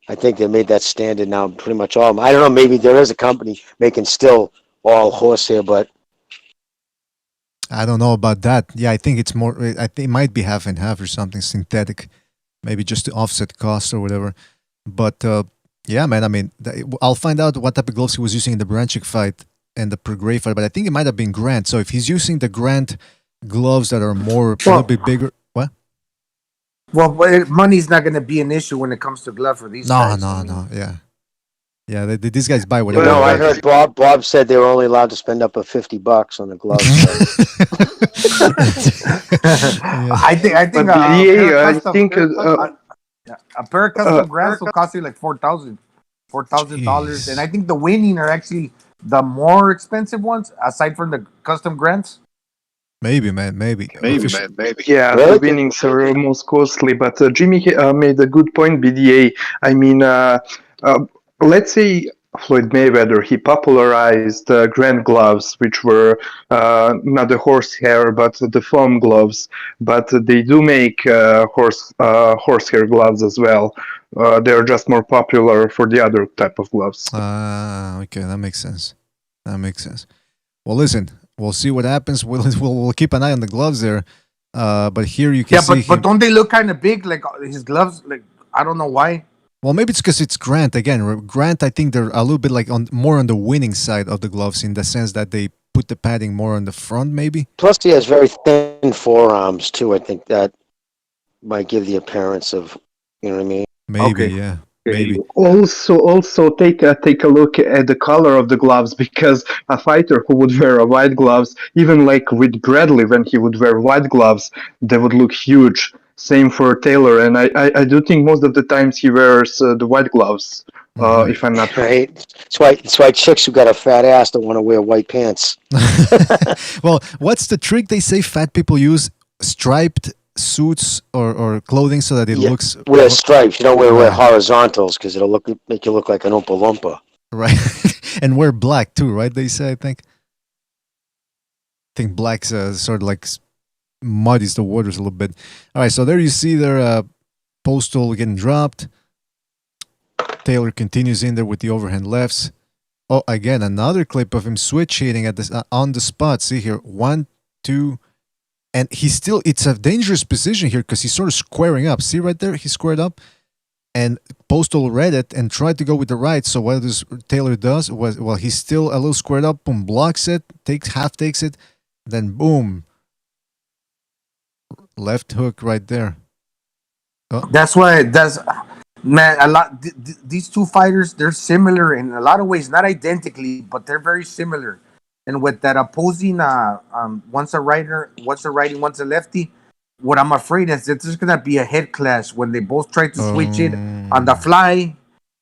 I think they made that standard now. Pretty much all of them. I don't know. Maybe there is a company making still all horsehair, but I don't know about that. Yeah, I think it's more. I think it might be half and half or something synthetic, maybe just to offset costs or whatever. But yeah, man. I mean, I'll find out what type of gloves he was using in the Baranchik fight and the Pergray fight. But I think it might have been Grant. So if he's using the Grant gloves that are a little bit bigger, what? Well, money's not going to be an issue when it comes to glove for these guys. No. Yeah. These guys buy whatever. No, I heard Bob said they were only allowed to spend up to $50 on the gloves. I think a pair of custom grants will cost you like $4,000, and I think the winning are actually the more expensive ones aside from the custom grants. Maybe, man. Maybe. Yeah, the winnings are most costly. But Jimmy made a good point, BDA. I mean, let's say Floyd Mayweather, he popularized Grant gloves, which were not the horsehair, but the foam gloves. But they do make horsehair gloves as well. They're just more popular for the other type of gloves. Okay, that makes sense. Well, listen. We'll see what happens. We'll keep an eye on the gloves there. But here you can see. But don't they look kind of big? Like his gloves. Like I don't know why. Well, maybe it's because it's Grant again. Grant, I think they're a little bit like more on the winning side of the gloves in the sense that they put the padding more on the front, maybe. Plus, he has very thin forearms too. I think that might give the appearance of, you know what I mean? Maybe, yeah. Maybe. Also take a look at the color of the gloves, because a fighter who would wear a white gloves, even like with Bradley when he would wear white gloves, they would look huge. Same for Taylor, and I do think most of the times he wears the white gloves. If I'm not right. That's why chicks who got a fat ass don't want to wear white pants. Well, what's the trick they say fat people use? Striped suits or clothing so that it looks. Wear stripes. You don't wear horizontals because it'll make you look like an Oompa Loompa. Right. And wear black too, right? They say, I think black's sort of like muddies the waters a little bit. All right, so there you see there Postal getting dropped. Taylor continues in there with the overhand lefts. Oh, again, another clip of him switch hitting at this on the spot. See here, 1, 2, and he's still. It's a dangerous position here because he's sort of squaring up. See right there, he squared up, and Postal read it and tried to go with the right. So what this Taylor does was, well, he's still a little squared up. Boom, blocks it, takes it, then boom, left hook right there. Oh. That's why it does. Man, a lot. These two fighters, they're similar in a lot of ways, not identically, but they're very similar. And with that opposing, once a righty, once a lefty, what I'm afraid is that there's gonna be a head clash when they both try to switch it on the fly.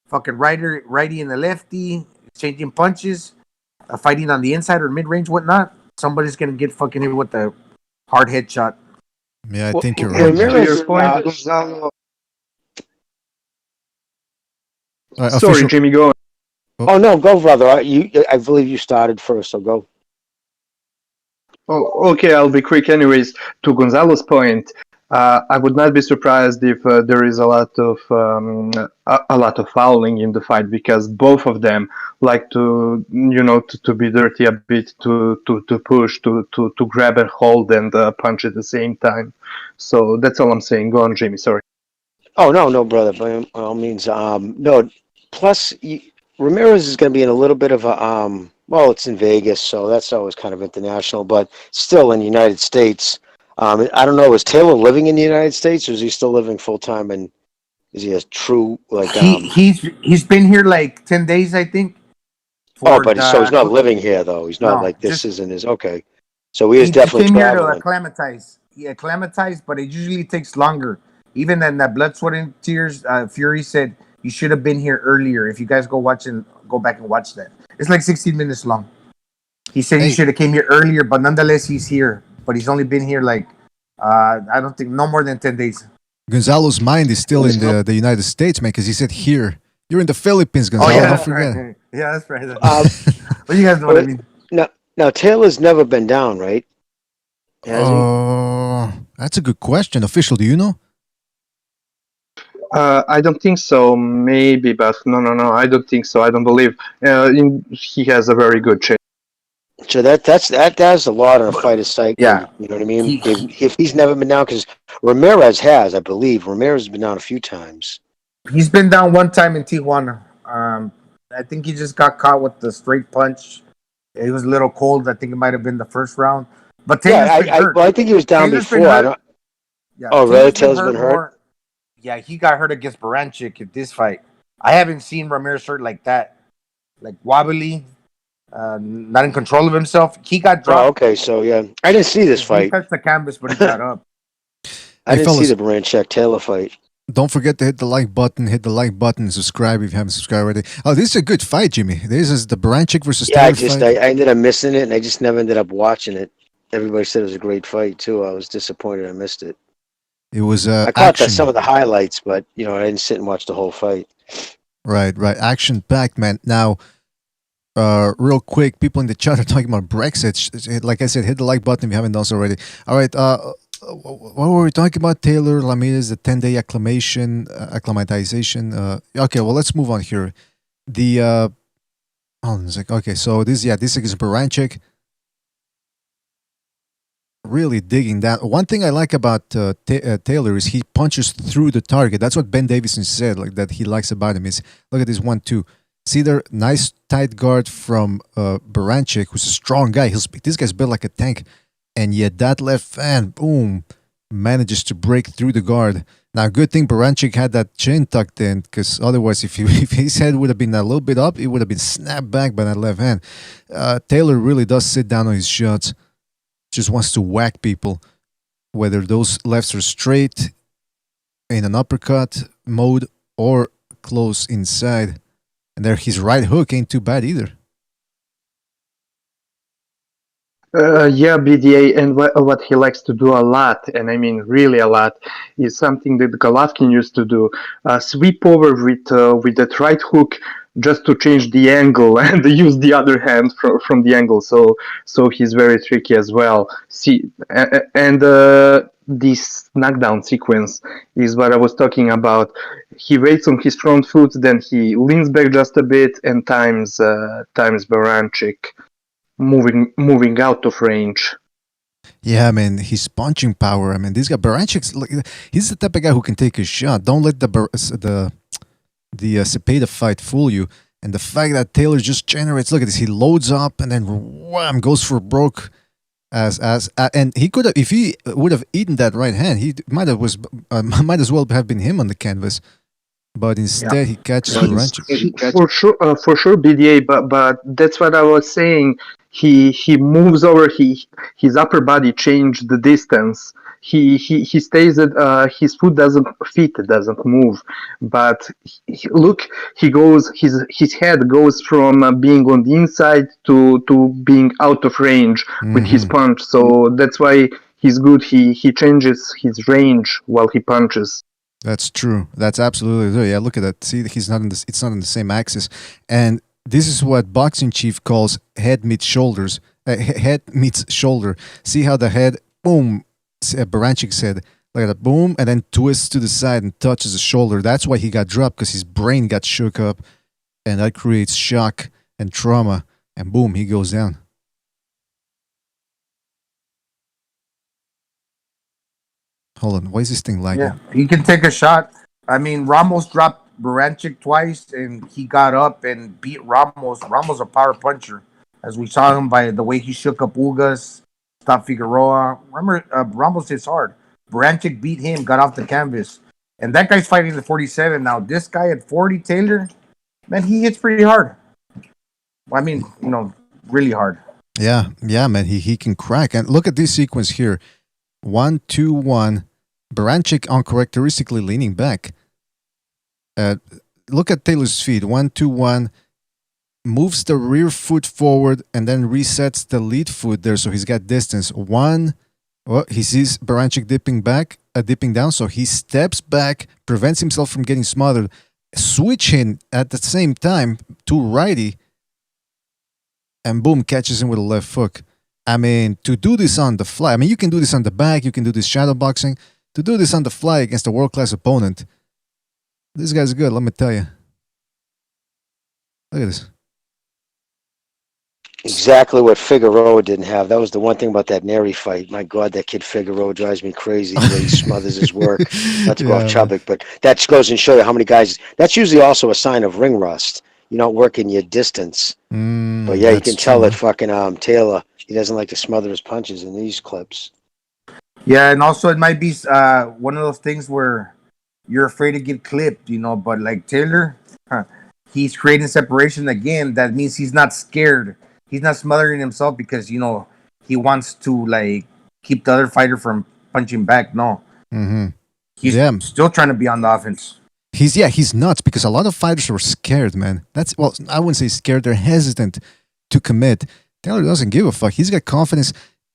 Fucking righty and the lefty, exchanging punches, fighting on the inside or mid range, whatnot. Somebody's gonna get fucking hit with a hard headshot. Yeah, I think you're right. Your point, sorry, Jimmy, go on. Oh no, go, brother. I believe you started first, so go. Oh, okay, I'll be quick. Anyways, to Gonzalo's point, I would not be surprised if there is a lot of fouling in the fight, because both of them like to be dirty a bit, to push, to grab and hold and punch at the same time. So that's all I'm saying. Go on, Jimmy. Sorry. Oh no, brother. By all means, no. Plus, Ramirez is going to be in a little bit of a well, it's in Vegas, so that's always kind of international, but still in the United States. I don't know, is Taylor living in the United States, or is he still living full time? And is he a true like? He's been here like 10 days, I think. So he's not living here though. He's not this isn't his okay. So he is definitely came traveling. here to acclimatize. He acclimatized, but it usually takes longer. Even then, that blood, sweat, and tears. Fury said you should have been here earlier. If you guys go back and watch that. It's like 16 minutes long. He said he should have came here earlier, but nonetheless, he's here. But he's only been here like, I don't think, no more than 10 days. Gonzalo's mind is still in the United States, man, because he said here. You're in the Philippines, Gonzalo. Don't forget. Right. Yeah, that's right. But you guys know what I mean. Now, Taylor's never been down, right? Has he? That's a good question. Official, do you know? I don't think so. Maybe, but no. I don't think so. I don't believe he has a very good chance. So that does a lot on a fighter's psyche. Yeah, you know what I mean. If he's never been down, because Ramirez has, I believe, Ramirez has been down a few times. He's been down one time in Tijuana. I think he just got caught with the straight punch. He was a little cold. I think it might have been the first round. But Taylor's been hurt. I think he was down Taylor's before. I don't. Yeah, oh, really? Taylor's been hurt. Yeah, he got hurt against Baranchik at this fight. I haven't seen Ramirez hurt like that. Like wobbly, not in control of himself. He got dropped. Oh, okay, so yeah. I didn't see this fight. He touched the canvas, but he got up. I didn't see the Baranchik-Taylor fight. Don't forget to hit the like button, and subscribe if you haven't subscribed already. Oh, this is a good fight, Jimmy. This is the Baranchik versus Taylor fight. I ended up missing it, and I just never ended up watching it. Everybody said it was a great fight, too. I was disappointed I missed it. It was I caught some of the highlights, but I didn't sit and watch the whole fight. Right. Action-packed, man. Now, real quick, people in the chat are talking about Brexit. Like I said, hit the like button if you haven't done so already. All right. What were we talking about? Taylor Ramirez, the 10-day acclimatization. Okay, well, let's move on here. Hold on a sec. Okay, so this is Baranchik. Really digging that. One thing I like about Taylor is he punches through the target. That's what Ben Davison said, like that he likes about him. Is look at this 1-2. See there, nice tight guard from Baranchik, who's a strong guy. This guy's built like a tank, and yet that left hand, boom, manages to break through the guard. Now, good thing Baranchik had that chin tucked in, because otherwise, if his head would have been a little bit up, it would have been snapped back by that left hand. Taylor really does sit down on his shots. Just wants to whack people, whether those lefts are straight in an uppercut mode or close inside. And there, his right hook ain't too bad either. Yeah, BDA, and what he likes to do a lot, and I mean really a lot, is something that Golovkin used to do: sweep over with that right hook just to change the angle and use the other hand from the angle. So he's very tricky as well. See, and this knockdown sequence is what I was talking about. He waits on his front foot, then he leans back just a bit and times Baranchik moving out of range. Yeah, man, his punching power. I mean, this guy Baranchik's he's the type of guy who can take a shot. Don't let the Cepeda fight fool you. And the fact that Taylor just generates, look at this, he loads up and then wham goes for broke. And he could have, if he would have eaten that right hand, he might as well have been him on the canvas. But instead, he catches Baranchik. For sure, BDA. But that's what I was saying. He moves over. His upper body changed the distance. He stays at his feet doesn't move. But look, his head goes from being on the inside to being out of range with his punch. So that's why he's good. He changes his range while he punches. That's true. That's absolutely true. Yeah, look at that. See, he's not in this. It's not on the same axis, and this is what Boxing Chief calls head meets shoulders. Head meets shoulder. See how the head, boom, Baranchik said, like that, boom, and then twists to the side and touches the shoulder. That's why he got dropped, because his brain got shook up, and that creates shock and trauma, and boom, he goes down. Hold on, why is this thing lagging? Yeah, he can take a shot. I mean, Ramos dropped Baranchik twice, and he got up and beat Ramos. Ramos a power puncher, as we saw him by the way he shook up Ugas, stopped Figueroa. Remember, Ramos hits hard. Baranchik beat him, got off the canvas. And that guy's fighting at 47 now. This guy at 40, Taylor, man, he hits pretty hard. I mean, really hard. Yeah, man, he can crack. And look at this sequence here. 1-2-1. Baranchik uncharacteristically leaning back. Look at Taylor's feet. 1-2-1. Moves the rear foot forward and then resets the lead foot there, so he's got distance. He sees Baranchik dipping down, so he steps back, prevents himself from getting smothered, switching at the same time to righty, and boom, catches him with a left hook. I mean, to do this on the fly, I mean, you can do this on the back, you can do this shadow boxing. To do this on the fly against a world-class opponent, this guy's good, let me tell you. Look at this. Exactly what Figueroa didn't have. That was the one thing about that Neri fight. My God, that kid Figueroa drives me crazy. The way he smothers his work. Not to go off Chubbuck, but that goes and show you how many guys. That's usually also a sign of ring rust. You're not working your distance. But yeah, you can tell that fucking Taylor, he doesn't like to smother his punches in these clips. Yeah, and also it might be one of those things where you're afraid to get clipped, but like Taylor, he's creating separation again. That means he's not scared. He's not smothering himself because, he wants to, like, keep the other fighter from punching back. No. He's still trying to be on the offense. He's nuts, because a lot of fighters are scared, man. I wouldn't say scared. They're hesitant to commit. Taylor doesn't give a fuck. He's got confidence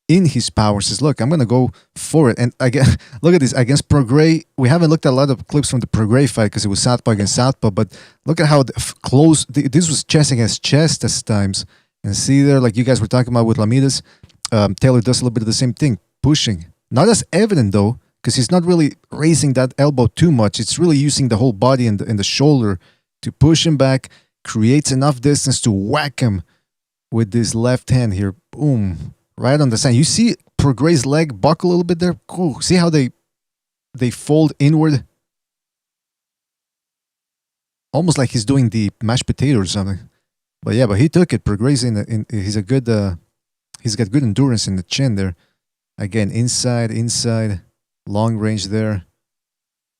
in his power. Says, look, I'm going to go for it. And again, look at this. Against Prograis, we haven't looked at a lot of clips from the Prograis fight because it was Southpaw against Southpaw, but look at how close, this was chest against chest at times. And see there, like you guys were talking about with Ramirez, Taylor does a little bit of the same thing, pushing. Not as evident, though, because he's not really raising that elbow too much. It's really using the whole body and the shoulder to push him back, creates enough distance to whack him with this left hand here. Boom. Right on the side. You see Prograis' leg buckle a little bit there? Cool. See how they fold inward? Almost like he's doing the mashed potato or something. But yeah, but he took it. Prograis he's got good endurance in the chin there. Again, inside, long range there.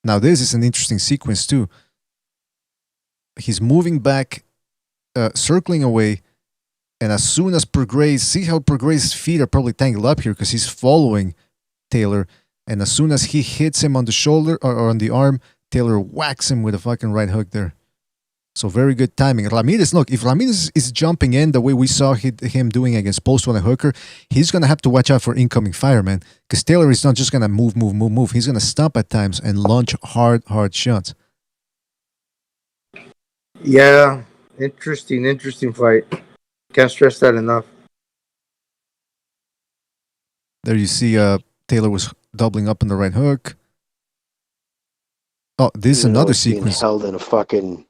Now this is an interesting sequence too. He's moving back, circling away, and as soon as Prograis, see how Prograis' feet are probably tangled up here because he's following Taylor, and as soon as he hits him on the shoulder or on the arm, Taylor whacks him with a fucking right hook there. So very good timing. Ramirez, look, if Ramirez is jumping in the way we saw him doing against Post on a hooker, he's going to have to watch out for incoming fire, man. Because Taylor is not just going to move. He's going to stop at times and launch hard shots. Yeah, interesting fight. Can't stress that enough. There you see Taylor was doubling up on the right hook. Oh, this is another it's being sequence. held in a fucking.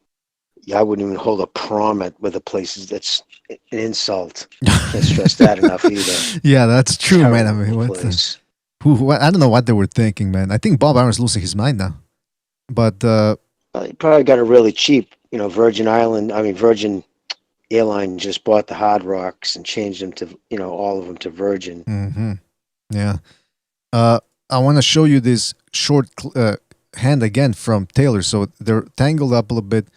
Yeah, I wouldn't even hold a prom at with the places. That's an insult. Can't stress that enough either. Yeah, that's true, man. I Terrible mean, place. I don't know what they were thinking, man. I think Bob Aaron's losing his mind now. But He probably got it really cheap. Virgin Airline just bought the Hard Rocks and changed them to, all of them to Virgin. mm-hmm. Yeah. I want to show you this short hand again from Taylor. So they're tangled up a little bit.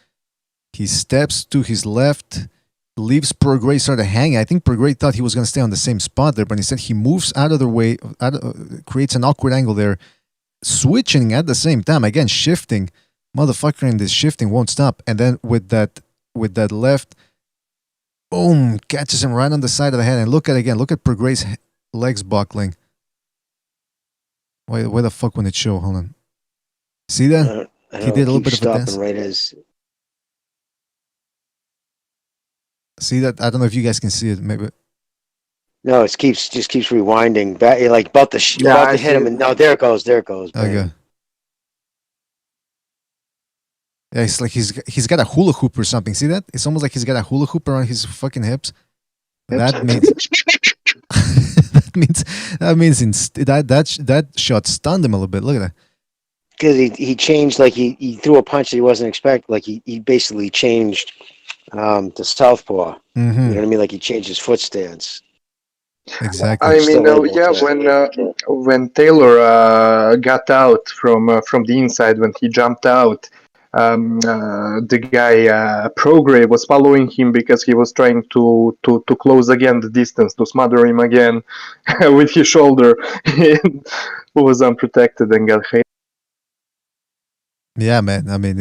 He steps to his left, leaves Prograis sort of hanging. I think Prograis thought he was going to stay on the same spot there, but instead he moves out of the way, creates an awkward angle there, switching at the same time. Again, shifting. Motherfucker in this shifting won't stop. And then with that left, boom, catches him right on the side of the head. And look at Prograis' legs buckling. Where the fuck when it show? Hold on. See that? He did a little bit of a dance. Right as. See that? I don't know if you guys can see it. Maybe. No, it just keeps rewinding. Back, like about to hit him, and no, there it goes. Okay. Yeah, it's like he's got a hula hoop or something. See that? It's almost like he's got a hula hoop around his fucking hips. That means that shot stunned him a little bit. Look at that. Because he changed, like he threw a punch that he wasn't expecting. Like he basically changed to southpaw. Mm-hmm. You know what I mean? Like he changed his foot stance. Exactly. I mean, when Taylor got out from the inside, when he jumped out, the guy Prograis was following him because he was trying to close again the distance, to smother him again with his shoulder, who was unprotected and got hit. Yeah, man. I mean,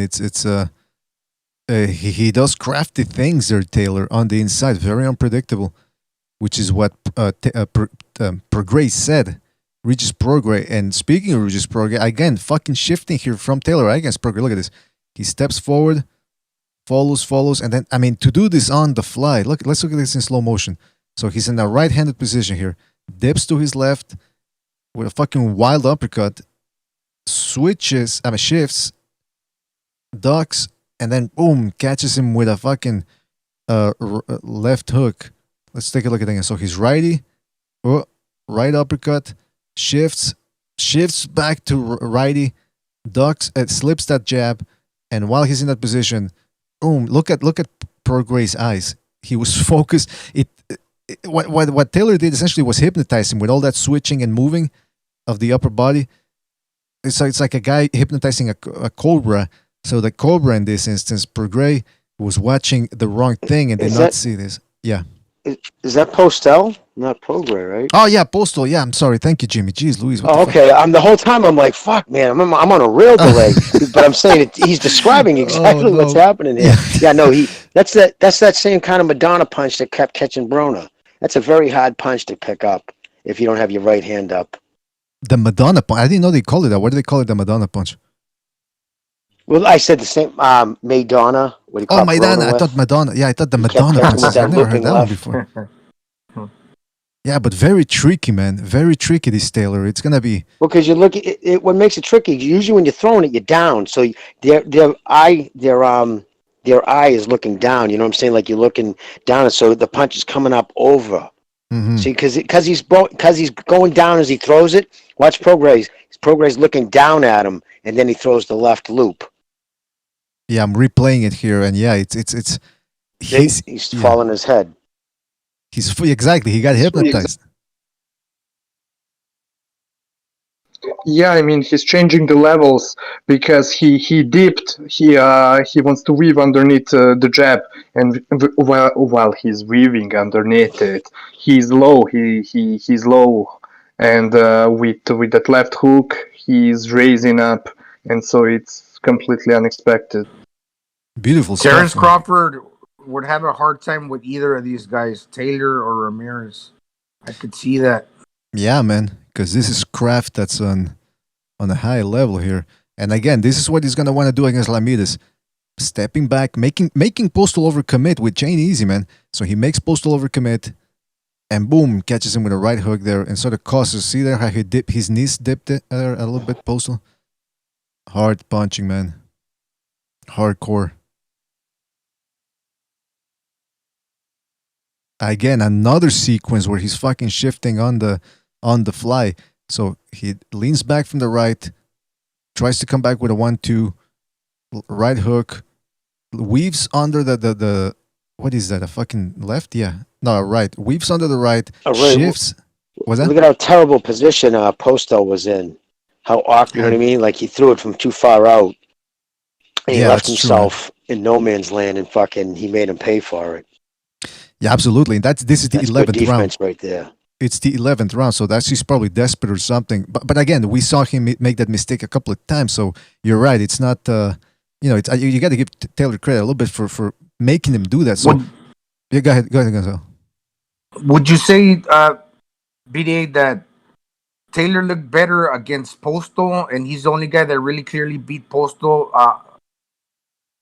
he does crafty things there, Taylor, on the inside, very unpredictable, which is what Prograis said. Regis Prograis. And speaking of Regis Prograis, again, fucking shifting here from Taylor against Prograis. Look at this. He steps forward, follows, and then, I mean, to do this on the fly, let's look at this in slow motion. So he's in a right-handed position here, dips to his left with a fucking wild uppercut, shifts, ducks, and then boom, catches him with a fucking left hook. Let's take a look at it again. So he's righty, right uppercut, shifts back to righty, ducks, slips that jab. And while he's in that position, boom! Look at Prograis' eyes. He was focused. What Taylor did essentially was hypnotize him with all that switching and moving of the upper body. It's like a guy hypnotizing a cobra. So the cobra in this instance, Prograis was watching the wrong thing and did not see this. Yeah. Is that Postel? Not Prograis, right? Oh yeah, Postal. Yeah, I'm sorry. Thank you, Jimmy. Jeez, Louise. Okay. The whole time I'm like, fuck, man. I'm on a real delay, but I'm saying he's describing exactly what's happening here. Yeah, no, that's that same kind of Madonna punch that kept catching Brona. That's a very hard punch to pick up if you don't have your right hand up. The Madonna punch. I didn't know they called it that. What do they call it? The Madonna punch. Well, I said the same. Madonna. What do you call Madonna. I thought Madonna. Yeah, I thought the Madonna punch. I've never heard that one before. Yeah, but very tricky, man. Very tricky, this Taylor. It's gonna be because you look at it. What makes it tricky? Usually, when you're throwing it, you're down. So their eye is looking down. You know what I'm saying? Like you're looking down, and so the punch is coming up over. Mm-hmm. See, because he's going down as he throws it. Watch Prograis. Prograis looking down at him, and then he throws the left loop. Yeah, I'm replaying it here, and yeah, he's falling his head. Exactly. He got hypnotized. Yeah, I mean, he's changing the levels because he dipped. He wants to weave underneath the jab, and while he's weaving underneath it, he's low. He's low, and with that left hook, he's raising up, and so it's completely unexpected. Beautiful stuff. Terrence Crawford would have a hard time with either of these guys, Taylor or Ramirez. I could see that. Yeah, man, because this is craft that's on a high level here. And again, this is what he's gonna want to do against Ramirez. Stepping back, making Postal overcommit, which ain't easy, man. So he makes Postal overcommit, and boom, catches him with a right hook there and sort of causes. See there how his knees dipped it there a little bit, Postal? Hard punching, man. Hardcore. Again, another sequence where he's fucking shifting on the fly. So he leans back from the right, tries to come back with a 1-2, right hook, weaves under the what is that? A fucking left? Yeah. No, right. Weaves under the right, shifts. Was that? Look at how terrible position Posto was in. How awkward, you know what I mean? Like he threw it from too far out. And he left himself in no man's land, and fucking he made him pay for it. Yeah, absolutely. And this is the 11th round right there. It's the 11th round, so he's probably desperate or something. But again, we saw him make that mistake a couple of times. So you're right. It's not it's you got to give Taylor credit a little bit for making him do that. So yeah, go ahead, Gonzalo. Would you say, BDA, that Taylor looked better against Postal, and he's the only guy that really clearly beat Postal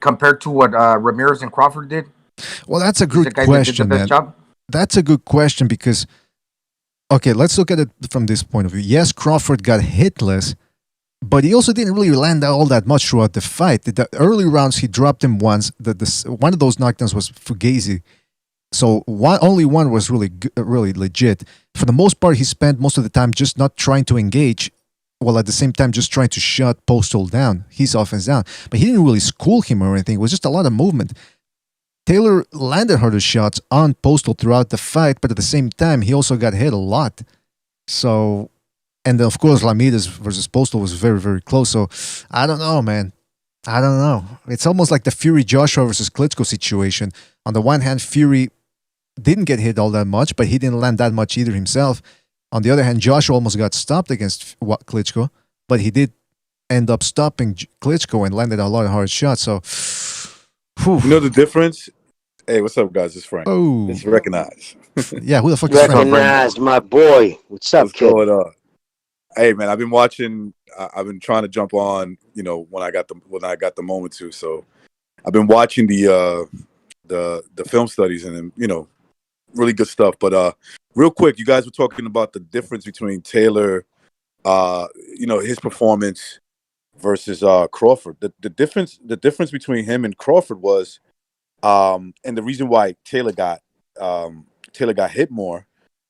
compared to what Ramirez and Crawford did? Well, that's a good question, man. That's a good question because, okay, let's look at it from this point of view. Yes, Crawford got hit less, but he also didn't really land all that much throughout the fight. The early rounds, he dropped him once. One of those knockdowns was Fugazi. So only one was really legit. For the most part, he spent most of the time just not trying to engage, while at the same time just trying to shut Postal down, his offense down. But he didn't really school him or anything. It was just a lot of movement. Taylor landed harder shots on Postal throughout the fight, but at the same time, he also got hit a lot. So, and then of course, Ramirez versus Postal was very, very close. So, I don't know, man. I don't know. It's almost like the Fury-Joshua versus Klitschko situation. On the one hand, Fury didn't get hit all that much, but he didn't land that much either himself. On the other hand, Joshua almost got stopped against Klitschko, but he did end up stopping Klitschko and landed a lot of hard shots. So, you know the difference? Hey, what's up, guys? It's Frank. Oh, it's Recognize. Yeah, who the fuck is Frank? Recognize, my boy. What's up, kid? Going on? Hey, man, I've been watching. I've been trying to jump on. When I got the moment to. So, I've been watching the film studies and really good stuff. But real quick, you guys were talking about the difference between Taylor, his performance versus Crawford. The difference between him and Crawford was, and the reason why Taylor got hit more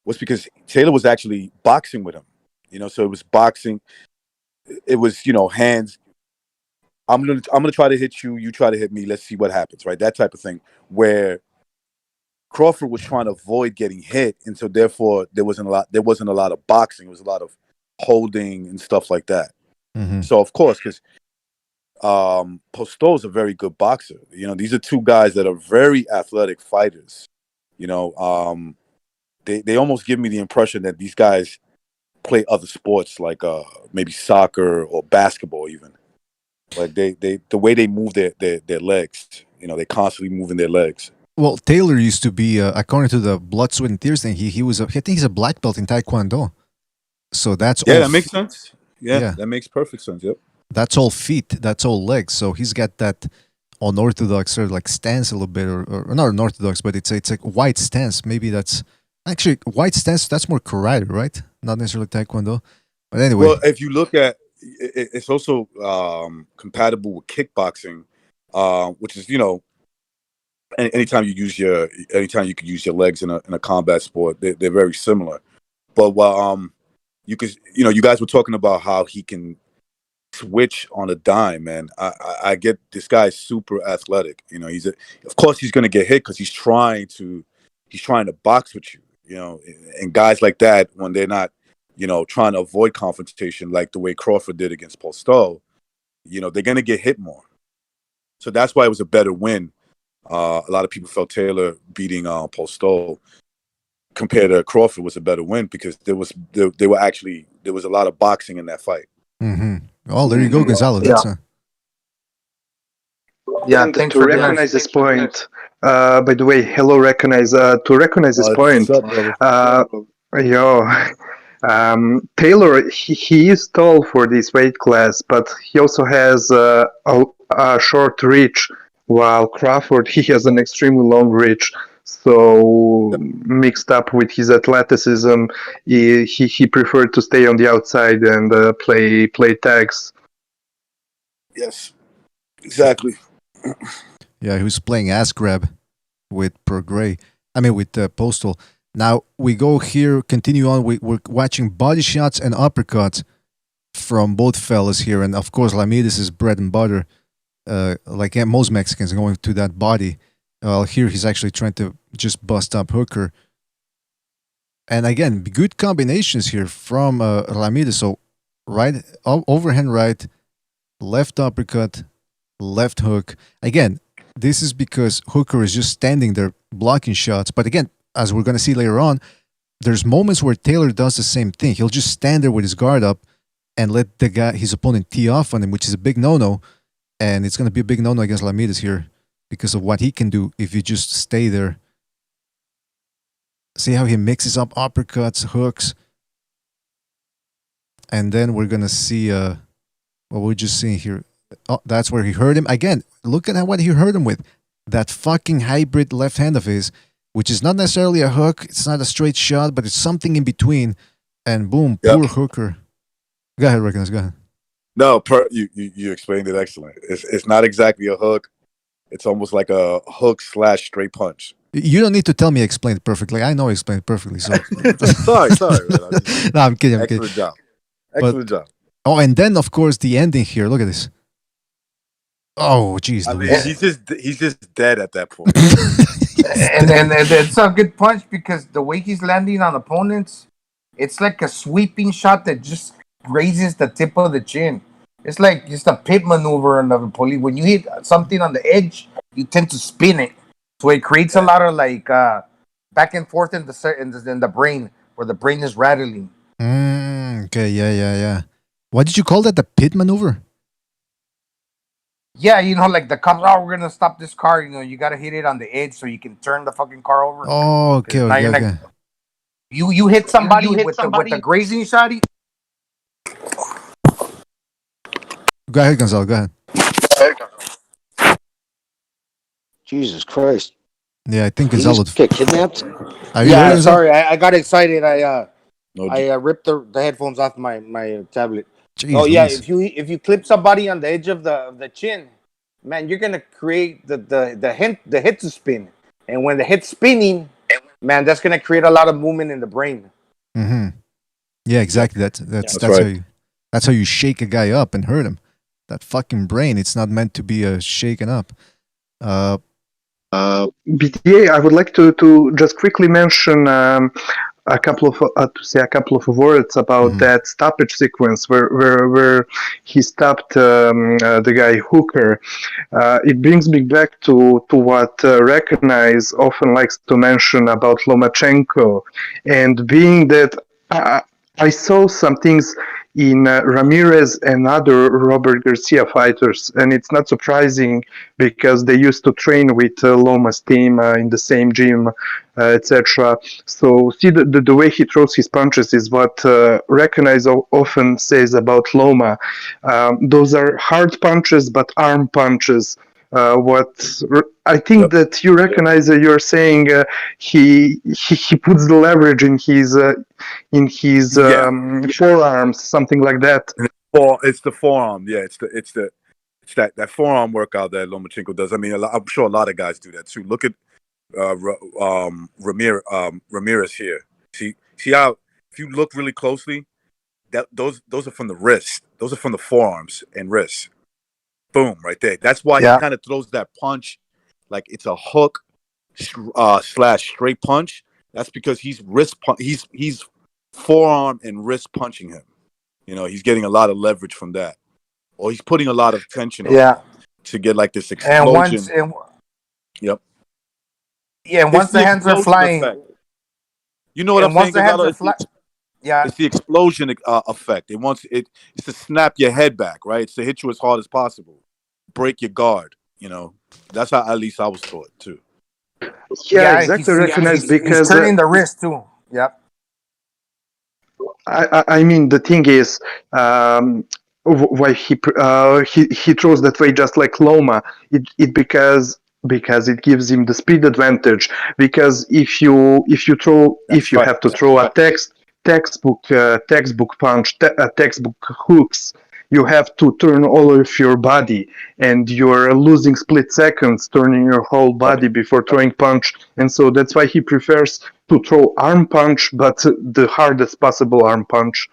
was because Taylor was actually boxing with him. So it was boxing. It was hands. I'm gonna try to hit you. You try to hit me. Let's see what happens. Right, that type of thing. Where Crawford was trying to avoid getting hit, and so therefore there wasn't a lot of boxing. It was a lot of holding and stuff like that. Mm-hmm. So of course, because Postol is a very good boxer. These are two guys that are very athletic fighters. They almost give me the impression that these guys play other sports like maybe soccer or basketball even. Like the way they move their legs. They constantly moving their legs. Well, Taylor used to be, according to the Blood, Sweat, and Tears thing, I think he's a black belt in Taekwondo. So that's all. Yeah, that makes sense. Yeah, that makes perfect sense. Yep. That's all feet. That's all legs. So he's got that unorthodox sort of like stance a little bit, or not unorthodox, but it's like white stance. Maybe that's actually white stance. That's more karate, right? Not necessarily Taekwondo. But anyway. Well, if you look at it's also compatible with kickboxing, which is anytime you can use your legs in a combat sport, they're very similar. But you guys were talking about how he can switch on a dime, man. I get this guy's super athletic. Of course he's gonna get hit because he's trying to box with you. And guys like that, when they're not trying to avoid confrontation like the way Crawford did against Postol, they're gonna get hit more. So that's why it was a better win. A lot of people felt Taylor beating Postol compared to Crawford was a better win because there was a lot of boxing in that fight. Mm-hmm. Oh, there you go, Gonzalo. Thanks to recognize this point. By the way, hello, recognize. To recognize this point, Taylor, he is tall for this weight class, but he also has a short reach, while Crawford, he has an extremely long reach. So mixed up with his athleticism, he preferred to stay on the outside and play tags. Yes, exactly. Yeah, he was playing ass grab with with Postal. Now we go here, continue on. We're watching body shots and uppercuts from both fellas here, and of course, Ramirez is bread and butter. Like most Mexicans going to that body. Here he's actually trying to just bust up Hooker. And again, good combinations here from Ramirez. So right overhand right, left uppercut, left hook. Again, this is because Hooker is just standing there blocking shots. But again, as we're going to see later on, there's moments where Taylor does the same thing. He'll just stand there with his guard up and let his opponent tee off on him, which is a big no-no. And it's going to be a big no-no against Ramirez here because of what he can do if you just stay there. See how he mixes up uppercuts, hooks. And then we're going to see what we're just seeing here. Oh, that's where he hurt him. Again, look at what he hurt him with. That fucking hybrid left hand of his, which is not necessarily a hook. It's not a straight shot, but it's something in between. And boom, poor Hooker. Go ahead, Recognize. Go ahead. No, you explained it excellent. It's not exactly a hook. It's almost like a hook / straight punch. You don't need to tell me I explained it perfectly. I know I explained it perfectly. So sorry. No, I'm kidding. Excellent job. Excellent job. Oh, and then of course the ending here. Look at this. Oh, jeez. I mean, he's just dead at that point. and it's a good punch because the way he's landing on opponents, it's like a sweeping shot that just raises the tip of the chin. It's like just a pit maneuver on the police. When you hit something on the edge, you tend to spin it, so it creates a lot of like back and forth in the brain, where the brain is rattling. Okay, yeah. What did you call that? The pit maneuver? Yeah, like the cops. Oh, we're gonna stop this car. You gotta hit it on the edge so you can turn the fucking car over. Oh, okay. You hit somebody with the grazing shot. Go ahead, Gonzalo. Go ahead. Jesus Christ. Yeah, I think Gonzalo get kidnapped. Yeah, sorry, I got excited. I ripped the headphones off my tablet. Jeez, oh yeah, if you clip somebody on the edge of the chin, man, you're gonna create the head to spin, and when the head's spinning, man, that's gonna create a lot of movement in the brain. Mm-hmm. Yeah, exactly. That's right. That's how you shake a guy up and hurt him. That fucking brain, it's not meant to be shaken up. BTA, I would like to just quickly mention a couple of words about that stoppage sequence where he stopped the guy Hooker. It brings me back to what Recognize often likes to mention about Lomachenko, and being that I saw some things in Ramirez and other Robert Garcia fighters, and it's not surprising because they used to train with Loma's team in the same gym, etc. So see the way he throws his punches is what Recognize often says about Loma. Those are hard punches, but arm punches. What I think that you Recognize you're saying he puts the leverage in his forearms, something like that. It's the forearm. Yeah, it's that forearm workout that Lomachenko does. I mean, I'm sure a lot of guys do that too. Look at Ramirez here. See how if you look really closely, that those are from the wrists. Those are from the forearms and wrists. Boom, right there. That's why he kind of throws that punch like it's a hook / straight punch. That's because he's he's forearm and wrist punching him. He's getting a lot of leverage from that, or he's putting a lot of tension on to get like this explosion. Yep. Yeah, and once the hands are flying, effect. You know what I'm saying? It's the explosion effect. It's to snap your head back, right? It's to hit you as hard as possible, break your guard. That's how at least I was taught too. Yeah, exactly. Recognize because he's turning the wrist too. Yep. I mean, the thing is, why he throws that way, just like Loma. It because because it gives him the speed advantage. Because if you have to throw a textbook punch, textbook hooks, you have to turn all of your body, and you're losing split seconds turning your whole body before throwing punch. And so that's why he prefers to throw arm punch, but the hardest possible arm punch.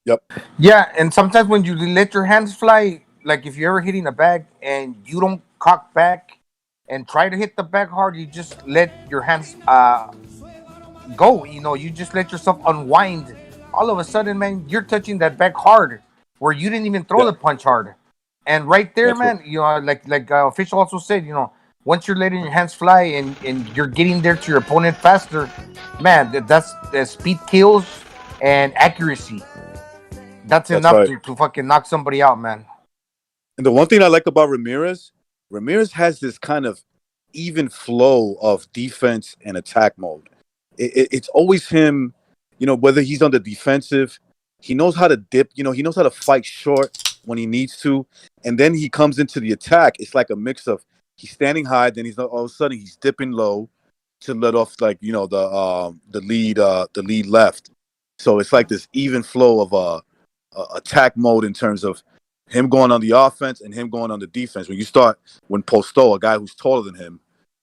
Yep. Yeah, and sometimes when you let your hands fly, like if you're ever hitting a bag and you don't cock back and try to hit the bag hard, you just let your hands go. You just let yourself unwind. All of a sudden, man, you're touching that bag hard where you didn't even throw the punch hard. And right there, man, like official also said, once you're letting your hands fly and you're getting there to your opponent faster, man, that's speed kills and accuracy. That's enough to fucking knock somebody out, man. And the one thing I like about Ramirez has this kind of even flow of defense and attack mode. It's always him, whether he's on the defensive, he knows how to dip, he knows how to fight short when he needs to. And then he comes into the attack. It's like a mix of he's standing high, then all of a sudden he's dipping low to let off the lead left. So it's like this even flow of attack mode in terms of him going on the offense and him going on the defense. When Posto, a guy who's taller than him,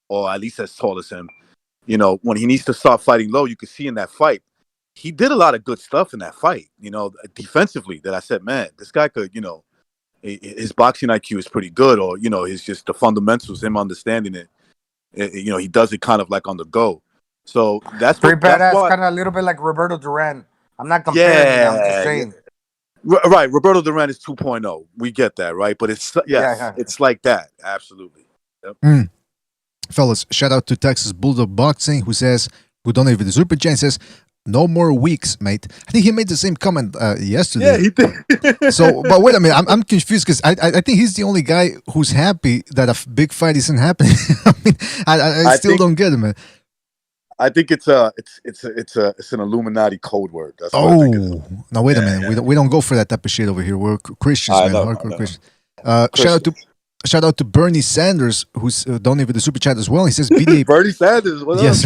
or at least as tall as him, when he needs to start fighting low, you could see in that fight, he did a lot of good stuff in that fight, defensively, that I said, man, this guy could, his boxing IQ is pretty good, or, it's just the fundamentals, him understanding it. He does it kind of like on the go. So that's pretty badass, kind of a little bit like Roberto Duran. I'm not comparing, I'm just saying. Right, Roberto Duran is 2.0. We get that, right? But it's it's like that, absolutely. Yep. Fellas, shout out to Texas Bulldog Boxing, who donated the super chat, says, "No more weeks, mate." I think he made the same comment yesterday. Yeah, he did. So, but wait a minute, I'm confused because I think he's the only guy who's happy that a big fight isn't happening. I mean, I still don't get it, man. I think it's an Illuminati code word. That's what I think it is. Now wait a minute. We don't go for that type of shit over here. We're Christians, man. Hardcore Christians. Shout out to Bernie Sanders, who's donated the super chat as well. He says BDA. Bernie Sanders, what yes,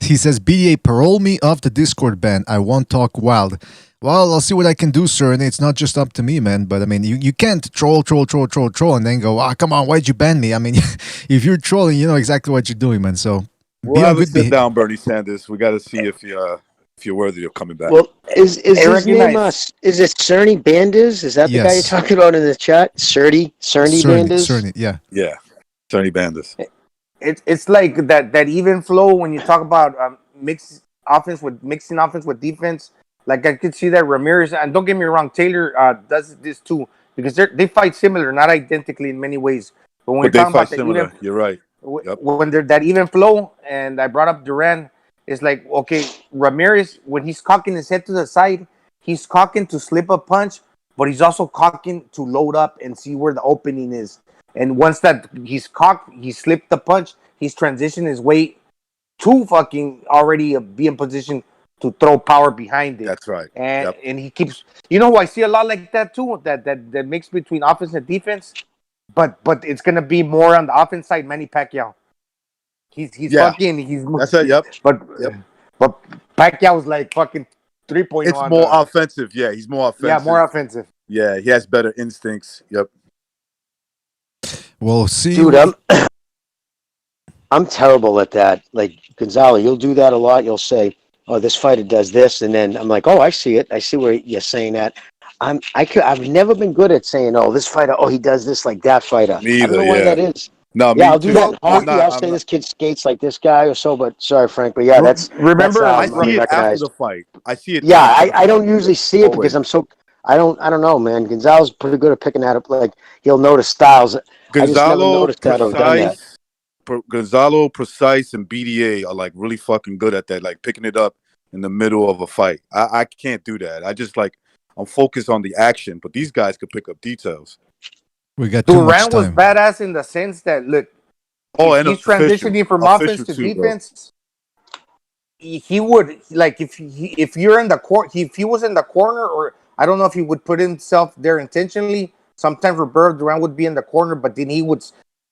he says BDA, parole me off the Discord ban. I won't talk wild. Well, I'll see what I can do, sir. And it's not just up to me, man. But I mean, you can't troll, and then go, come on, why'd you ban me? I mean, if you're trolling, you know exactly what you're doing, man. So we'll have to sit down, Bernie Sanders. We got to see if you're worthy of coming back. Well, is his name is it Cerny Bandes? Is that the guy you're talking about in the chat? Cerny Bandes? Cerny, yeah. Yeah, Cerny Bandes. It's like that even flow when you talk about mixing offense with defense. Like I could see that Ramirez, and don't get me wrong, Taylor does this too, because they fight similar, not identically in many ways. But when you're talking about similar, you're right. Yep. When they're that even flow, and I brought up Duran, it's like, okay, Ramirez, when he's cocking his head to the side, he's cocking to slip a punch, but he's also cocking to load up and see where the opening is. And once that he's cocked, he slipped the punch, he's transitioned his weight to fucking already be in position to throw power behind it. That's right. And he keeps, who I see a lot like that too, that mix between offense and defense, but it's gonna be more on the offense side, Manny Pacquiao. He's that's it, yep. But Pacquiao's like fucking 3.0. It's more offensive, yeah. He's more offensive. Yeah, more offensive. Yeah, he has better instincts. Yep. We'll see. Dude, I'm terrible at that. Like Gonzalo, you'll do that a lot. You'll say, "Oh, this fighter does this," and then I'm like, "Oh, I see it. I see where you're saying that." I've never been good at saying, "Oh, this fighter. Oh, he does this like that fighter." Me either, I don't know why that is. No, I'll do that in hockey. I'll say this kid skates like this guy or so. But sorry, Frank. But yeah, that's remember. I see it after the fight. I see it. Yeah, I don't usually see it because I'm so. I don't know, man. Gonzalo's pretty good at picking that up. Like he'll notice styles. Gonzalo, Precise, and BDA are like really fucking good at that, like picking it up in the middle of a fight. I can't do that. I'm focused on the action, but these guys could pick up details. We got too much time. Durant was badass in the sense that look, and he's transitioning from offense to defense. He would like if you're in the court, if he was in the corner, or I don't know if he would put himself there intentionally. Sometimes Roberto Duran would be in the corner, but then he would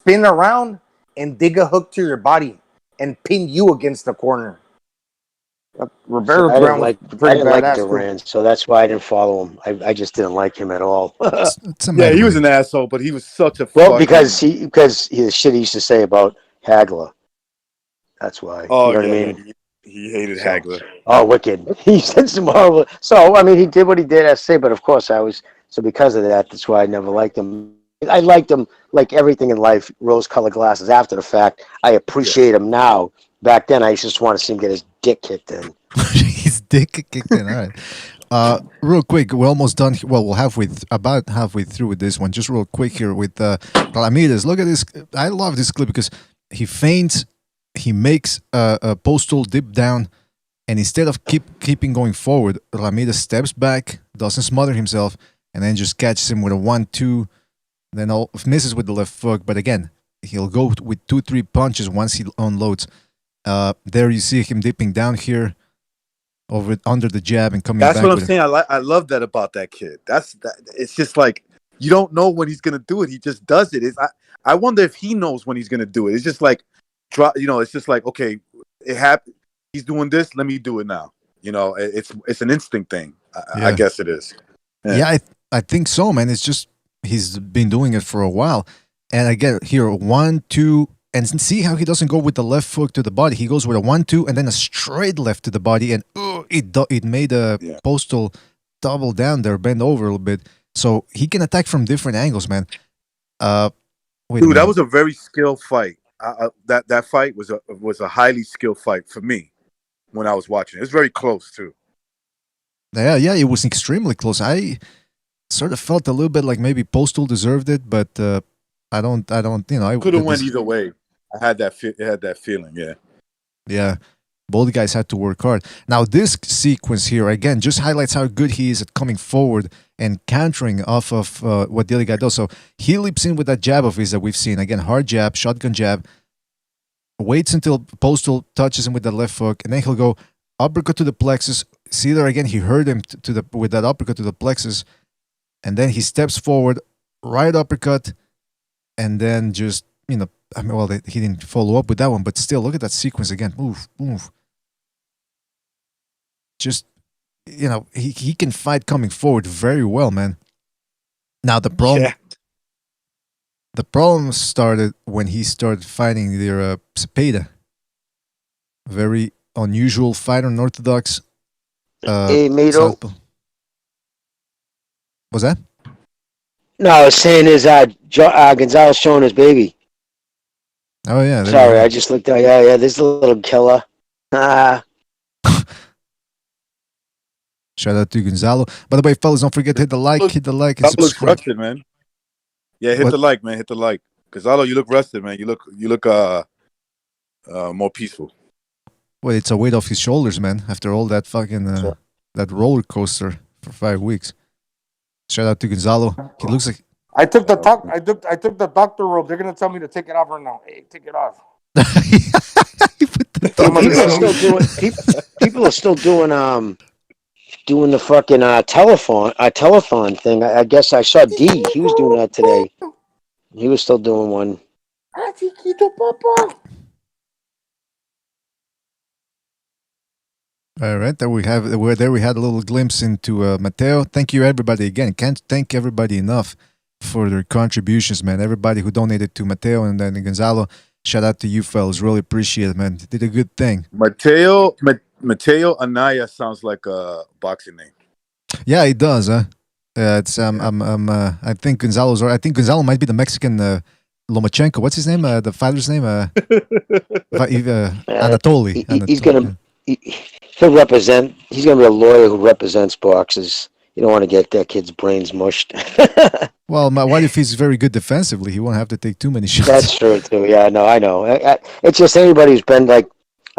spin around and dig a hook to your body and pin you against the corner. Rivero's ground was pretty I didn't like badass too. Duran, so that's why I didn't follow him. I just didn't like him at all. Yeah, he was an asshole, but he was such a well, fucking... because the shit he used to say about Hagler. That's why. Oh, you know what I yeah, mean? he hated Hagler. Oh, wicked. He said some horrible. So, I mean, he did what he did, I say, but of course so because of that, that's why I never liked him. I liked him like everything in life, rose-colored glasses after the fact. I appreciate him now. Back then, I just want to see him get his dick kicked in. His dick kicked in, all right. Real quick, we're almost done. Well, about halfway through with this one. Just real quick here with Ramirez. Look at this. I love this clip because he feints, he makes a postal dip down, and instead of keeping going forward, Ramirez steps back, doesn't smother himself, and then just catches him with a 1-2, then misses with the left hook. But again, he'll go with 2-3 punches once he unloads. There you see him dipping down here, under the jab and coming back. That's what I'm saying. I love that about that kid. It's just like you don't know when he's gonna do it. He just does it. I wonder if he knows when he's gonna do it. It's just like it's just like, okay, it happened. He's doing this. Let me do it now. It's an instinct thing. I guess it is. Yeah, I think so, man. It's just he's been doing it for a while. And again, here 1-2, and see how he doesn't go with the left hook to the body. He goes with a 1-2 and then a straight left to the body, and it made a postal double down there, bend over a little bit. So he can attack from different angles, man. Dude, that was a very skilled fight. That fight was a highly skilled fight for me when I was watching. It was very close too. Yeah, it was extremely close. I sort of felt a little bit like maybe Postal deserved it, but I don't. I Could have went either way. I had that feeling. Yeah. Yeah. Both guys had to work hard. Now, this sequence here, again, just highlights how good he is at coming forward and countering off of what the other guy does. So he leaps in with that jab of his that we've seen. Again, hard jab, shotgun jab. Waits until Postal touches him with the left hook, and then he'll go uppercut to the plexus. See there again, he hurt him with that uppercut to the plexus. And then he steps forward, right uppercut, and then just, he didn't follow up with that one, but still, look at that sequence again. Oof. Just, he can fight coming forward very well, man. Now, the problem started when he started fighting their Cepeda. Very unusual fighter, unorthodox. Mito. What's that? No, I was saying is Gonzalez showing his baby. Oh, yeah. Sorry, I just looked at yeah, this little killer. Shout out to Gonzalo. By the way, fellas, don't forget to hit the like, and subscribe. Looks rested, man. Yeah, hit What? the like, man. Hit the like. Gonzalo, you look rested, man. You look more peaceful. Well, it's a weight off his shoulders, man. After all that fucking that roller coaster for 5 weeks. Shout out to Gonzalo. He looks like I took the doctor robe. They're gonna tell me to take it off right now. Hey, take it off. People are still doing the fucking telephone thing. I guess I saw D. He was doing that today. He was still doing one. all right. There we had a little glimpse into Mateo. Thank you, everybody. Again, can't thank everybody enough for their contributions, man. Everybody who donated to Mateo and then Gonzalo. Shout out to you fellas. Really appreciate it, man. Did a good thing. Mateo Anaya sounds like a boxing name. Yeah, it does, huh? It's I think Gonzalo's. I think Gonzalo might be the Mexican Lomachenko. What's his name? The father's name? Anatoly. He'll represent. He's gonna be a lawyer who represents boxers. You don't want to get that kid's brains mushed. Well, what if he's very good defensively? He won't have to take too many shots. That's true too. Yeah, no, I know. It's just anybody who's been like.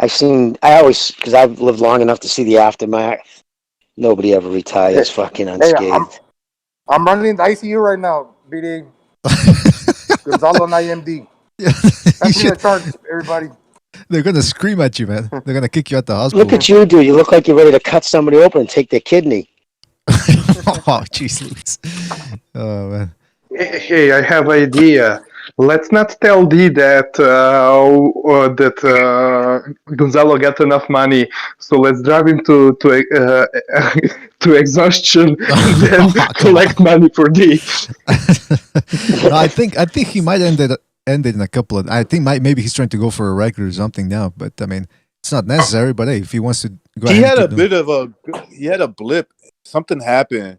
Because I've lived long enough to see the aftermath. Nobody ever retires fucking unscathed. Hey, I'm running the ICU right now, BD. Gonzalo and IMD. Yeah, that's the charge, everybody. They're gonna scream at you, man. They're gonna kick you out the hospital. Look at you, dude. You look like you're ready to cut somebody open and take their kidney. Oh, jeez, Louis. Oh, man. Hey, I have an idea. let's not tell D that Gonzalo got enough money, so let's drive him to to exhaustion and then collect money for D. No, I think he might ended in a couple of. I think maybe he's trying to go for a record or something now. But I mean, it's not necessary. But hey, if he wants to go, He ahead had and a keep bit of he had a blip. Something happened,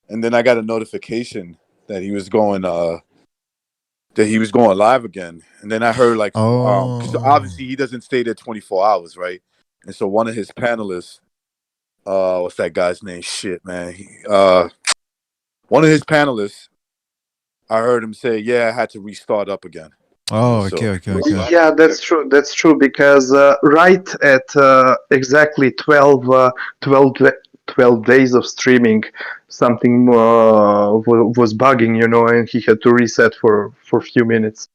and then I got a notification that he was going live again. And then I heard like, because obviously he doesn't stay there 24 hours, right? And so one of his panelists, what's that guy's name? Shit, man. One of his panelists, I heard him say, "Yeah, I had to restart up again." Oh, So- okay. Yeah, that's true. That's true because right at exactly 12 days of streaming, something was bugging, and he had to reset for a few minutes.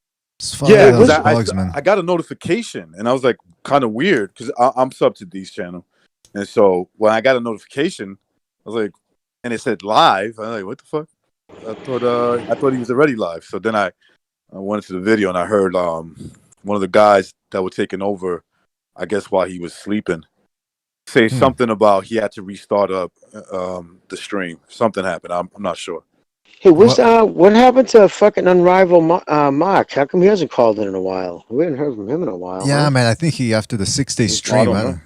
Yeah, because I got a notification, and I was like, kind of weird, because I'm sub to D's channel, and so when I got a notification, I was like, and it said live. I was like, what the fuck? I thought he was already live. So then I went into the video and I heard one of the guys that were taking over, I guess while he was sleeping, say something about he had to restart up the stream. Something happened. I'm not sure. Hey, what happened to fucking Unrivaled Mark? How come he hasn't called in a while? We haven't heard from him in a while. Yeah, huh? man. I think he after the 6-day stream. I don't.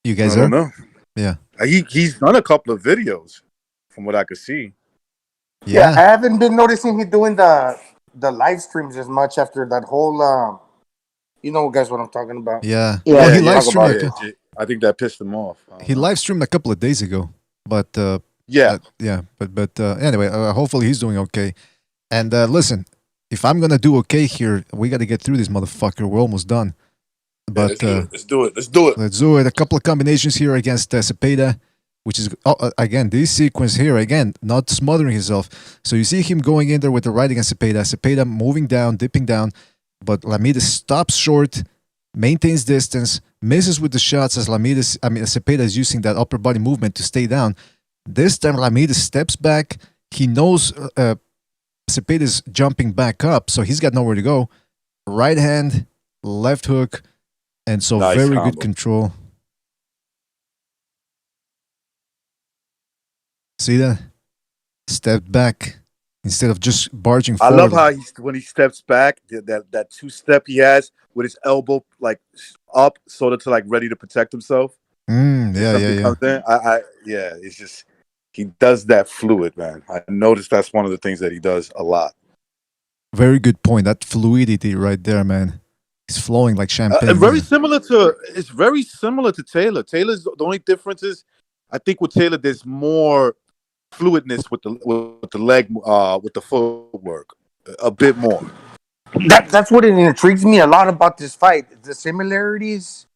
You guys I don't know. Yeah. He's done a couple of videos, from what I could see. Yeah, I haven't been noticing him doing the live streams as much after that whole. You know, guys, what I'm talking about. Yeah. Yeah, Well, he yeah, live talk about streamed. it. I think that pissed him off. He live streamed a couple of days ago, but yeah. But anyway, hopefully he's doing okay. And listen, if I'm gonna do okay here, we got to get through this motherfucker. We're almost done. But let's do it. Let's do it. Let's do it. A couple of combinations here against Cepeda, which is again this sequence here again, not smothering himself. So you see him going in there with the right against Cepeda. Cepeda moving down, dipping down, but Ramirez stops short, maintains distance, misses with the shots as Cepeda is using that upper body movement to stay down. This time Ramirez steps back. He knows Cepeda is jumping back up, so he's got nowhere to go. Right hand, left hook, and so Nice very combo. good control. See that? Step back instead of just barging I forward. love how when he steps back, that 2-step he has with his elbow like up, sort of to like ready to protect himself. Yeah. Comes in. It's just he does that fluid, man. I noticed that's one of the things that he does a lot. Very good point. That fluidity right there, man. It's flowing like champagne. And very similar to Taylor. Taylor's the only difference is, I think with Taylor there's more fluidness with the leg, with the footwork, a bit more. That's what it intrigues me a lot about this fight. The similarities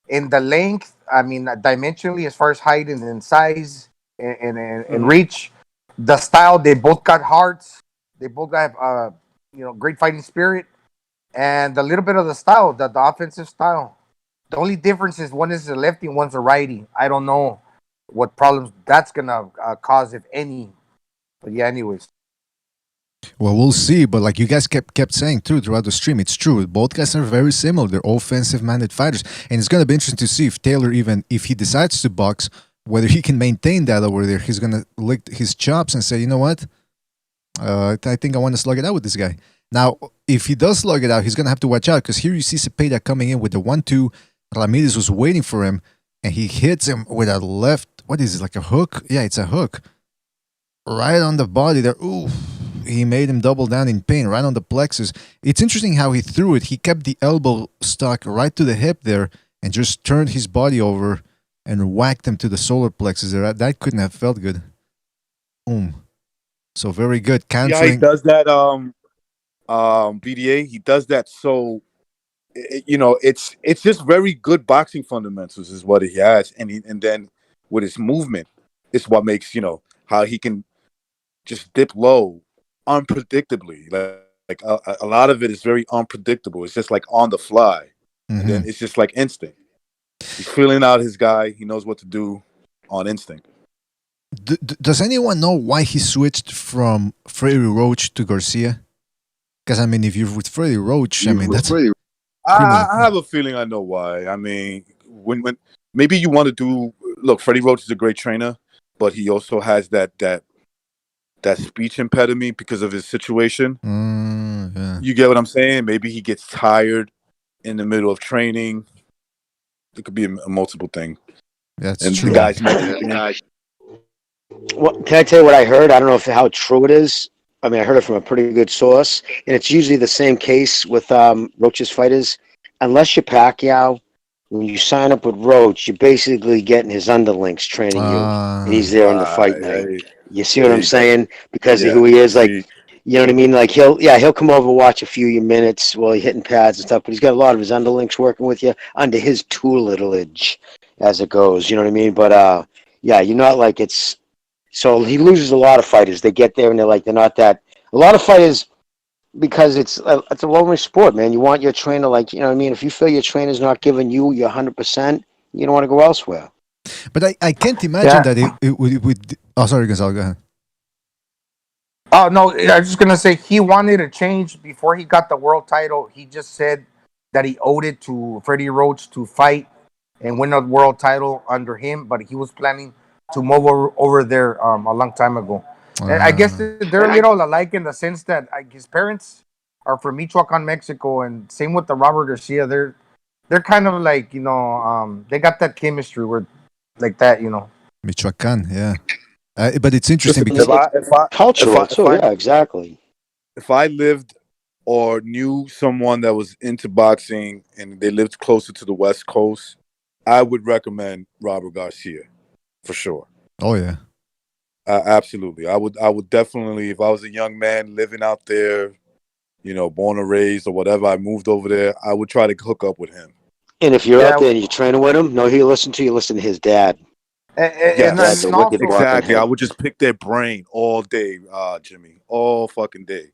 in the length. I mean, dimensionally, as far as height and size and reach. The style. They both got hearts. They both have great fighting spirit. And a little bit of the style, the offensive style. The only difference is one is a lefty, one's a righty. I don't know what problems that's gonna cause, if any. But yeah, anyways. Well, we'll see. But like you guys kept saying too throughout the stream, it's true. Both guys are very similar. They're offensive-minded fighters, and it's gonna be interesting to see if Taylor, even if he decides to box, whether he can maintain that over there. He's gonna lick his chops and say, you know what? I think I want to slug it out with this guy. Now, if he does slug it out, he's going to have to watch out because here you see Cepeda coming in with the 1-2. Ramirez was waiting for him, and he hits him with a left, what is it, like a hook? Yeah, it's a hook. Right on the body there. Ooh, he made him double down in pain, right on the plexus. It's interesting how he threw it. He kept the elbow stuck right to the hip there and just turned his body over and whacked him to the solar plexus there. That couldn't have felt good. Boom. So very good. Countering. Yeah, he does that. BDA. He does that. So, it's just very good boxing fundamentals is what he has, and then with his movement, it's what makes how he can just dip low, unpredictably. Like a lot of it is very unpredictable. It's just like on the fly, and then it's just like instinct. He's feeling out his guy. He knows what to do on instinct. Does anyone know why he switched from Freddie Roach to Garcia? Because I mean, if you're with Freddie Roach, I mean that's. I have a feeling I know why. I mean, when maybe you want to do. Look, Freddie Roach is a great trainer, but he also has that speech impediment because of his situation. Yeah. You get what I'm saying? Maybe he gets tired in the middle of training. It could be a multiple thing. That's and true. The guy's Well, can I tell you what I heard? I don't know how true it is. I mean, I heard it from a pretty good source, and it's usually the same case with Roach's fighters. Unless you're Pacquiao, when you sign up with Roach, you're basically getting his underlings training you, and he's there on the fight night. You see what I'm saying? Because of who he is, like, you know what I mean? Like he'll come over, watch a few of your minutes while you're hitting pads and stuff, but he's got a lot of his underlings working with you under his tutelage as it goes. You know what I mean? But yeah, you're not like it's. So he loses a lot of fighters. They get there and they're not that. A lot of fighters, because it's a low-risk sport, man. You want your trainer, like, you know what I mean? If you feel your trainer's not giving you your 100%, you don't want to go elsewhere. But I can't imagine that it would. Oh, sorry, Gonzalo, go ahead. Oh no, I was just gonna say he wanted to change before he got the world title. He just said that he owed it to Freddie Roach to fight and win a world title under him, but he was planning to move over there a long time ago. And I guess they're a little alike in the sense that his parents are from Michoacan, Mexico, and same with the Robert Garcia. They're kind of like, you know, they got that chemistry where like that, you know. Michoacan, yeah. But it's interesting because cultural too. Yeah, exactly. If I lived or knew someone that was into boxing and they lived closer to the West Coast, I would recommend Robert Garcia for sure. Oh yeah, absolutely. I would definitely, if I was a young man living out there, you know, born and raised or whatever, I moved over there, I would try to hook up with him. And if you're out there and you're training with him, no, he'll listen to you. Listen to his dad. Yes, exactly. I would just pick their brain all day, Jimmy, all fucking day,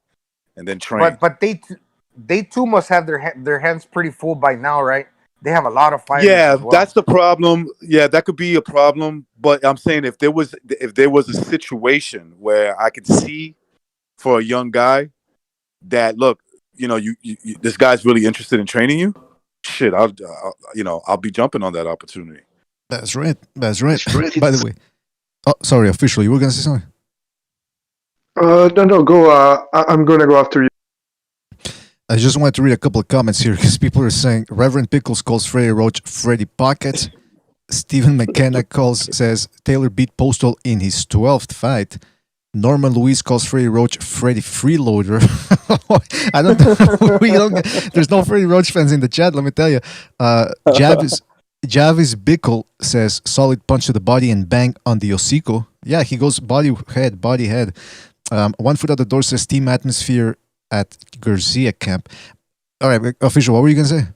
and then train. But they too must have their hands pretty full by now, right? They have a lot of fighters. Yeah, as well. That's the problem. Yeah, that could be a problem. But I'm saying if there was a situation where I could see for a young guy that, look, you know, you this guy's really interested in training you, shit, I'll be jumping on that opportunity. That's right. By the way, oh, sorry, official, you were gonna say something? No, go. I'm gonna go after you. I just wanted to read a couple of comments here because people are saying Reverend Pickles calls Freddie Roach Freddie Pocket. Stephen McKenna says Taylor beat Postal in his 12th fight. Norman Luis calls Freddie Roach Freddie Freeloader. I don't know. There's no Freddie Roach fans in the chat, let me tell you. Javis Bickle says solid punch to the body and bang on the hocico. Yeah, he goes body head. 1 foot out the door says team atmosphere at Garcia camp. All right, official, what were you going to say?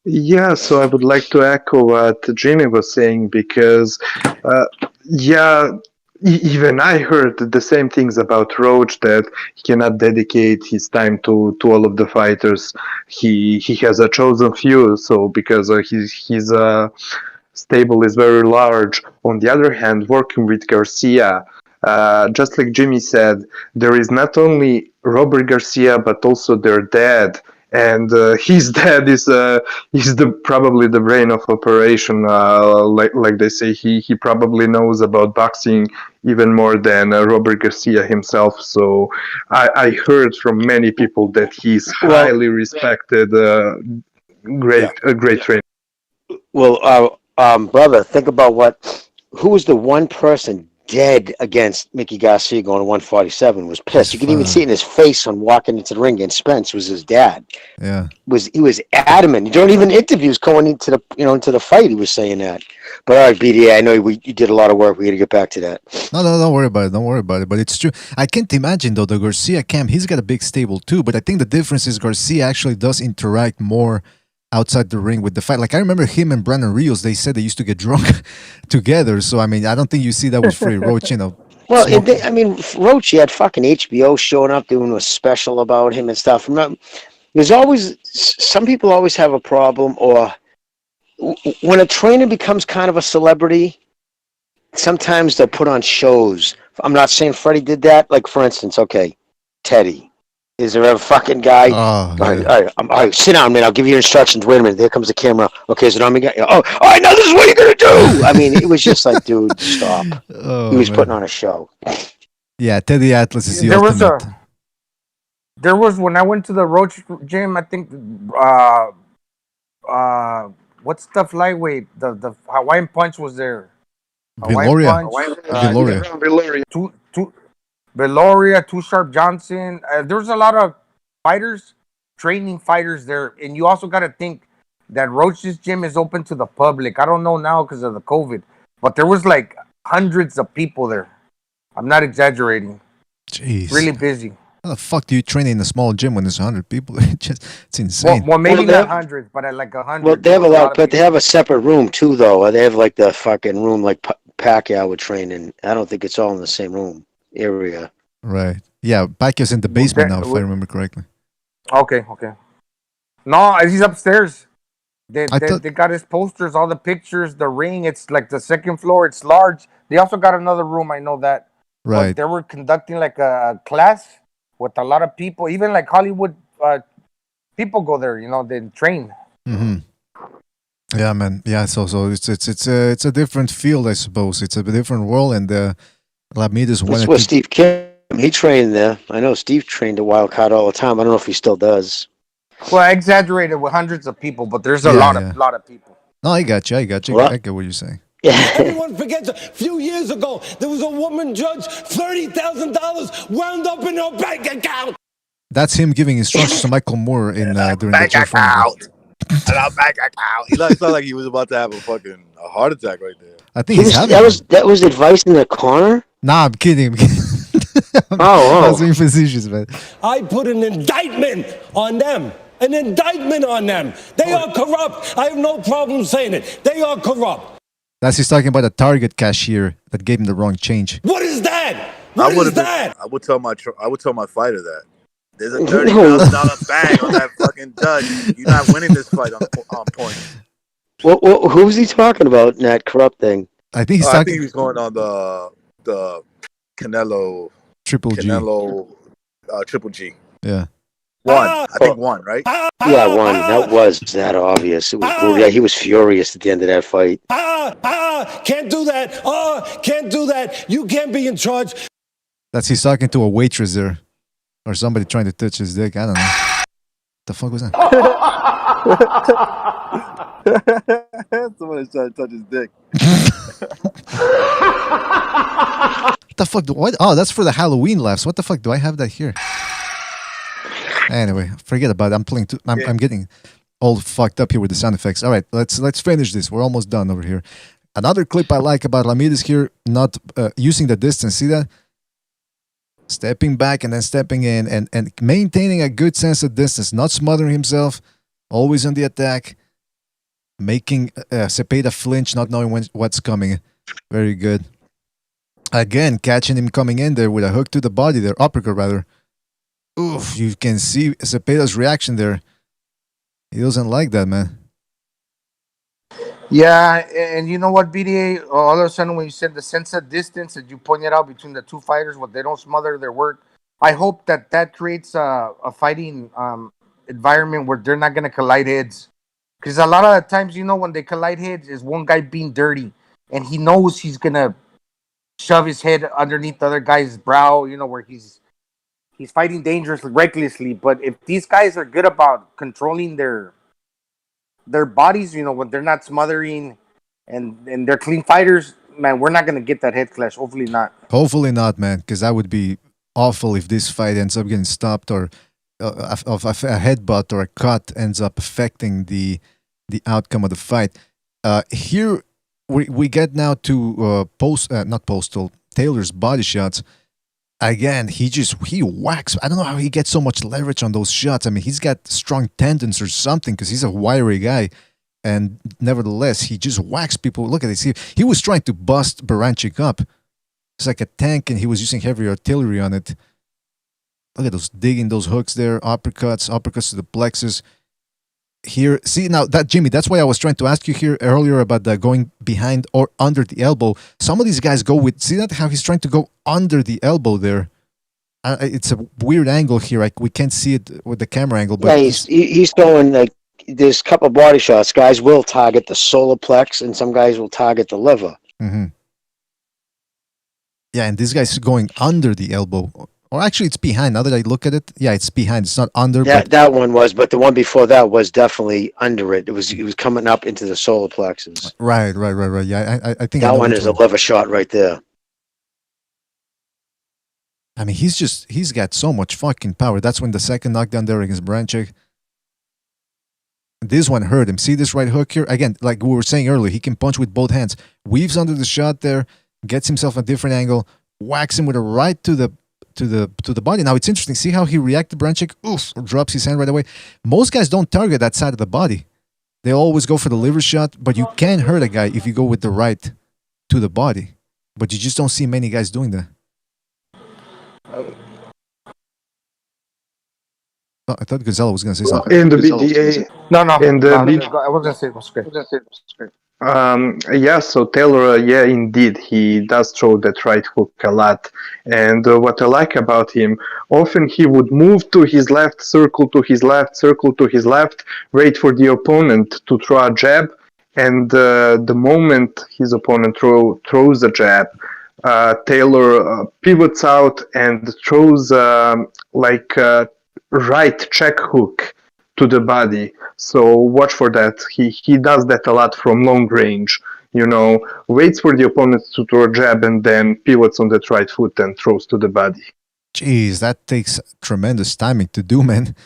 Yeah, so I would like to echo what Jimmy was saying because, even I heard the same things about Roach, that he cannot dedicate his time to all of the fighters. He has a chosen few, so because his stable is very large. On the other hand, working with Garcia, just like Jimmy said, there is not only Robert Garcia but also their dad. And his dad is probably the brain of operation. Like they say, he probably knows about boxing even more than Robert Garcia himself. So I heard from many people that he's highly respected, great trainer. Well, brother, think about who was the one person dead against Mickey Garcia going to 147, was pissed. You could even see it in his face on walking into the ring against Spence, was his dad. Yeah. He was adamant. During even interviews going into the fight, he was saying that. But all right, BDA, I know you did a lot of work. We got to get back to that. No, don't worry about it. But it's true. I can't imagine, though, the Garcia camp, he's got a big stable too, but I think the difference is Garcia actually does interact more outside the ring with the fight. Like, I remember him and Brandon Rios, they said they used to get drunk together. So, I mean, I don't think you see that with Freddie Roach, you know. Well, Roach, he had fucking HBO showing up doing a special about him and stuff. Remember, there's always, some people always have a problem, or when a trainer becomes kind of a celebrity, sometimes they'll put on shows. I'm not saying Freddie did that. Like, for instance, okay, Teddy. Is there a fucking guy? Oh, all yeah. right, sit down, man. I'll give you instructions. Wait a minute. There comes the camera. Okay, is it on me? Oh, all right, now this is what you're going to do. I mean, it was just like, dude, stop. Oh, He was man. putting on a show. Yeah, Teddy Atlas is the There was ultimate. there was when I went to the Roach gym. I think what stuff lightweight? The Hawaiian Punch was there. Viloria. Viloria. Viloria. Viloria, Too Sharp Johnson. There's a lot of fighters, training fighters there, and you also got to think that Roach's gym is open to the public. I don't know now because of the COVID, but there was like hundreds of people there. I'm not exaggerating. Jeez. Really busy. How the fuck do you train in a small gym when there's 100 people? It's insane. Well, maybe not hundreds, but at like 100. Well, they have a lot, but they have a separate room too, though. They have like the fucking room like Pacquiao would train in. I don't think it's all in the same room area. Right. Yeah, Pacquiao's in the basement now, if I remember correctly. Okay. No, he's upstairs. They got his posters, all the pictures, the ring. It's like the second floor. It's large. They also got another room. I know that. Right. But they were conducting like a class with a lot of people. Even like Hollywood people go there. They train. Mm-hmm. Yeah, man. Yeah, so it's a different field, I suppose. It's a different world, and Ramirez wanted That's what Steve Kim. He trained there. I know Steve trained a wild card all the time. I don't know if he still does. Well, I exaggerated with hundreds of people, but there's a lot of people. No, I got you. I get what you're saying. Everyone forgets a few years ago there was a woman judge, $30,000 wound up in her bank account. That's him giving instructions to Michael Moore in during bank the account. Bank account. He sounded like he was about to have a heart attack right there. I think he's having that was advice in the corner. Nah, I'm kidding. I was being facetious, man. I put an indictment on them. An indictment on them. They are corrupt. I have no problem saying it. They are corrupt. That's he's talking about a Target cashier that gave him the wrong change. What is that? What is that? I would tell my fighter that. There's a $30,000 bag on that fucking judge. You're not winning this fight on points. Well, who's he talking about in that corrupt thing? I think he's I think he was going on the Canelo Triple G. Triple G. Yeah. I think one, right? Yeah, one. That was that obvious. It was yeah, he was furious at the end of that fight. Can't do that. Can't do that. You can't be in charge. That's he's talking to a waitress there. Or somebody trying to touch his dick. I don't know. The fuck was that? Somebody's trying to touch his dick. What the fuck? What? Oh, that's for the Halloween laughs. What the fuck? Do I have that here? Anyway, forget about it. I'm playing. I'm getting all fucked up here with the sound effects. All right, let's finish this. We're almost done over here. Another clip I like about Ramirez here, not using the distance. See that? Stepping back and then stepping in and maintaining a good sense of distance, not smothering himself, always on the attack, making Cepeda flinch, not knowing what's coming. Very good. Again, catching him coming in there with a hook to the body there, uppercut rather. Oof, you can see Cepeda's reaction there. He doesn't like that, man. Yeah, and you know what, BDA? All of a sudden, when you said the sense of distance that you pointed out between the two fighters, what they don't smother their work, I hope that creates a fighting environment where they're not going to collide heads. Because a lot of the times, when they collide heads, is one guy being dirty, and he knows he's going to shove his head underneath the other guy's brow, where he's fighting dangerously, recklessly. But if these guys are good about controlling their bodies, when they're not smothering and they're clean fighters, man, we're not going to get that head clash. Hopefully not. Hopefully not, man, because that would be awful if this fight ends up getting stopped or a headbutt or a cut ends up affecting the outcome of the fight. Here we get now to Taylor's body shots. Again, he whacks. I don't know how he gets so much leverage on those shots. I mean, he's got strong tendons or something because he's a wiry guy. And nevertheless, he just whacks people. Look at this. He was trying to bust Baranchik up. It's like a tank, and he was using heavy artillery on it. Look at those, digging those hooks there. Uppercuts to the plexus. here, see now that Jimmy, that's why I was trying to ask you here earlier about the going behind or under the elbow. Some of these guys go with, see that how he's trying to go under the elbow there. It's a weird angle here. Like we can't see it with the camera angle, but yeah, he's throwing like there's a couple body shots. Guys will target the solar plex, and some guys will target the liver. Mm-hmm. Yeah, and this guy's going under the elbow, or actually, it's behind. Now that I look at it, yeah, it's behind. It's not under. That one was, but the one before that was definitely under it. It was coming up into the solar plexus. Right. Yeah, I think that one is a liver shot right there. I mean, he's got so much fucking power. That's when the second knockdown there against Branchek. This one hurt him. See this right hook here? Again, like we were saying earlier, he can punch with both hands. Weaves under the shot there, gets himself a different angle, whacks him with a right to the body. Now it's interesting. See how he reacted, Branchek? Oof, drops his hand right away. Most guys don't target that side of the body. They always go for the liver shot, but you can hurt a guy if you go with the right to the body. But you just don't see many guys doing that. Oh, I thought Gonzalo was going to say something. In the BDA, No. in the I was going to say it was great. Yeah, so Taylor, yeah, indeed, he does throw that right hook a lot. And what I like about him, often he would move to his left, circle to his left, wait for the opponent to throw a jab. And the moment his opponent throws a jab, Taylor pivots out and throws right check hook to the body. So watch for that. He does that a lot from long range. Waits for the opponent to throw a jab and then pivots on that right foot and throws to the body. Jeez, that takes tremendous timing to do, man.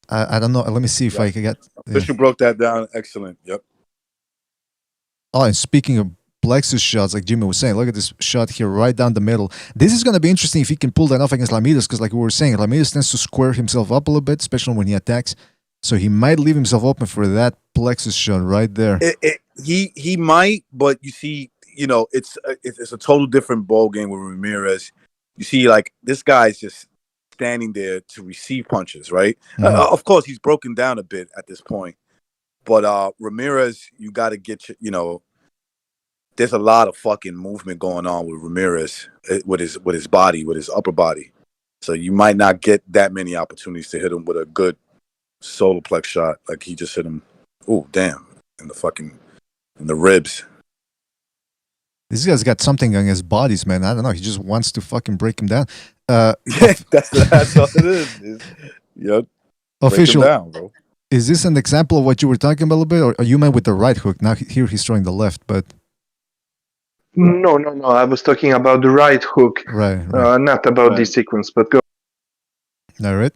I don't know. Let me see if I can get. Bishop broke that down. Excellent. Yep. Oh, and speaking of plexus shots, like Jimmy was saying, look at this shot here right down the middle. This is going to be interesting if he can pull that off against Ramirez, because like we were saying, Ramirez tends to square himself up a little bit, especially when he attacks. So he might leave himself open for that plexus shot right there. He might, but you see, it's a total different ball game with Ramirez. You see, like this guy's just standing there to receive punches, right? Mm-hmm. Of course, he's broken down a bit at this point, but Ramirez, you got to get there's a lot of fucking movement going on with Ramirez with his body, with his upper body. So you might not get that many opportunities to hit him with a good solar plex shot. Like he just hit him. Oh, damn. In the ribs. This guy's got something on his bodies, man. I don't know. He just wants to fucking break him down. Yeah, that's all it is. Yep. Official. Break him down, bro. Is this an example of what you were talking about a little bit? Or you meant with the right hook? Now here he's throwing the left, but... No. I was talking about the right hook. Right. Not about this sequence, but go. All right.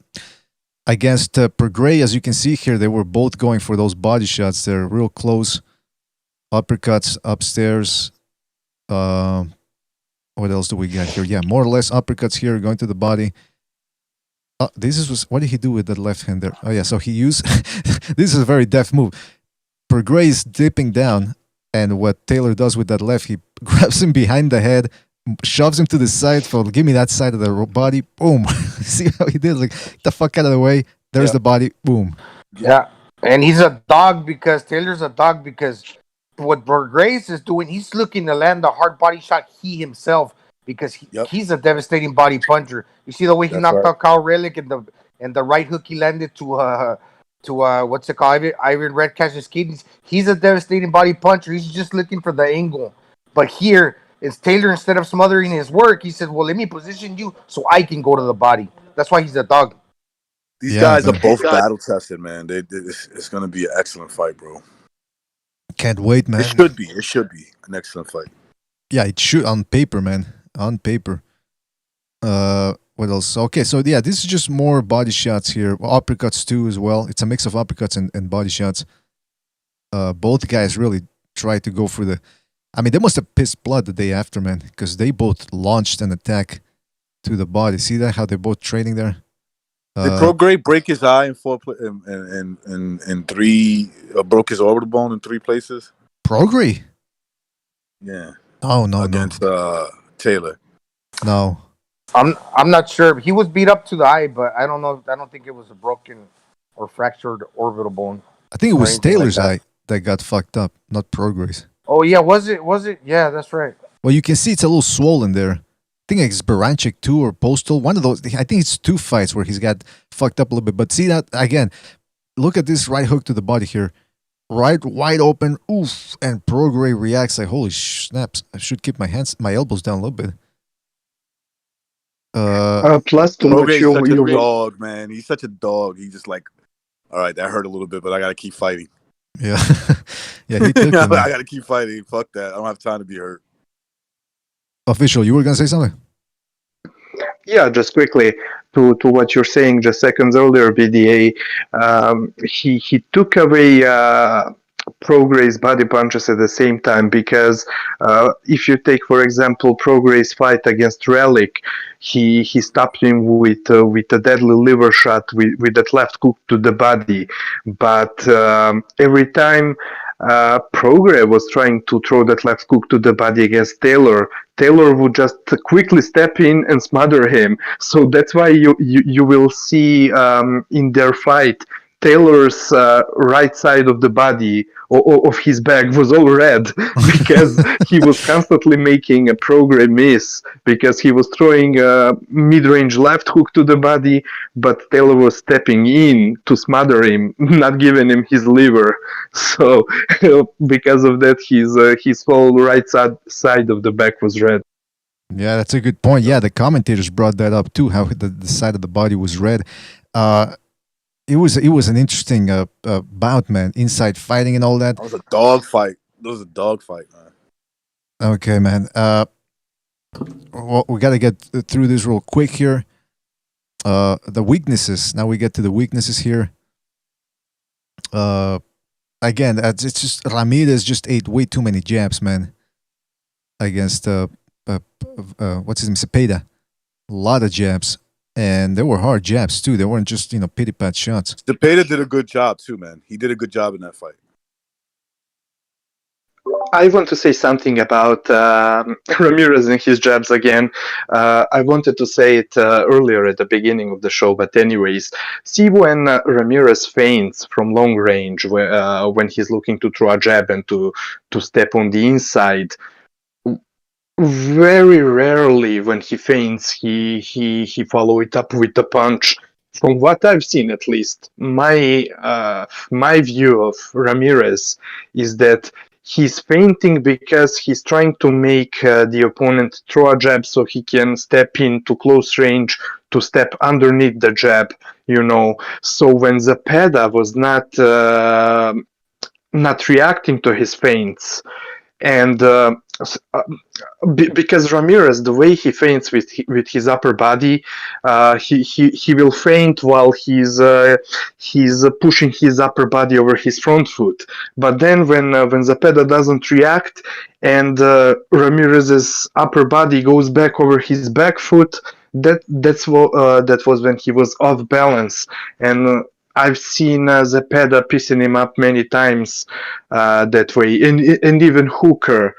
Against Pergray, as you can see here, they were both going for those body shots. They're real close. Uppercuts upstairs. What else do we got here? Yeah, more or less uppercuts here going to the body. What did he do with that left hand there? Oh, yeah, so he used... this is a very deft move. Pergray is dipping down, and what Taylor does with that left, he grabs him behind the head, shoves him to the side, give me that side of the body, boom. See how he did? Like, get the fuck out of the way. There's the body, boom. Yeah, and he's a dog because Taylor's a dog because what Grace is doing, he's looking to land a hard body shot he himself because he's a devastating body puncher. You see the way he knocked out Kyle Relic and the right hook he landed to what's it called, Ivan Redcash's kidneys. He's a devastating body puncher. He's just looking for the angle. But here, it's Taylor, instead of smothering his work, he said, well, let me position you so I can go to the body. That's why he's a dog. These guys are both battle tested, man. It's going to be an excellent fight, bro. Can't wait, man. It should be an excellent fight. Yeah, it should on paper, man. On paper. What else? Okay, so yeah, this is just more body shots here. Uppercuts too as well. It's a mix of uppercuts and body shots. Both guys really tried to go for the... I mean, they must have pissed blood the day after, man, because they both launched an attack to the body. See that? How they're both trading there? Did Prograde break his eye in three? Broke his orbital bone in 3 places. Prograde? Yeah. Oh no, against Taylor. No. I'm not sure. He was beat up to the eye, but I don't know. I don't think it was a broken or fractured orbital bone. I think it or was anything like Taylor's that. eye that got fucked up, not Progress. Oh yeah, was it? Was it? Yeah, that's right. Well, you can see it's a little swollen there. I think it's Baranchik 2 or Postal. One of those. I think it's 2 fights where he's got fucked up a little bit. But see that again. Look at this right hook to the body here. Right, wide open. Oof. And Progress reacts like, holy snaps. I should keep my elbows down a little bit. Plus, to let Roga's such a you dog, man. He's such a dog. He's just like, all right, that hurt a little bit, but I got to keep fighting. Yeah. Yeah, he took I him. got to keep fighting. Fuck that. I don't have time to be hurt. Official, you were going to say something? Yeah, just quickly to what you're saying just seconds earlier, BDA. He took away Progress body punches at the same time because if you take, for example, Progress fight against Relic, he stopped him with a deadly liver shot with that left hook to the body, but every time Progress was trying to throw that left hook to the body against Taylor would just quickly step in and smother him. So that's why you will see in their fight, Taylor's right side of the body of his back was all red because he was constantly making a Progress miss because he was throwing a mid-range left hook to the body, but Taylor was stepping in to smother him, not giving him his liver. So because of that, his whole right side of the back was red. Yeah, that's a good point. Yeah, the commentators brought that up too, how the side of the body was red. It was an interesting bout, man. Inside fighting and all that. That was a dog fight. Man. Okay, man. Well, we got to get through this real quick here. The weaknesses. Now we get to the weaknesses here. Again, it's just Ramirez just ate way too many jabs, man. Against what's his name, Cepeda. A lot of jabs. And they were hard jabs too. They weren't just, pity pat shots. Cepeda did a good job too, man. He did a good job in that fight. I want to say something about Ramirez and his jabs again. I wanted to say it earlier at the beginning of the show, but anyways, see when Ramirez feints from long range, when he's looking to throw a jab and to step on the inside. Very rarely when he feints, he follow it up with a punch. From what I've seen, at least, my view of Ramirez is that he's feinting because he's trying to make the opponent throw a jab so he can step into close range to step underneath the jab, So when Zepeda was not reacting to his feints, and because Ramirez, the way he feints with his upper body, he will feint while he's pushing his upper body over his front foot. But then when Zepeda doesn't react and Ramirez's upper body goes back over his back foot, that was when he was off balance. And I've seen Zepeda pissing him up many times that way, and even Hooker.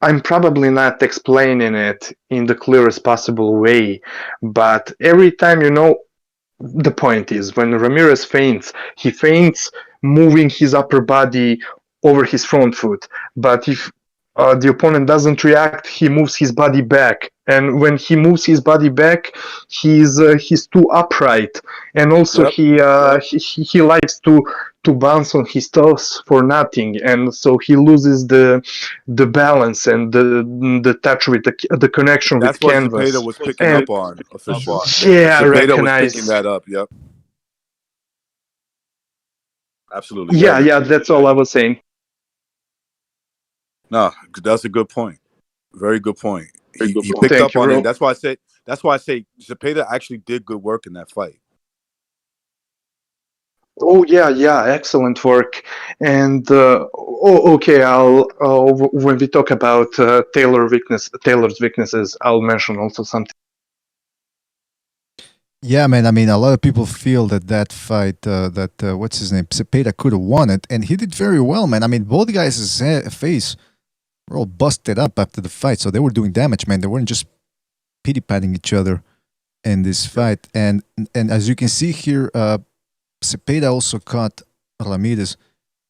I'm probably not explaining it in the clearest possible way, but every time, the point is when Ramirez feints, he feints moving his upper body over his front foot. But if the opponent doesn't react, he moves his body back. And when he moves his body back, he's too upright, and also he likes to bounce on his toes for nothing, and so he loses the balance and the touch with the connection That's with what canvas. Cepeda was picking up on, official. Yeah, I Cepeda recognize. was picking that up. Yep. Absolutely. Yeah, that's all I was saying. No, that's a good point. Very good point. He picked up on it. That's why I say Cepeda actually did good work in that fight. Oh yeah, excellent work. And okay, I'll when we talk about Taylor's weaknesses, I'll mention also something. Yeah, man. I mean, a lot of people feel that fight, what's his name, Cepeda could have won it, and he did very well, man. I mean, both guys' face were all busted up after the fight, so they were doing damage, man. They weren't just pity patting each other in this fight. And as you can see here, Cepeda also caught Ramirez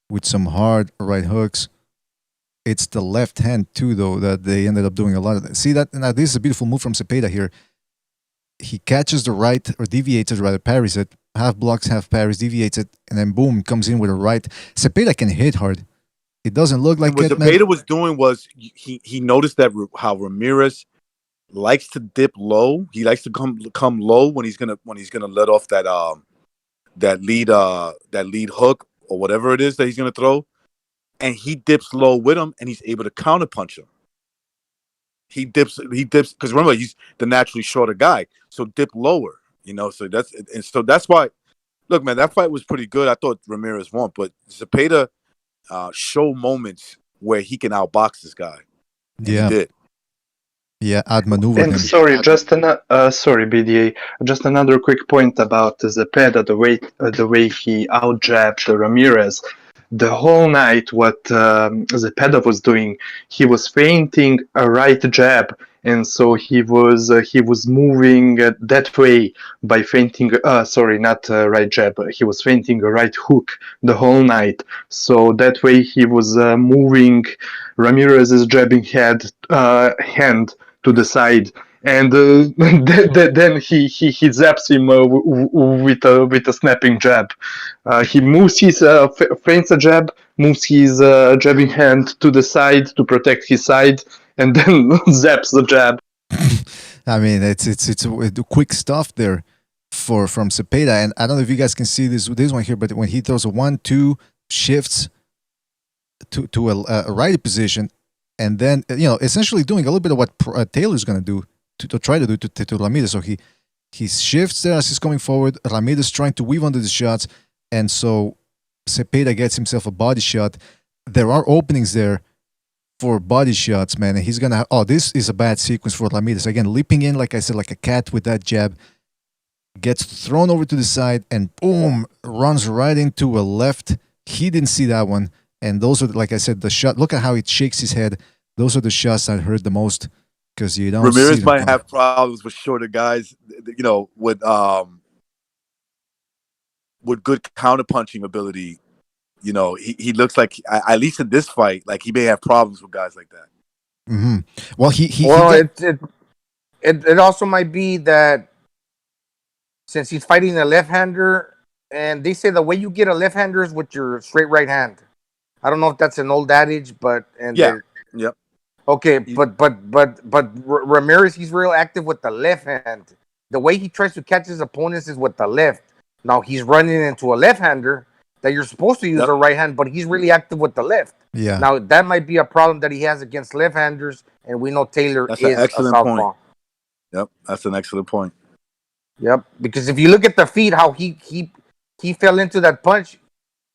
with some hard right hooks. It's the left hand too, though, that they ended up doing a lot of that. See that? Now this is a beautiful move from Cepeda here. He catches the right, or deviates it, rather parries it, half blocks, half parries, deviates it, and then boom, comes in with a right. Cepeda can hit hard. It doesn't look like what it, Cepeda was doing was he noticed that how Ramirez likes to dip low. He likes to come low when he's gonna let off that lead hook or whatever it is that he's gonna throw, and he dips low with him, and he's able to counter punch him. He dips because remember he's the naturally shorter guy, so dip lower. So that's why. Look, man, that fight was pretty good. I thought Ramirez won, but Cepeda show moments where he can outbox this guy. And he did. Yeah, outmaneuvered him. And sorry, sorry, BDA. Just another quick point about Zepeda, the way he outjabbed Ramirez. The whole night, what Zepeda was doing, he was feinting a right jab, and so he was moving that way by feinting. Sorry, not right jab. He was feinting a right hook the whole night. So that way he was moving Ramirez's jabbing hand to the side, and then he zaps him with a snapping jab. He moves his feints a jab, moves his jabbing hand to the side to protect his side, and then zaps the jab. I mean, it's quick stuff there from Cepeda, and I don't know if you guys can see this one here, but when he throws a 1-2 shifts to a right position, and then essentially doing a little bit of what Taylor's going to do to try to do to Ramirez. So he shifts there as he's coming forward. Ramirez trying to weave under the shots, and so Cepeda gets himself a body shot. There are openings there for body shots, man, and he's gonna. Oh, this is a bad sequence for Ramirez again, leaping in like I said, like a cat with that jab. Gets thrown over to the side and boom, runs right into a left. He didn't see that one. And those are, like I said, the shot. Look at how it shakes his head. Those are the shots that hurt the most because you don't. Ramirez might have problems with shorter guys, with good counter punching ability. He looks like, at least in this fight, like he may have problems with guys like that. Mm-hmm. Well, it also might be that since he's fighting a left-hander, and they say the way you get a left-hander is with your straight right hand. I don't know if that's an old adage, but Yep. Okay, but Ramirez, he's real active with the left hand. The way he tries to catch his opponents is with the left. Now he's running into a left-hander that you're supposed to use the right hand, but he's really active with the left. Yeah. Now that might be a problem that he has against left-handers, and we know Taylor is an excellent a southpaw. point. Yep, that's an excellent point. Yep, because if you look at the feet, how he fell into that punch.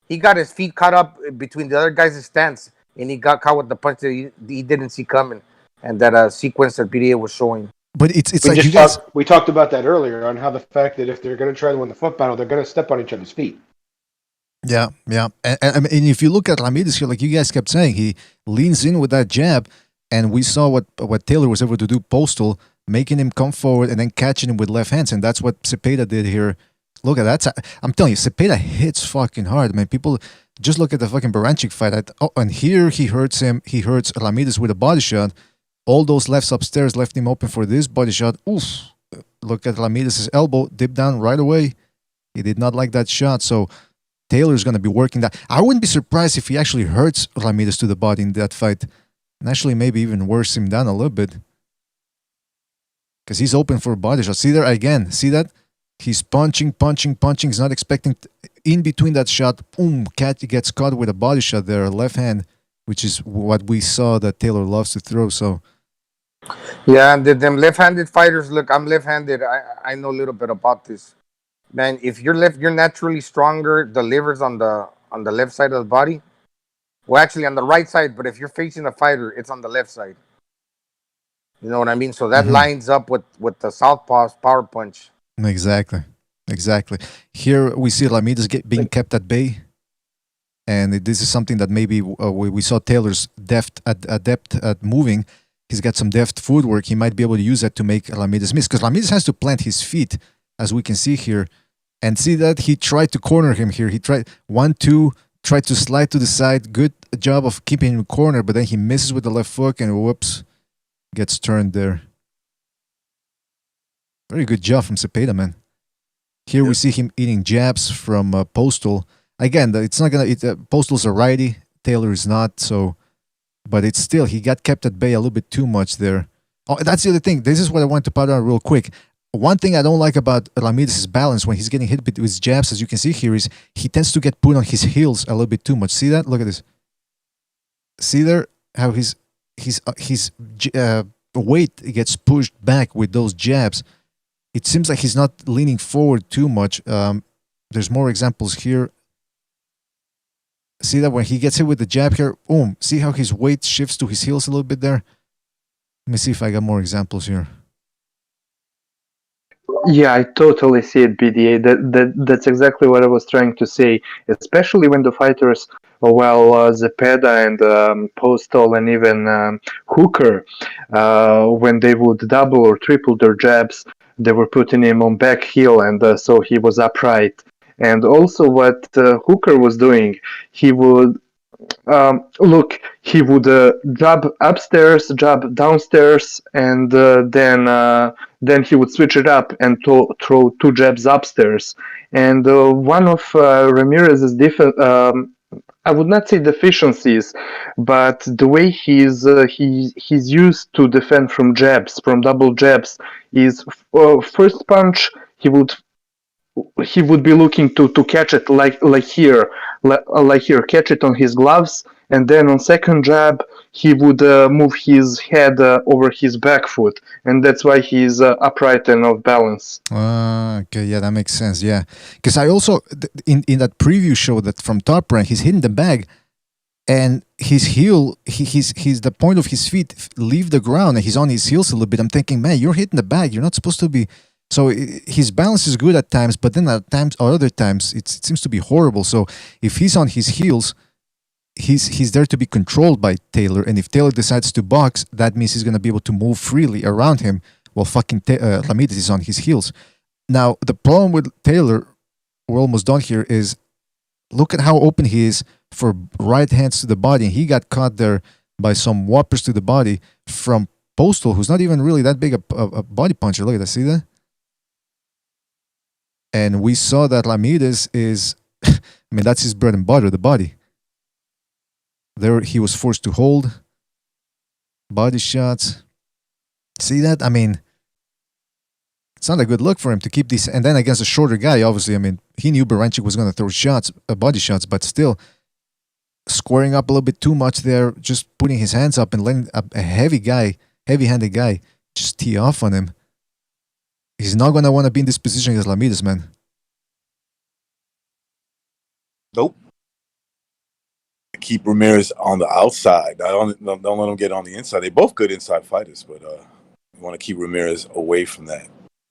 He got his feet caught up between the other guy's stance, and he got caught with the punch that he didn't see coming, and that sequence that BDA was showing. But it's like you guys. We talked about that earlier on how the fact that if they're going to try to win the foot battle, they're going to step on each other's feet. Yeah, and if you look at Ramirez here, like you guys kept saying, he leans in with that jab, and we saw what Taylor was able to do postal, making him come forward and then catching him with left hands, and that's what Cepeda did here. Look at that. I'm telling you, Cepeda hits fucking hard, man. People just look at the fucking Baranchik fight. And here he hurts him. He hurts Ramirez with a body shot. All those lefts upstairs left him open for this body shot. Oof. Look at Ramirez's elbow. Dip down right away. He did not like that shot. So Taylor's going to be working that. I wouldn't be surprised if he actually hurts Ramirez to the body in that fight. And actually maybe even worse him down a little bit. Because he's open for a body shot. See there again. See that? He's punching. He's not expecting in between that shot. Boom! Cat gets caught with a body shot there, left hand, which is what we saw that Taylor loves to throw. So, yeah, and them left-handed fighters. Look, I'm left-handed. I know a little bit about this, man. If you're you're naturally stronger. The liver's on the left side of the body. Well, actually, on the right side. But if you're facing a fighter, it's on the left side. You know what I mean? So that lines up with the southpaw's power punch. Exactly. Here we see Ramirez being kept at bay, and this is something that maybe we saw Taylor's adept at moving. He's got some deft footwork. He might be able to use that to make Ramirez miss, because Ramirez has to plant his feet, as we can see here. And see that he tried to corner him here. He tried 1-2, tried to slide to the side. Good job of keeping him cornered, but then he misses with the left hook and whoops, gets turned there. Very good job from Cepeda, man. Here we see him eating jabs from Postal. Again, it's not gonna. Postal's a righty, Taylor is not. So, but it's still he got kept at bay a little bit too much there. Oh, that's the other thing. This is what I want to put on real quick. One thing I don't like about Ramirez's balance when he's getting hit with his jabs, as you can see here, is he tends to get put on his heels a little bit too much. See that? Look at this. See there how his weight gets pushed back with those jabs. It seems like he's not leaning forward too much. There's more examples here. See that when he gets hit with the jab here, boom. See how his weight shifts to his heels a little bit there? Let me see if I got more examples here. Yeah, I totally see it, BDA. That's exactly what I was trying to say. Especially when the fighters, Zepeda and Postal and even Hooker, when they would double or triple their jabs, they were putting him on back heel, and so he was upright. And also, what Hooker was doing, he would he would jab upstairs, jab downstairs, and then he would switch it up and throw two jabs upstairs. And one of Ramirez's I would not say deficiencies, but the way he's used to defend from jabs, from double jabs, is first punch he would be looking to catch it like here, catch it on his gloves, and then on second jab he would move his head over his back foot, and that's why he's upright and off balance. Okay, yeah, that makes sense. Yeah, because I also in that preview show that from Top Rank, he's hitting the bag, and his heel, he's the point of his feet leave the ground, and he's on his heels a little bit. I'm thinking, man, you're hitting the bag. You're not supposed to be. So his balance is good at times, but then at times or other times it seems to be horrible. So if he's on his heels, he's there to be controlled by Taylor, and if Taylor decides to box, that means he's going to be able to move freely around him while fucking Ramirez is on his heels. Now the problem with Taylor, we're almost done here, is look at how open he is for right hands to the body, and he got caught there by some whoppers to the body from Postal, who's not even really that big a body puncher. Look at that, see that? And we saw that Ramirez is, I mean, that's his bread and butter, the body. There he was forced to hold body shots. See that? I mean, it's not a good look for him to keep these. And then against a shorter guy, obviously, I mean, he knew Baranchik was going to throw shots, body shots, but still squaring up a little bit too much there, just putting his hands up and letting a heavy-handed guy just tee off on him. He's not going to want to be in this position against Ramirez, man. Nope. Keep Ramirez on the outside. Don't let him get on the inside. They're both good inside fighters, but you want to keep Ramirez away from that.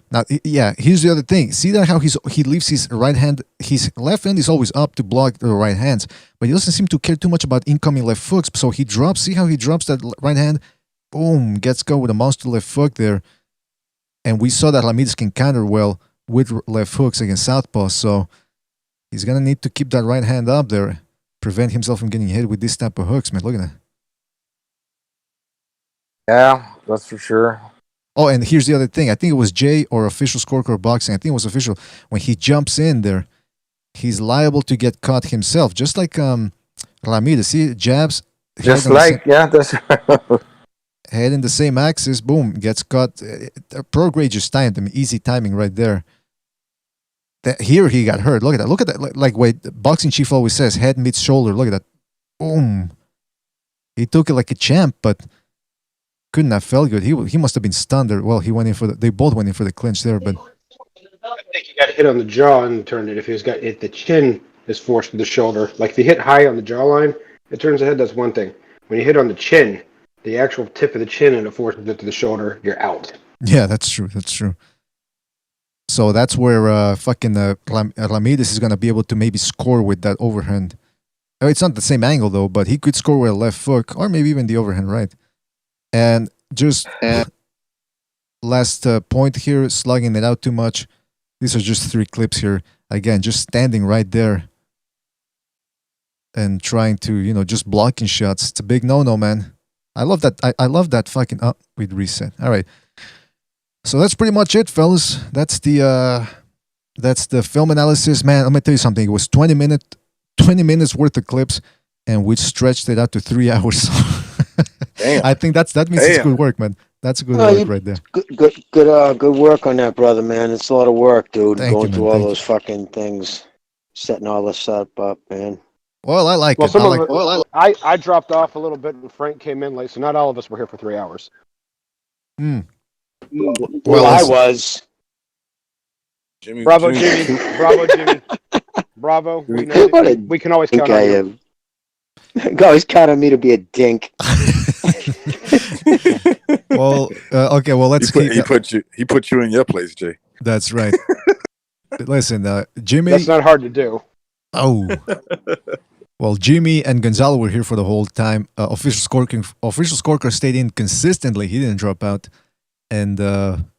Now, yeah, here's the other thing. See that how he leaves his right hand, his left hand is always up to block the right hands, but he doesn't seem to care too much about incoming left hooks. So he drops, see how he drops that right hand? Boom, gets go with a monster left hook there. And we saw that Ramirez can counter well with left hooks against southpaw, so he's going to need to keep that right hand up there, prevent himself from getting hit with this type of hooks, man. Look at that. Yeah, that's for sure. Oh, and here's the other thing. I think it was Jay or Official Scorecard Boxing. I think it was Official. When he jumps in there, he's liable to get caught himself, just like Ramirez. See, jabs. Just like, yeah, that's head in the same axis, boom, gets caught. Pro grade just timed him. Easy timing right there. Here he got hurt. Look at that. Look at that. Like wait, boxing chief always says, head meets shoulder. Look at that. Boom. He took it like a champ, but couldn't have felt good. He must have been stunned there. Well, he went in for they both went in for the clinch there, but I think he got hit on the jaw and turned it. If he's got hit, the chin is forced to the shoulder. Like if you hit high on the jawline, it turns the head. That's one thing. When you hit on the chin, the actual tip of the chin, and it forces it to the shoulder, you're out. Yeah, that's true. That's true. So that's where Ramirez is going to be able to maybe score with that overhand. It's not the same angle, though, but he could score with a left hook or maybe even the overhand right. And just last point here, slugging it out too much. These are just 3 clips here. Again, just standing right there and trying to, just blocking shots. It's a big no-no, man. I love that. I love that fucking... Oh, we'd reset. All right. So that's pretty much it, fellas. That's the film analysis. Man, let me tell you something. It was 20 minutes worth of clips, and we stretched it out to 3 hours. Damn. I think that means it's good work, man. That's good work right there. Good work on that, brother, man. It's a lot of work, dude. Thank Going you, through man. all Thank those fucking things, setting all this up, man. Well, I like Well, it. some I of like it, I dropped off a little bit and Frank came in late, so not all of us were here for 3 hours. Well, I was. Jimmy, Bravo, Jimmy. Bravo, Jimmy. Bravo. We can always count on you. Always count on me to be a dink. Well, okay. Well, let's He put you in your place, Jay. That's right. Listen, Jimmy. That's not hard to do. Oh. Well, Jimmy and Gonzalo were here for the whole time. Official scorekeeper stayed in consistently. He didn't drop out. And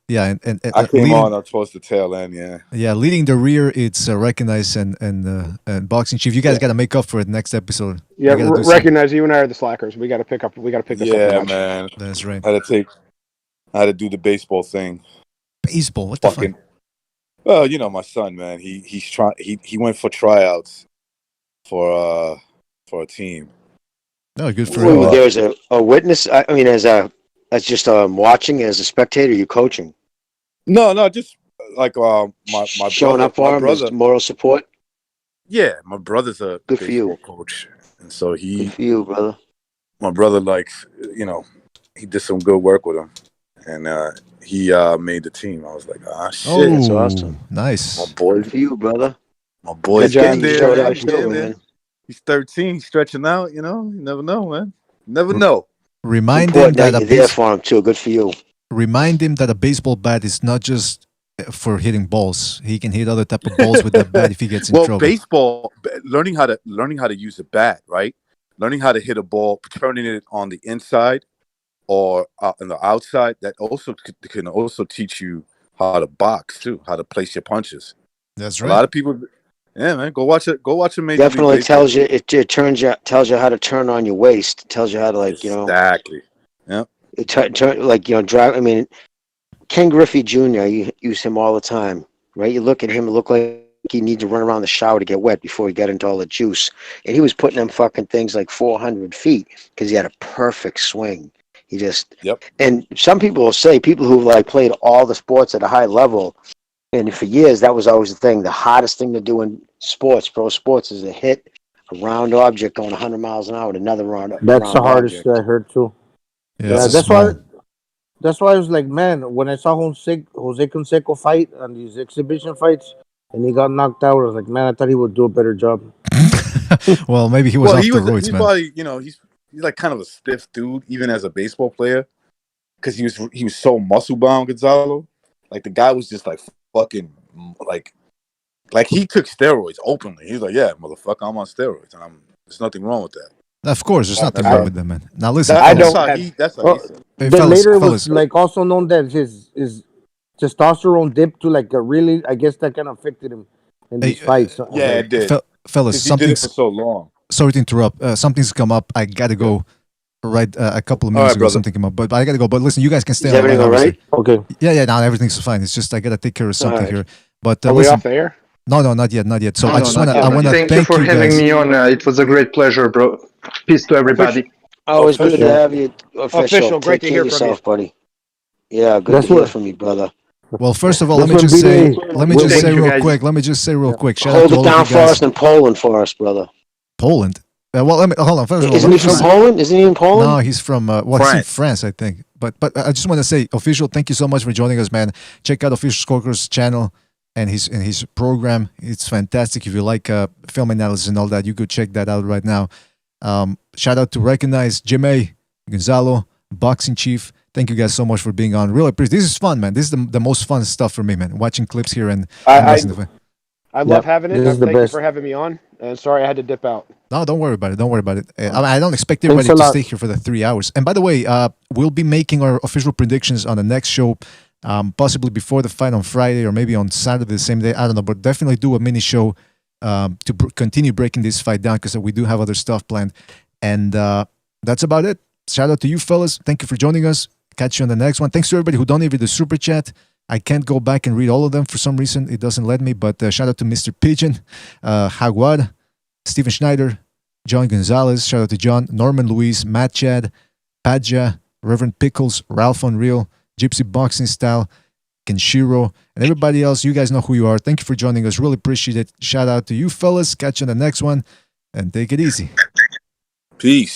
yeah, and I came on towards the tail end. Yeah. Yeah, leading the rear, it's Recognize and Boxing Chief. You guys got to make up for it next episode. Yeah, Recognize you and I are the slackers. We got to pick this up. Yeah, man. That's right. I had to do the baseball thing. Baseball? What the fuck? Well, my son, man. He went for tryouts for a team. No, good for him. There's a witness. I mean, as just watching, as a spectator, you coaching. No, just like my showing brother, up for him as moral support. Yeah, my brother's a good for you coach, and so good for you, brother. My brother likes, he did some good work with him, and he made the team. I was like, shit, that's awesome. Nice, my boy. Good for you, brother. My boy's getting there. Man. He's 13, stretching out. You never know, man. Never know. Remind him that you're there for him too. Good for you. Remind him that a baseball bat is not just for hitting balls. He can hit other type of balls with that bat if he gets in trouble. Well, baseball, learning how to use a bat, right? Learning how to hit a ball, turning it on the inside or on the outside. That also can also teach you how to box too, how to place your punches. That's right. A lot of people. Yeah, man. Go watch it. Go watch a major. Definitely tells you. It tells you how to turn on your waist. It tells you how to exactly. Yeah. Drive. I mean, Ken Griffey Jr. You use him all the time, right? You look at him. It looked like he needed to run around the shower to get wet before he got into all the juice. And he was putting them fucking things like 400 feet because he had a perfect swing. He just. Yep. And some people will say people who played all the sports at a high level. And for years, that was always the thing. The hardest thing to do in sports, pro sports, is to hit a round object going 100 miles an hour with another round. That's the hardest I heard too. Yeah, that's why. That's why I was like, man, when I saw Jose Canseco fight on these exhibition fights, and he got knocked out, I was like, man, I thought he would do a better job. Well, maybe he was off the roids, man. Probably, he's like kind of a stiff dude, even as a baseball player, because he was so muscle bound, Gonzalo. Like the guy was just like fucking like he took steroids openly. He's like, yeah, motherfucker, I'm on steroids, and there's nothing wrong with that. Of course, there's nothing wrong with that, man. Now listen, that's how he said. Hey, then fellas, later it was like also known that his testosterone dipped to like a really, I guess that kind of affected him in these fights. Yeah, it did. Fellas, he did it for so long. Sorry to interrupt. Something's come up. I gotta go. Right, a couple of minutes ago, brother. something came up, but I gotta go. But listen, you guys can stay Is on. everything all right? Okay. Yeah. Now everything's fine. It's just I gotta take care of something here. But Are we off the air? No, not yet. So I just wanna thank you for having me on. It was a great pleasure, bro. Peace to everybody. Always good to have you. Official. Great to hear from you, buddy. Yeah, good to hear from you, brother. Well, first of all, let me just say real quick. Shout out Hold to it all down of you for guys. us in Poland for us, brother. Poland. Well, hold on. First of all, Isn't he from Poland? Isn't he in Poland? No, he's from he's in France, I think. But I just want to say, Official, thank you so much for joining us, man. Check out Official Scoreker's channel and his program. It's fantastic. If you like film analysis and all that, you could check that out right now. Shout out to Recognize, Jimmy, Gonzalo, Boxing Chief. Thank you guys so much for being on. Really appreciate. This is fun, man. This is the most fun stuff for me, man. Watching clips here and listening to it. I love having it. Thank you for having me on. And sorry I had to dip out. No, don't worry about it. I don't expect everybody to stay here for the 3 hours. And by the way, we'll be making our official predictions on the next show possibly before the fight on Friday or maybe on Saturday the same day. I don't know, but definitely do a mini show to continue breaking this fight down because we do have other stuff planned. And that's about it. Shout out to you fellas. Thank you for joining us. Catch you on the next one. Thanks to everybody who donated the super chat. I can't go back and read all of them for some reason. It doesn't let me, but shout out to Mr. Pigeon, Jaguar, Steven Schneider, John Gonzalez. Shout out to John, Norman Luis, Matt Chad, Padja, Reverend Pickles, Ralph Unreal, Gypsy Boxing Style, Kenshiro, and everybody else. You guys know who you are. Thank you for joining us. Really appreciate it. Shout out to you fellas. Catch you on the next one, and take it easy. Peace.